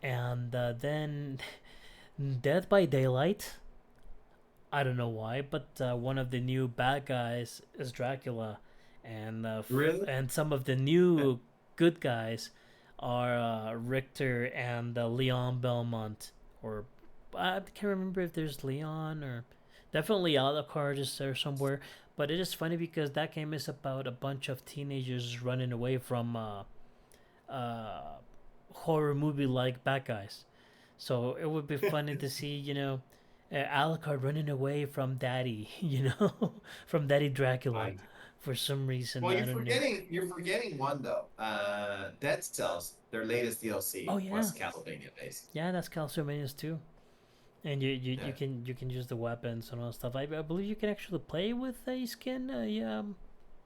[SPEAKER 1] And then Dead by Daylight. I don't know why, but one of the new bad guys is Dracula, and
[SPEAKER 2] Really?
[SPEAKER 1] and some of the new good guys are Richter and Leon Belmont, or I can't remember if there's Leon or definitely Alucard is there somewhere. But it is funny because that game is about a bunch of teenagers running away from uh, horror movie like bad guys. So it would be funny to see, Alucard running away from Daddy, from Daddy Dracula,
[SPEAKER 2] I,
[SPEAKER 1] for some reason.
[SPEAKER 2] well,
[SPEAKER 1] I don't know.
[SPEAKER 2] you're forgetting one though. Dead Cells, their latest
[SPEAKER 1] Oh
[SPEAKER 2] DLC
[SPEAKER 1] yeah,
[SPEAKER 2] was Castlevania based.
[SPEAKER 1] yeah, that's Calciomena's too. And you
[SPEAKER 2] Yeah,
[SPEAKER 1] can use the weapons and all that stuff. I believe you can actually play with a skin,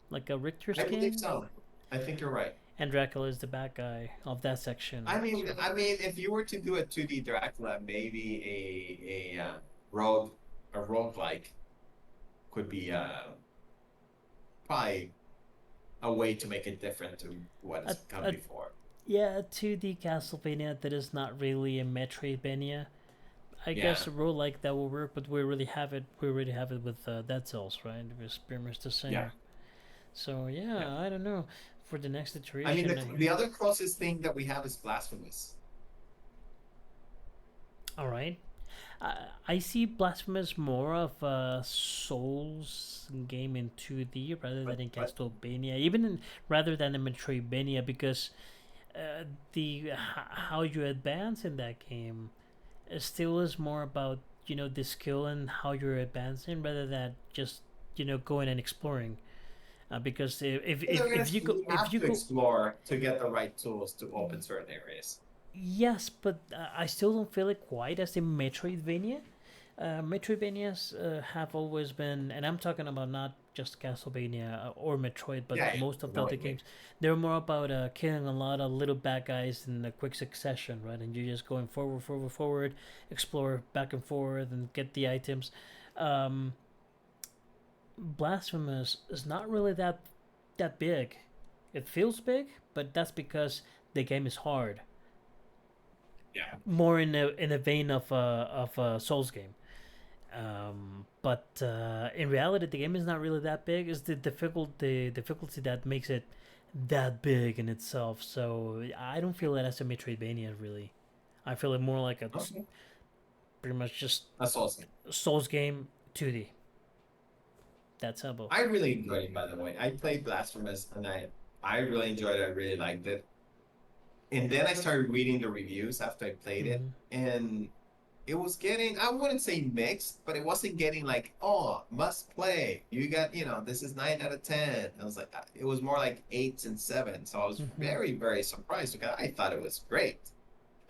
[SPEAKER 1] like a Richter
[SPEAKER 2] I believe
[SPEAKER 1] skin.
[SPEAKER 2] so. I think you're right.
[SPEAKER 1] And Dracula is the bad guy of that section.
[SPEAKER 2] I mean, if you were to do a 2D Dracula, maybe rogue a roguelike could be probably a way to make it different to what
[SPEAKER 1] A,
[SPEAKER 2] has come
[SPEAKER 1] a,
[SPEAKER 2] before.
[SPEAKER 1] yeah, a 2D Castlevania that is not really a Metroidvania. I
[SPEAKER 2] Yeah,
[SPEAKER 1] guess a role like that will work, but we really have it. We already have it with Dead Cells, right? With pretty much the
[SPEAKER 2] yeah,
[SPEAKER 1] same. So
[SPEAKER 2] yeah.
[SPEAKER 1] yeah, I don't know. For the next
[SPEAKER 2] I mean,
[SPEAKER 1] iteration,
[SPEAKER 2] the other closest thing that we have is Blasphemous.
[SPEAKER 1] all right. I see Blasphemous more of a Souls game in 2D rather than in
[SPEAKER 2] But
[SPEAKER 1] Castlevania, rather than in Metroidvania, because how you advance in that game still is more about the skill and how you're advancing rather than just going and exploring. Because
[SPEAKER 2] you
[SPEAKER 1] if
[SPEAKER 2] have
[SPEAKER 1] you
[SPEAKER 2] to
[SPEAKER 1] go
[SPEAKER 2] explore to get the right tools to open certain areas.
[SPEAKER 1] yes, but I still don't feel it quite as a Metroidvania. Metroidvanias have always been, and I'm talking about not just Castlevania or Metroid, but
[SPEAKER 2] Yeah,
[SPEAKER 1] most of
[SPEAKER 2] I
[SPEAKER 1] the
[SPEAKER 2] know what
[SPEAKER 1] other
[SPEAKER 2] you mean.
[SPEAKER 1] games, they're more about killing a lot of little bad guys in a quick succession, right? And you're just going forward, forward, forward, explore back and forth, and get the items. Um, Blasphemous is not really that big. It feels big, but that's because the game is hard.
[SPEAKER 2] Yeah.
[SPEAKER 1] More in a vein of a Souls game. But in reality, the game is not really that big. It's the difficulty that makes it that big in itself. So I don't feel it as a Metroidvania really. I feel it more like a
[SPEAKER 2] Okay.
[SPEAKER 1] pretty much just
[SPEAKER 2] That's awesome.
[SPEAKER 1] Souls game 2D. That's simple.
[SPEAKER 2] I really enjoyed it, by the way. I played Blasphemous and I really enjoyed it. I really liked it. And then I started reading the reviews after I played it,
[SPEAKER 1] Mhm.
[SPEAKER 2] and it was getting, I wouldn't say mixed, but it wasn't getting like, oh, must play. You got, this is 9 out of 10. I was like, it was more like 8s and 7s. So I was
[SPEAKER 1] Mhm.
[SPEAKER 2] very, very surprised because I thought it was great.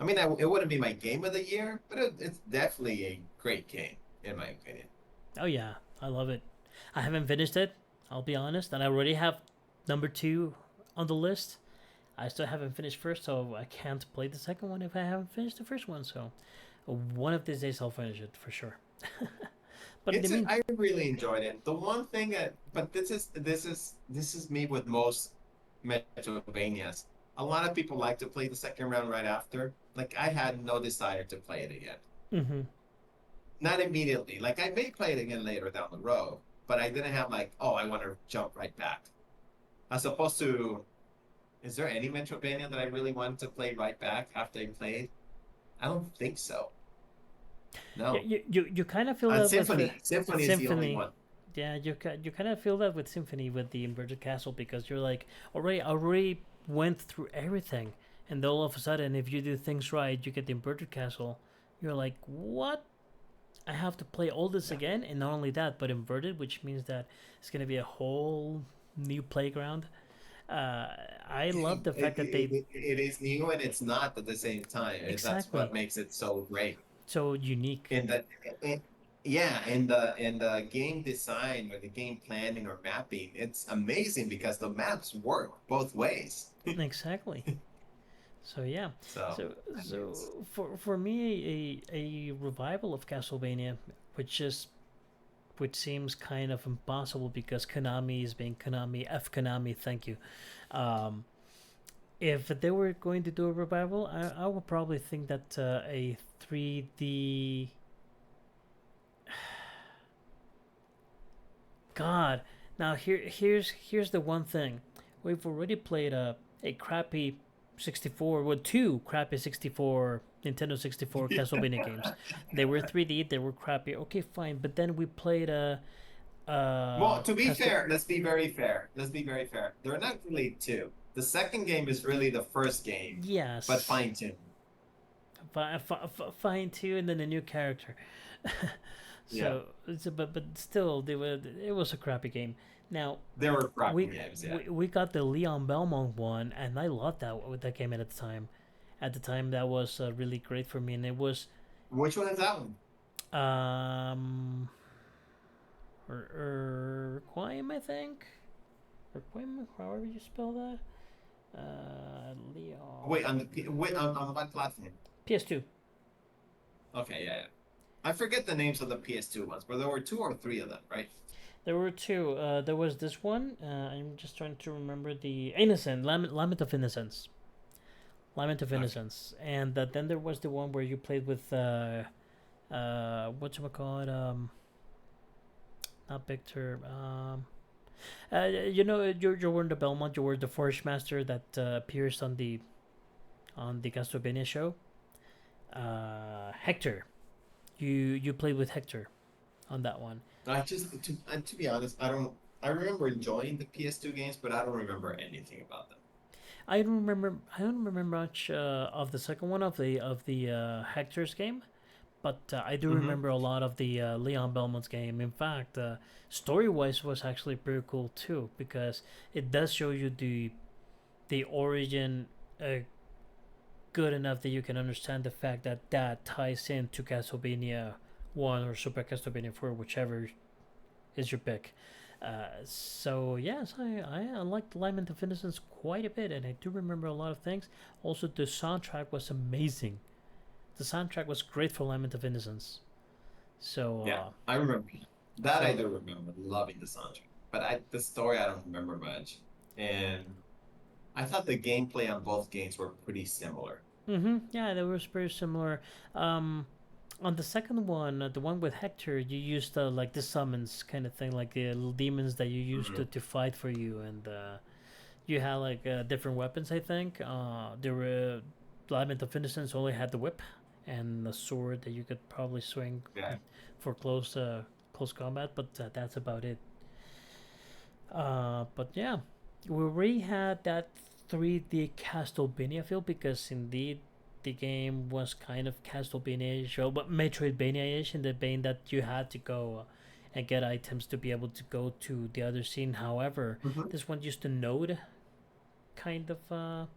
[SPEAKER 2] I mean, it wouldn't be my game of the year, but it's definitely a great game, in my opinion.
[SPEAKER 1] Oh yeah, I love it. I haven't finished it. I'll be honest, and I already have number 2 on the list. I still haven't finished first, so I can't play the second one if I haven't finished the first one. So one of these days I'll finish it for sure. But in the mean,
[SPEAKER 2] I really enjoyed it. The one thing that, but this is me with most Metroidvanias. A lot of people like to play the second round right after. Like I had no desire to play it again.
[SPEAKER 1] mm-hmm.
[SPEAKER 2] Not immediately. Like I may play it again later down the road, but I didn't have like, oh, I want to jump right back. As opposed to, is there any Metroidvania that I really wanted to play right back after I played? I don't think so.
[SPEAKER 1] Yeah,
[SPEAKER 2] No.
[SPEAKER 1] you kind of feel
[SPEAKER 2] And
[SPEAKER 1] that with
[SPEAKER 2] Symphony is the only
[SPEAKER 1] Symphony.
[SPEAKER 2] one.
[SPEAKER 1] Yeah, you kind of feel that with Symphony with the inverted castle because you're like already went through everything, and then all of a sudden, if you do things right, you get the inverted castle. You're like, what? I have to play all this
[SPEAKER 2] Yeah.
[SPEAKER 1] again, and not only that, but inverted, which means that it's gonna be a whole new playground. Uh, I love the fact that they
[SPEAKER 2] It is new and it's not at the same time. That's
[SPEAKER 1] exactly
[SPEAKER 2] what makes it so great.
[SPEAKER 1] so unique.
[SPEAKER 2] In the in, yeah, in the game design or the game planning or mapping, it's amazing because the maps work both ways.
[SPEAKER 1] Exactly. So yeah,
[SPEAKER 2] So
[SPEAKER 1] so
[SPEAKER 2] I mean,
[SPEAKER 1] so for me a revival of Castlevania, which is which seems kind of impossible because Konami is being Konami F Konami. Thank you. Um, if they were going to do a revival, I would probably think that a 3D. God, now here's the one thing. We've already played a crappy 64, well, two crappy 64 Nintendo 64 Castlevania games. They were 3D, they were crappy. Okay, fine, but then we played
[SPEAKER 2] well, to be
[SPEAKER 1] Castle.
[SPEAKER 2] fair, let's be very fair. Let's be very fair. They're not really two. The second game is really the first game, but
[SPEAKER 1] Yes,
[SPEAKER 2] fine-tuned.
[SPEAKER 1] fine too, and then a new character.
[SPEAKER 2] Yeah,
[SPEAKER 1] But still, it was a crappy game. Now
[SPEAKER 2] they were crappy
[SPEAKER 1] we
[SPEAKER 2] games. Yeah.
[SPEAKER 1] we got the Leon Belmont one, and I loved that game at the time. At the time, that was really great for me, and it was
[SPEAKER 2] Which one is that one?
[SPEAKER 1] um, Requiem, I think. Requiem, however you spell that. Leon.
[SPEAKER 2] Wait, on what platform?
[SPEAKER 1] PS2.
[SPEAKER 2] Okay, yeah, yeah. I forget the names of the PS2 ones, but there were two or three of them, right?
[SPEAKER 1] There were two. There was this one. I'm just trying to remember the Innocent Lament of Innocence. Lament of
[SPEAKER 2] Okay.
[SPEAKER 1] Innocence, and then there was the one where you played with whatchamacallit, not Victor, you're wearing the Belmont, you were the Forest Master that appears on the Castlevania show. Hector, you played with Hector on that one.
[SPEAKER 2] I just to be honest, I don't. I remember enjoying the PS2 games, but I don't remember anything about them.
[SPEAKER 1] I don't remember much of the second one of the Hector's game, but I do
[SPEAKER 2] Mm-hmm.
[SPEAKER 1] remember a lot of the Leon Belmont's game. In fact, story wise was actually pretty cool too because it does show you the origin good enough that you can understand the fact that that ties into Castlevania 1 or Super Castlevania 4, whichever is your pick. So yes, I liked Lament of Innocence quite a bit, and I do remember a lot of things. Also, the soundtrack was amazing. The soundtrack was great for Lament of Innocence. So
[SPEAKER 2] Yeah, I remember that. I
[SPEAKER 1] so
[SPEAKER 2] do remember loving the soundtrack, but the story I don't remember much. And I thought the gameplay on both games were pretty similar.
[SPEAKER 1] yeah, they were very similar. Um, on the second one, the one with Hector, you used like the summons kind of thing, like the little demons that you used
[SPEAKER 2] Hmm.
[SPEAKER 1] to fight for you, and you had like different weapons. I think there were Lament of Innocence only had the whip and the sword that you could probably swing
[SPEAKER 2] Yeah.
[SPEAKER 1] for close combat, but that's about it. But yeah, we already had that 3D Castlevania feel because indeed the game was kind of Castlevania-ish, or but Metroidvania-ish in the vein that you had to go and get items to be able to go to the other scene. However,
[SPEAKER 2] Hmm.
[SPEAKER 1] this one used to node kind of.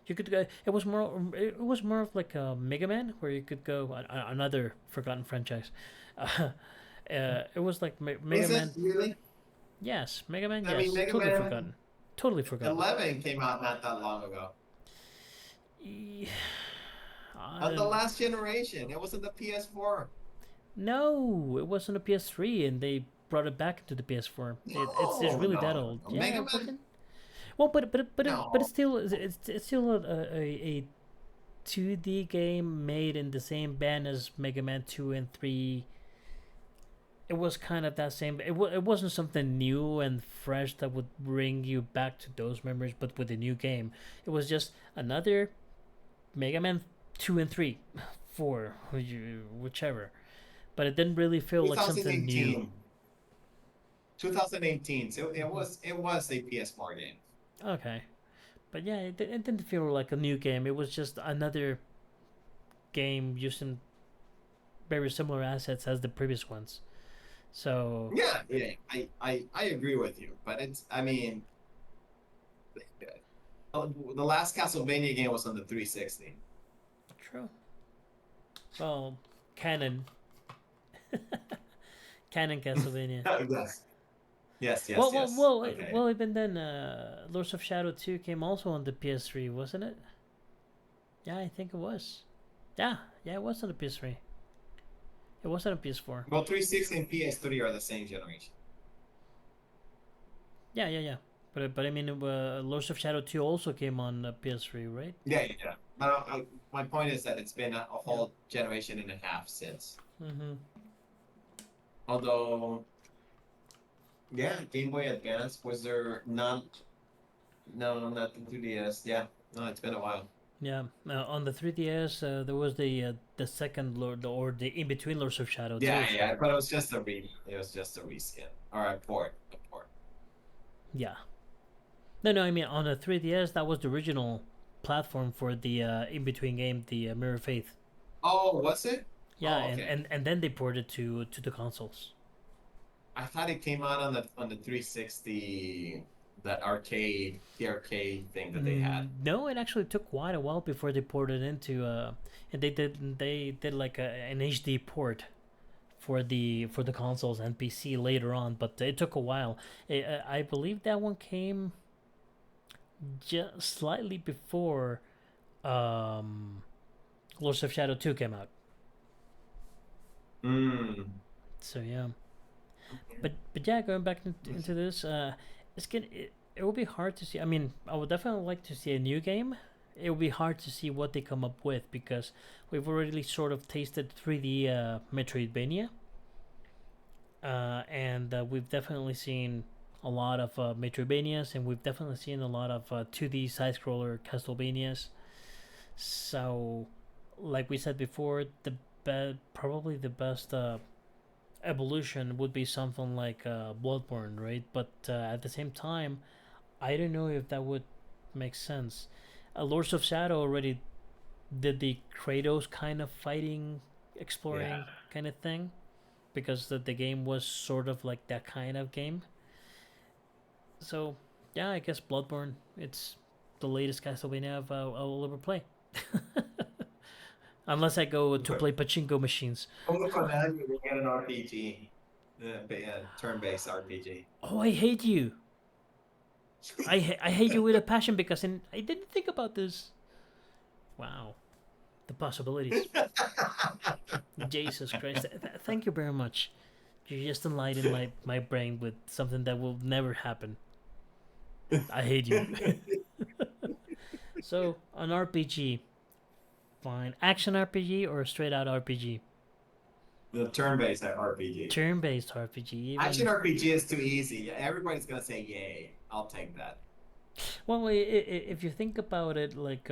[SPEAKER 1] You could go. It was more. It was more of like a Mega Man, where you could go another forgotten franchise. It was like Mega
[SPEAKER 2] Is it
[SPEAKER 1] Man.
[SPEAKER 2] really?
[SPEAKER 1] Yes, Mega Man.
[SPEAKER 2] I mean,
[SPEAKER 1] Yes,
[SPEAKER 2] Mega
[SPEAKER 1] totally
[SPEAKER 2] Man
[SPEAKER 1] forgotten. Totally forgotten.
[SPEAKER 2] 11 came out not that long ago.
[SPEAKER 1] Yeah,
[SPEAKER 2] Of the last generation, it was in the PS4.
[SPEAKER 1] no, it wasn't a PS3, and they brought it back into the PS4. It's
[SPEAKER 2] No,
[SPEAKER 1] really
[SPEAKER 2] no,
[SPEAKER 1] that
[SPEAKER 2] no,
[SPEAKER 1] old.
[SPEAKER 2] no.
[SPEAKER 1] Yeah,
[SPEAKER 2] Mega
[SPEAKER 1] it
[SPEAKER 2] Man.
[SPEAKER 1] wasn't. Well, but
[SPEAKER 2] No.
[SPEAKER 1] it's still a 2D game made in the same band as Mega Man 2 and 3. It was kind of that same. It wasn't something new and fresh that would bring you back to those memories, but with a new game. It was just another Mega Man 2 and 3, 4, whichever. But it didn't really feel like something new.
[SPEAKER 2] 2018. 2018. So it was a PS4 game.
[SPEAKER 1] Okay. But yeah, it didn't feel like a new game. It was just another game using very similar assets as the previous ones. So,
[SPEAKER 2] Yeah, yeah. I agree with you, but it's I mean the last Castlevania game was on the 360.
[SPEAKER 1] true. Well, canon. Canon Castlevania.
[SPEAKER 2] Yes. Yes, yes,
[SPEAKER 1] Well, well,
[SPEAKER 2] yes.
[SPEAKER 1] well,
[SPEAKER 2] Okay.
[SPEAKER 1] well, even then, Lords of Shadow 2 came also on the PS3, wasn't it? Yeah, I think it was. Yeah, it was on the PS3. It wasn't on PS4.
[SPEAKER 2] Well, 360 and PS3 are the same generation.
[SPEAKER 1] Yeah. But I mean, Lords of Shadow 2 also came on PS3, right?
[SPEAKER 2] Yeah, yeah, yeah. My point is that it's been a
[SPEAKER 1] Yeah.
[SPEAKER 2] whole generation and a half since.
[SPEAKER 1] Mm-hmm.
[SPEAKER 2] Although, yeah, Game Boy Advance was there not? No, not the 2DS. Yeah, no, it's been a while.
[SPEAKER 1] Yeah. On the 3DS, there was the second Lord or the in between Lords of Shadow too.
[SPEAKER 2] Yeah,
[SPEAKER 1] So
[SPEAKER 2] yeah, but it was just a it was just a reskin or a port.
[SPEAKER 1] yeah. No. I mean, on the 3DS, that was the original platform for the in between game, the Mirror of Faith.
[SPEAKER 2] Oh, was it?
[SPEAKER 1] Yeah,
[SPEAKER 2] Oh, okay.
[SPEAKER 1] and then they ported to the consoles.
[SPEAKER 2] I thought it came out on the 360, the arcade thing that they had.
[SPEAKER 1] No, it actually took quite a while before they ported into and they did like an HD port for the consoles and PC later on, but it took a while. I believe that one came just slightly before um, Lords of Shadow 2 came out.
[SPEAKER 2] Mm.
[SPEAKER 1] So yeah, but yeah, going back into this, it will be hard to see. I mean, I would definitely like to see a new game. It will be hard to see what they come up with because we've already sort of tasted 3D Metroidvania, and we've definitely seen a lot of Metroidvanias, and we've definitely seen a lot of 2D side scroller Castlevanias. So, like we said before, probably the best evolution would be something like Bloodborne, right? But at the same time, I don't know if that would make sense. Lords of Shadow already did the Kratos kind of fighting, exploring
[SPEAKER 2] Yeah.
[SPEAKER 1] kind of thing, because the game was sort of like that kind of game. So yeah, I guess Bloodborne. It's the latest Castlevania I'll ever play. Unless I go to
[SPEAKER 2] But
[SPEAKER 1] play pachinko machines.
[SPEAKER 2] only for that you will get an RPG. turn-based RPG.
[SPEAKER 1] Oh, I hate you. I hate you with a passion because I didn't think about this. Wow, the possibilities. Jesus Christ! Thank you very much. You just enlightened my brain with something that will never happen. I hate you. So an RPG, fine. Action RPG or straight out RPG?
[SPEAKER 2] The turn-based RPG.
[SPEAKER 1] Turn-based RPG. Even
[SPEAKER 2] Action RPG is too easy. Everybody's gonna say yay. I'll take that.
[SPEAKER 1] well, if you think about it, like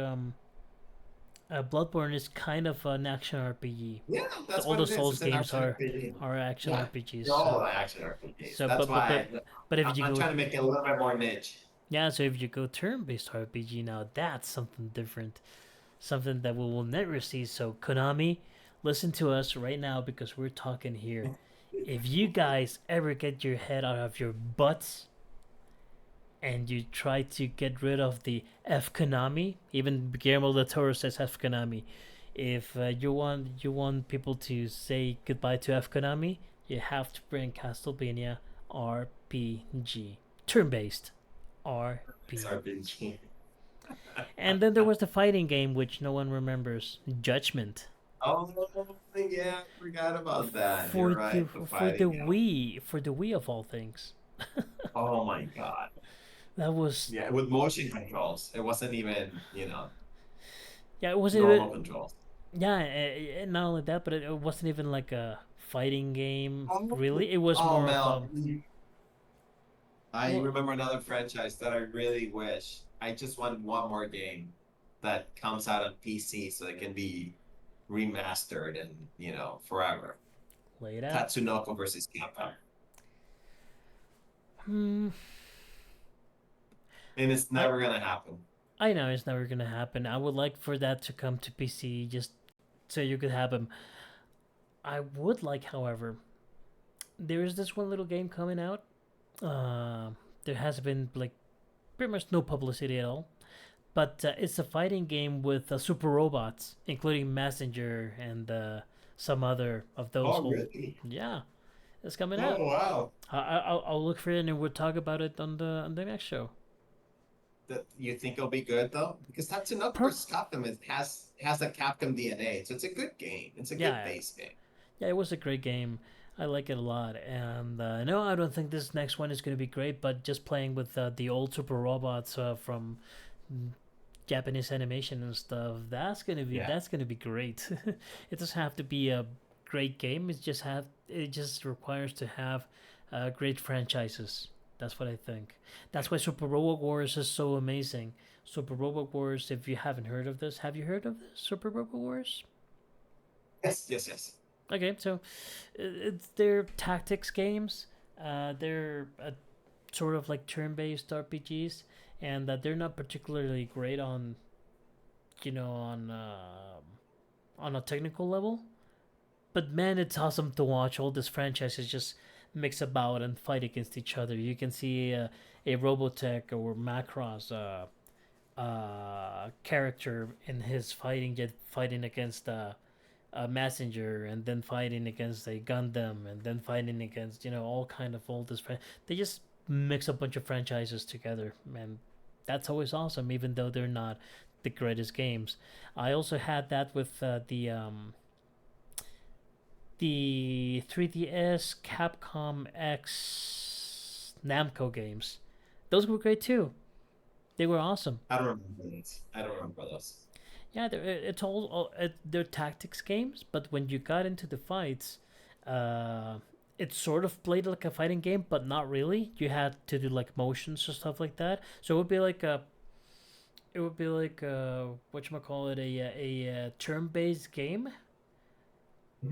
[SPEAKER 1] Bloodborne is kind of an action RPG.
[SPEAKER 2] Yeah, that's
[SPEAKER 1] All
[SPEAKER 2] what
[SPEAKER 1] the
[SPEAKER 2] it is.
[SPEAKER 1] Souls
[SPEAKER 2] It's an
[SPEAKER 1] games
[SPEAKER 2] action RPG.
[SPEAKER 1] are action
[SPEAKER 2] Yeah,
[SPEAKER 1] RPGs.
[SPEAKER 2] they're all action RPGs.
[SPEAKER 1] So,
[SPEAKER 2] That's why
[SPEAKER 1] but if
[SPEAKER 2] I'm,
[SPEAKER 1] you
[SPEAKER 2] I'm
[SPEAKER 1] go
[SPEAKER 2] trying to make it a little bit more niche.
[SPEAKER 1] yeah, so if you go turn-based RPG now, that's something different, something that we will never see. So Konami, listen to us right now because we're talking here. If you guys ever get your head out of your butts and you try to get rid of the F Konami, even Guillermo del Toro says F Konami. If you want people to say goodbye to F Konami, you have to bring Castlevania RPG, turn-based
[SPEAKER 2] It's
[SPEAKER 1] RPG.
[SPEAKER 2] RPG.
[SPEAKER 1] And then there was the fighting game which no one remembers, Judgment.
[SPEAKER 2] Oh yeah, I forgot about that.
[SPEAKER 1] For
[SPEAKER 2] You're right.
[SPEAKER 1] the
[SPEAKER 2] The
[SPEAKER 1] for the
[SPEAKER 2] fighting game.
[SPEAKER 1] Wii of all things.
[SPEAKER 2] Oh my god.
[SPEAKER 1] That was
[SPEAKER 2] Yeah, with motion controls. It wasn't even,
[SPEAKER 1] yeah, it wasn't
[SPEAKER 2] normal
[SPEAKER 1] even
[SPEAKER 2] controls.
[SPEAKER 1] yeah, not only that, but it wasn't even like a fighting game.
[SPEAKER 2] Oh,
[SPEAKER 1] Really, it was
[SPEAKER 2] oh
[SPEAKER 1] more of
[SPEAKER 2] Mel,
[SPEAKER 1] a
[SPEAKER 2] I
[SPEAKER 1] well,
[SPEAKER 2] remember another franchise that I really wish. I just want one more game that comes out on PC so it can be remastered and, forever.
[SPEAKER 1] lay it out.
[SPEAKER 2] Tatsunoko versus Capcom.
[SPEAKER 1] Hmm.
[SPEAKER 2] And it's
[SPEAKER 1] I
[SPEAKER 2] never gonna happen.
[SPEAKER 1] I know it's never gonna happen. I would like for that to come to PC just so you could have them. I would like, however, there is this one little game coming out. Uh, there has been like pretty much no publicity at all, but it's a fighting game with super robots, including Messenger and some other of those.
[SPEAKER 2] Oh, really?
[SPEAKER 1] Yeah, it's coming
[SPEAKER 2] Oh,
[SPEAKER 1] out.
[SPEAKER 2] wow.
[SPEAKER 1] I'll look for it and we'll talk about it on the next show.
[SPEAKER 2] That you think it'll be good though? Because Tatsunoko
[SPEAKER 1] Pro-
[SPEAKER 2] vs. Capcom has a Capcom DNA, so it's a good game. It's a good
[SPEAKER 1] yeah,
[SPEAKER 2] base game.
[SPEAKER 1] yeah, it was a great game. I like it a lot, and no, I don't think this next one is going to be great. But just playing with the old super robots from Japanese animation and stuff,
[SPEAKER 2] Yeah.
[SPEAKER 1] that's gonna be great. It doesn't have to be a great game. It just requires to have great franchises. That's what I think. That's why Super Robot Wars is so amazing. Super Robot Wars. If you haven't heard of this, have you heard of this Super Robot Wars?
[SPEAKER 2] Yes, yes, yes.
[SPEAKER 1] Okay, so they're tactics games. They're sort of like turn-based RPGs, and that they're not particularly great on, you know, on a technical level. But man, it's awesome to watch all these franchises just mix about and fight against each other. You can see a Robotech or Macross character in his fighting, yet fighting against a messenger, and then fighting against a Gundam, and then fighting against all kind of all this. They just mix a bunch of franchises together, and that's always awesome, even though they're not the greatest games. I also had that with the 3DS Capcom X Namco games. Those were great too. They were awesome.
[SPEAKER 2] I don't remember this. I don't remember those.
[SPEAKER 1] Yeah, they're tactics games, but when you got into the fights, it sort of played like a fighting game, but not really. You had to do like motions or stuff like that. So it would be like whatchamacallit, a turn-based game.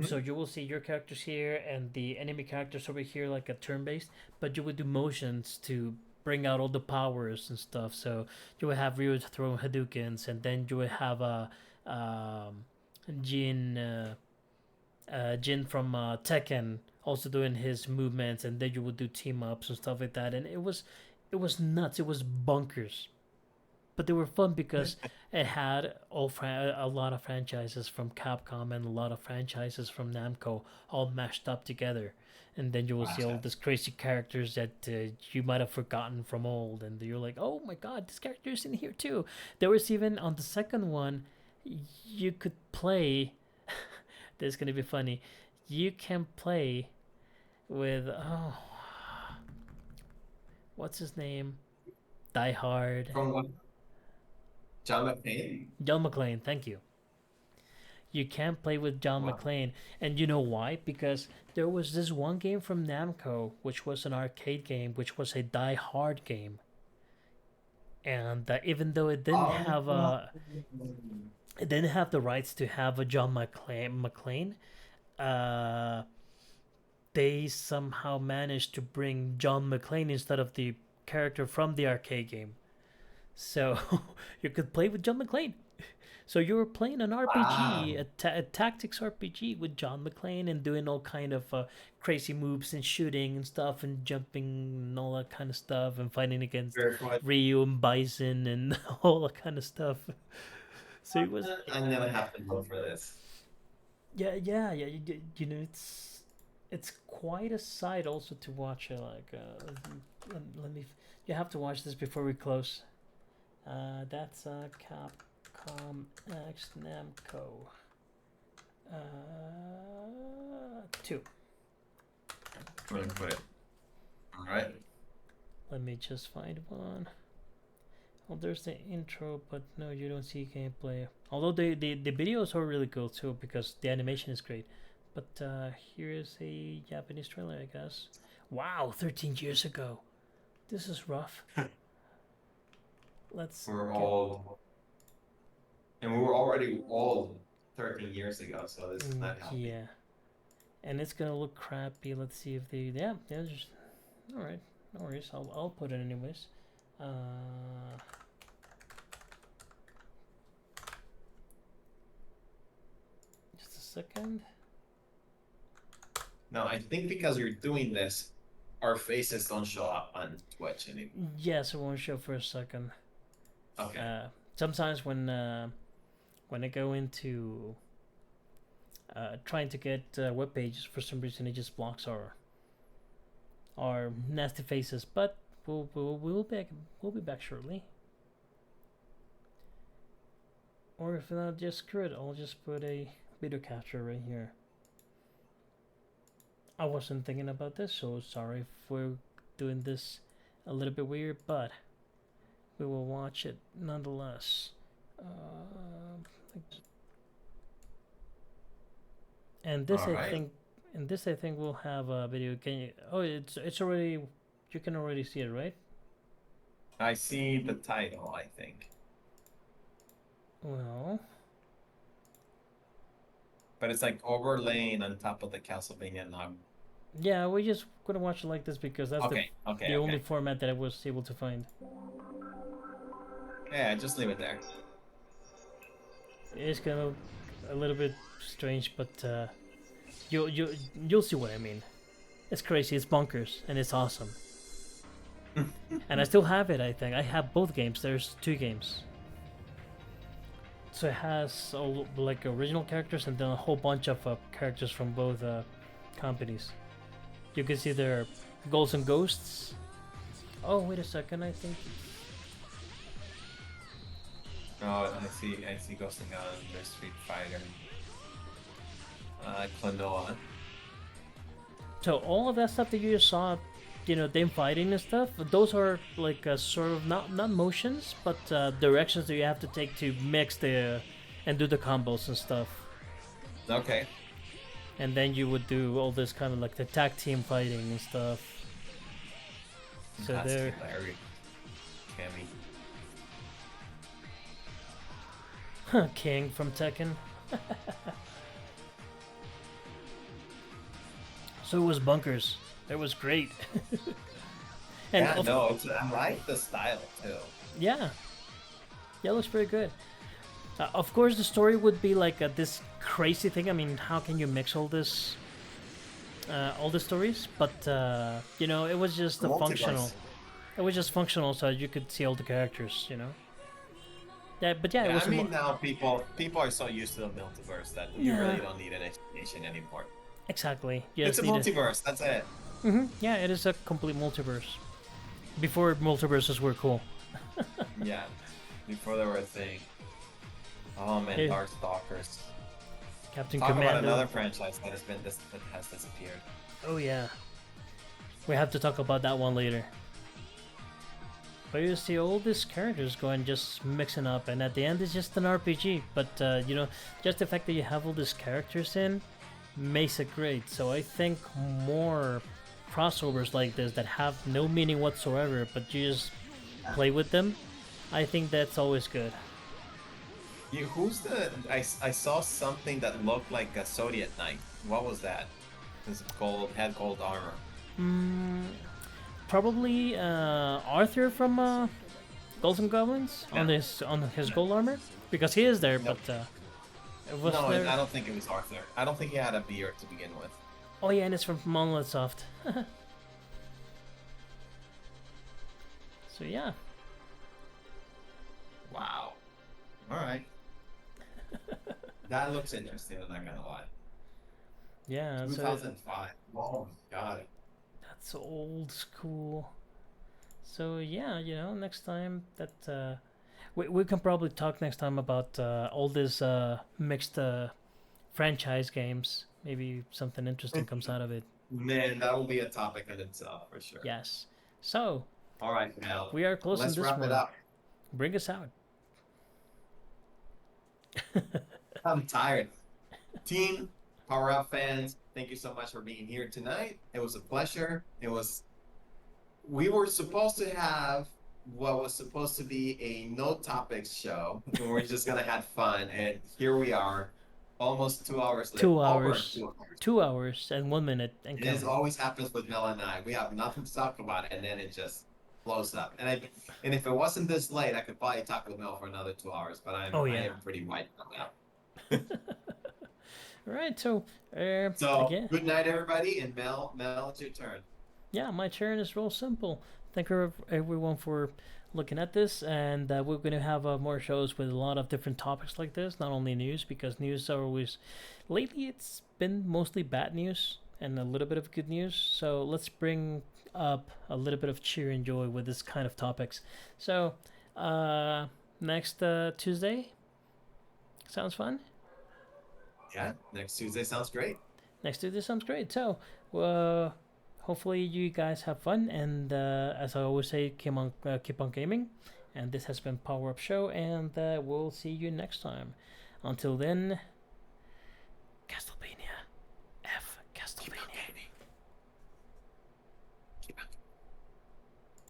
[SPEAKER 1] So you will see your characters here and the enemy characters over here, like a turn-based, but you would do motions to bring out all the powers and stuff. So you would have Ryu throwing Hadoukens, and then you would have a Jin Jin from Tekken also doing his movements, and then you would do team ups and stuff like that. And it was nuts. It was bunkers, but they were fun because it had a lot of franchises from Capcom and a lot of franchises from Namco all mashed up together, and then you will see all
[SPEAKER 2] Gotcha.
[SPEAKER 1] these crazy characters that you might have forgotten from old, and you're like, oh my god, this character is in here too. There was even on the second one, you could play. This is gonna be funny. You can play with what's his name? Die Hard.
[SPEAKER 2] From what? John McClane?
[SPEAKER 1] John McClane, thank you. You can't play with John
[SPEAKER 2] Wow.
[SPEAKER 1] McClane, and you know why? Because there was this one game from Namco, which was an arcade game, which was a Die Hard game, and even though it didn't have the rights to have a John McClane, uh, they somehow managed to bring John McClane instead of the character from the arcade game. So you could play with John McClane. So you were playing an RPG,
[SPEAKER 2] Wow.
[SPEAKER 1] a tactics RPG with John McClane and doing all kind of crazy moves and shooting and stuff and jumping and all that kind of stuff and fighting against
[SPEAKER 2] Very fun.
[SPEAKER 1] Ryu and Bison and all that kind of stuff. So it was
[SPEAKER 2] I'm gonna have to look for this.
[SPEAKER 1] yeah. You know, it's quite a sight also to watch. Let me. You have to watch this before we close. That's Capcom X Namco 2.
[SPEAKER 2] I'm gonna put it. All right.
[SPEAKER 1] Let me just find one. Oh, there's the intro, but no, you don't see gameplay. Although the videos are really cool too because the animation is great. But here is a Japanese trailer, I guess. Wow, 13 years ago. This is rough. Let's.
[SPEAKER 2] We're
[SPEAKER 1] get-
[SPEAKER 2] old. And we were already old 13 years ago, so this is not healthy.
[SPEAKER 1] Yeah, and it's gonna look crappy. Let's see if they. Yeah. Just all right. No worries. I'll put it anyways. Just a second.
[SPEAKER 2] No, I think because you're doing this, our faces don't show up on Twitch anymore.
[SPEAKER 1] Yes, it won't show for a second.
[SPEAKER 2] Okay.
[SPEAKER 1] Sometimes when I go into trying to get web pages, for some reason it just blocks our nasty faces. But we'll be back shortly. Or if not, just screw it. I'll just put a video capture right here. I wasn't thinking about this, so sorry if we're doing this a little bit weird, but we will watch it nonetheless. And this
[SPEAKER 2] Alright.
[SPEAKER 1] I think we'll have a video. Can you? Oh, it's already. You can already see it, right?
[SPEAKER 2] I see the title, I think.
[SPEAKER 1] Well,
[SPEAKER 2] But it's like overlaying on top of the Castlevania knob.
[SPEAKER 1] yeah, we're just gonna watch it like this because that's
[SPEAKER 2] Okay, okay,
[SPEAKER 1] the
[SPEAKER 2] okay.
[SPEAKER 1] only format that I was able to find.
[SPEAKER 2] Yeah, just leave it there.
[SPEAKER 1] It's gonna look a little bit strange, but you'll see what I mean. It's crazy, it's bonkers, and it's awesome. And I still have it. I think I have both games. There's 2 games. So it has all like original characters and then a whole bunch of characters from both companies. You can see their Goals and Ghosts. Oh, wait a second. I think
[SPEAKER 2] Oh, I see Ghost and Gun, there's Street Fighter. Klonoa.
[SPEAKER 1] so. All of that stuff that you just saw, you know, them fighting and stuff. Those are like sort of not motions, but directions that you have to take to mix and do the combos and stuff.
[SPEAKER 2] Okay.
[SPEAKER 1] And then you would do all this kind of like the tag team fighting and stuff. So
[SPEAKER 2] That's
[SPEAKER 1] there.
[SPEAKER 2] Larry. Cammy.
[SPEAKER 1] King from Tekken. So it was bunkers. It was great. And
[SPEAKER 2] Yeah, no, I like the style too.
[SPEAKER 1] yeah, it looks pretty good. Of course, the story would be like this crazy thing. I mean, how can you mix all this, all the stories? But you know, it was just
[SPEAKER 2] Multiverse.
[SPEAKER 1] functional. It was just functional, so you could see all the characters. You know. Yeah, but yeah, it
[SPEAKER 2] Yeah,
[SPEAKER 1] was
[SPEAKER 2] I mean now people are so used to the multiverse that you
[SPEAKER 1] Yeah.
[SPEAKER 2] really don't need an explanation anymore.
[SPEAKER 1] exactly. You
[SPEAKER 2] It's
[SPEAKER 1] just
[SPEAKER 2] a
[SPEAKER 1] need
[SPEAKER 2] multiverse. That's it.
[SPEAKER 1] Yeah, it is a complete multiverse. Before multiverses were cool.
[SPEAKER 2] Yeah. Before they were a thing. Oh man,
[SPEAKER 1] Yeah.
[SPEAKER 2] Darkstalkers.
[SPEAKER 1] Captain
[SPEAKER 2] Talk about
[SPEAKER 1] Commando.
[SPEAKER 2] another franchise that has disappeared.
[SPEAKER 1] Oh yeah. We have to talk about that one later. But you see all these characters going just mixing up, and at the end it's just an RPG. But just the fact that you have all these characters in makes it great. So I think more crossovers like this that have no meaning whatsoever, but you just play with them. I think that's always good.
[SPEAKER 2] Who's the? I saw something that looked like a Zodiac Knight. What was that? This had gold armor.
[SPEAKER 1] Probably Arthur from Ghosts and Goblins
[SPEAKER 2] Yeah.
[SPEAKER 1] on his gold armor, because he is there.
[SPEAKER 2] Nope.
[SPEAKER 1] But it was
[SPEAKER 2] No,
[SPEAKER 1] there.
[SPEAKER 2] I don't think it was Arthur. I don't think he had a beard to begin with.
[SPEAKER 1] Oh yeah, and it's from Monolith Soft. So yeah,
[SPEAKER 2] Wow. All right. That looks interesting. I'm not gonna lie.
[SPEAKER 1] yeah. So
[SPEAKER 2] 2005. Oh my god.
[SPEAKER 1] that's old school. So yeah, next time that we can probably talk next time about all these mixed franchise games. Maybe something interesting comes out of it.
[SPEAKER 2] Man, that will be a topic in itself for sure.
[SPEAKER 1] Yes. So
[SPEAKER 2] All right, Mel.
[SPEAKER 1] we are closing
[SPEAKER 2] Let's
[SPEAKER 1] this
[SPEAKER 2] wrap
[SPEAKER 1] one.
[SPEAKER 2] it up.
[SPEAKER 1] Bring us out.
[SPEAKER 2] I'm tired. Team Power Up fans, thank you so much for being here tonight. It was a pleasure. We were supposed to have what was supposed to be a no topics show, and we're just gonna have fun. And here we are, almost 2 hours later.
[SPEAKER 1] 2
[SPEAKER 2] Over
[SPEAKER 1] hours.
[SPEAKER 2] 2 hours.
[SPEAKER 1] 2 hours and 1 minute and
[SPEAKER 2] This
[SPEAKER 1] counting.
[SPEAKER 2] always happens with Mel and I. We have nothing to talk about, and then it just blows up. And if it wasn't this late, I could probably talk with Mel for another 2 hours. But I am pretty wiped out now.
[SPEAKER 1] All right. So
[SPEAKER 2] So
[SPEAKER 1] again,
[SPEAKER 2] good night, everybody. And Mel, it's your turn.
[SPEAKER 1] yeah, my turn is real simple. Thank you everyone for looking at this, and we're going to have more shows with a lot of different topics like this, not only news, because news are always lately it's been mostly bad news and a little bit of good news, so let's bring up a little bit of cheer and joy with this kind of topics. So next Tuesday sounds fun.
[SPEAKER 2] Yeah, next Tuesday sounds great.
[SPEAKER 1] Next Tuesday sounds great. So hopefully you guys have fun, and as I always say, keep on gaming. And this has been Power Up Show, and we'll see you next time. Until then, Castle Bean.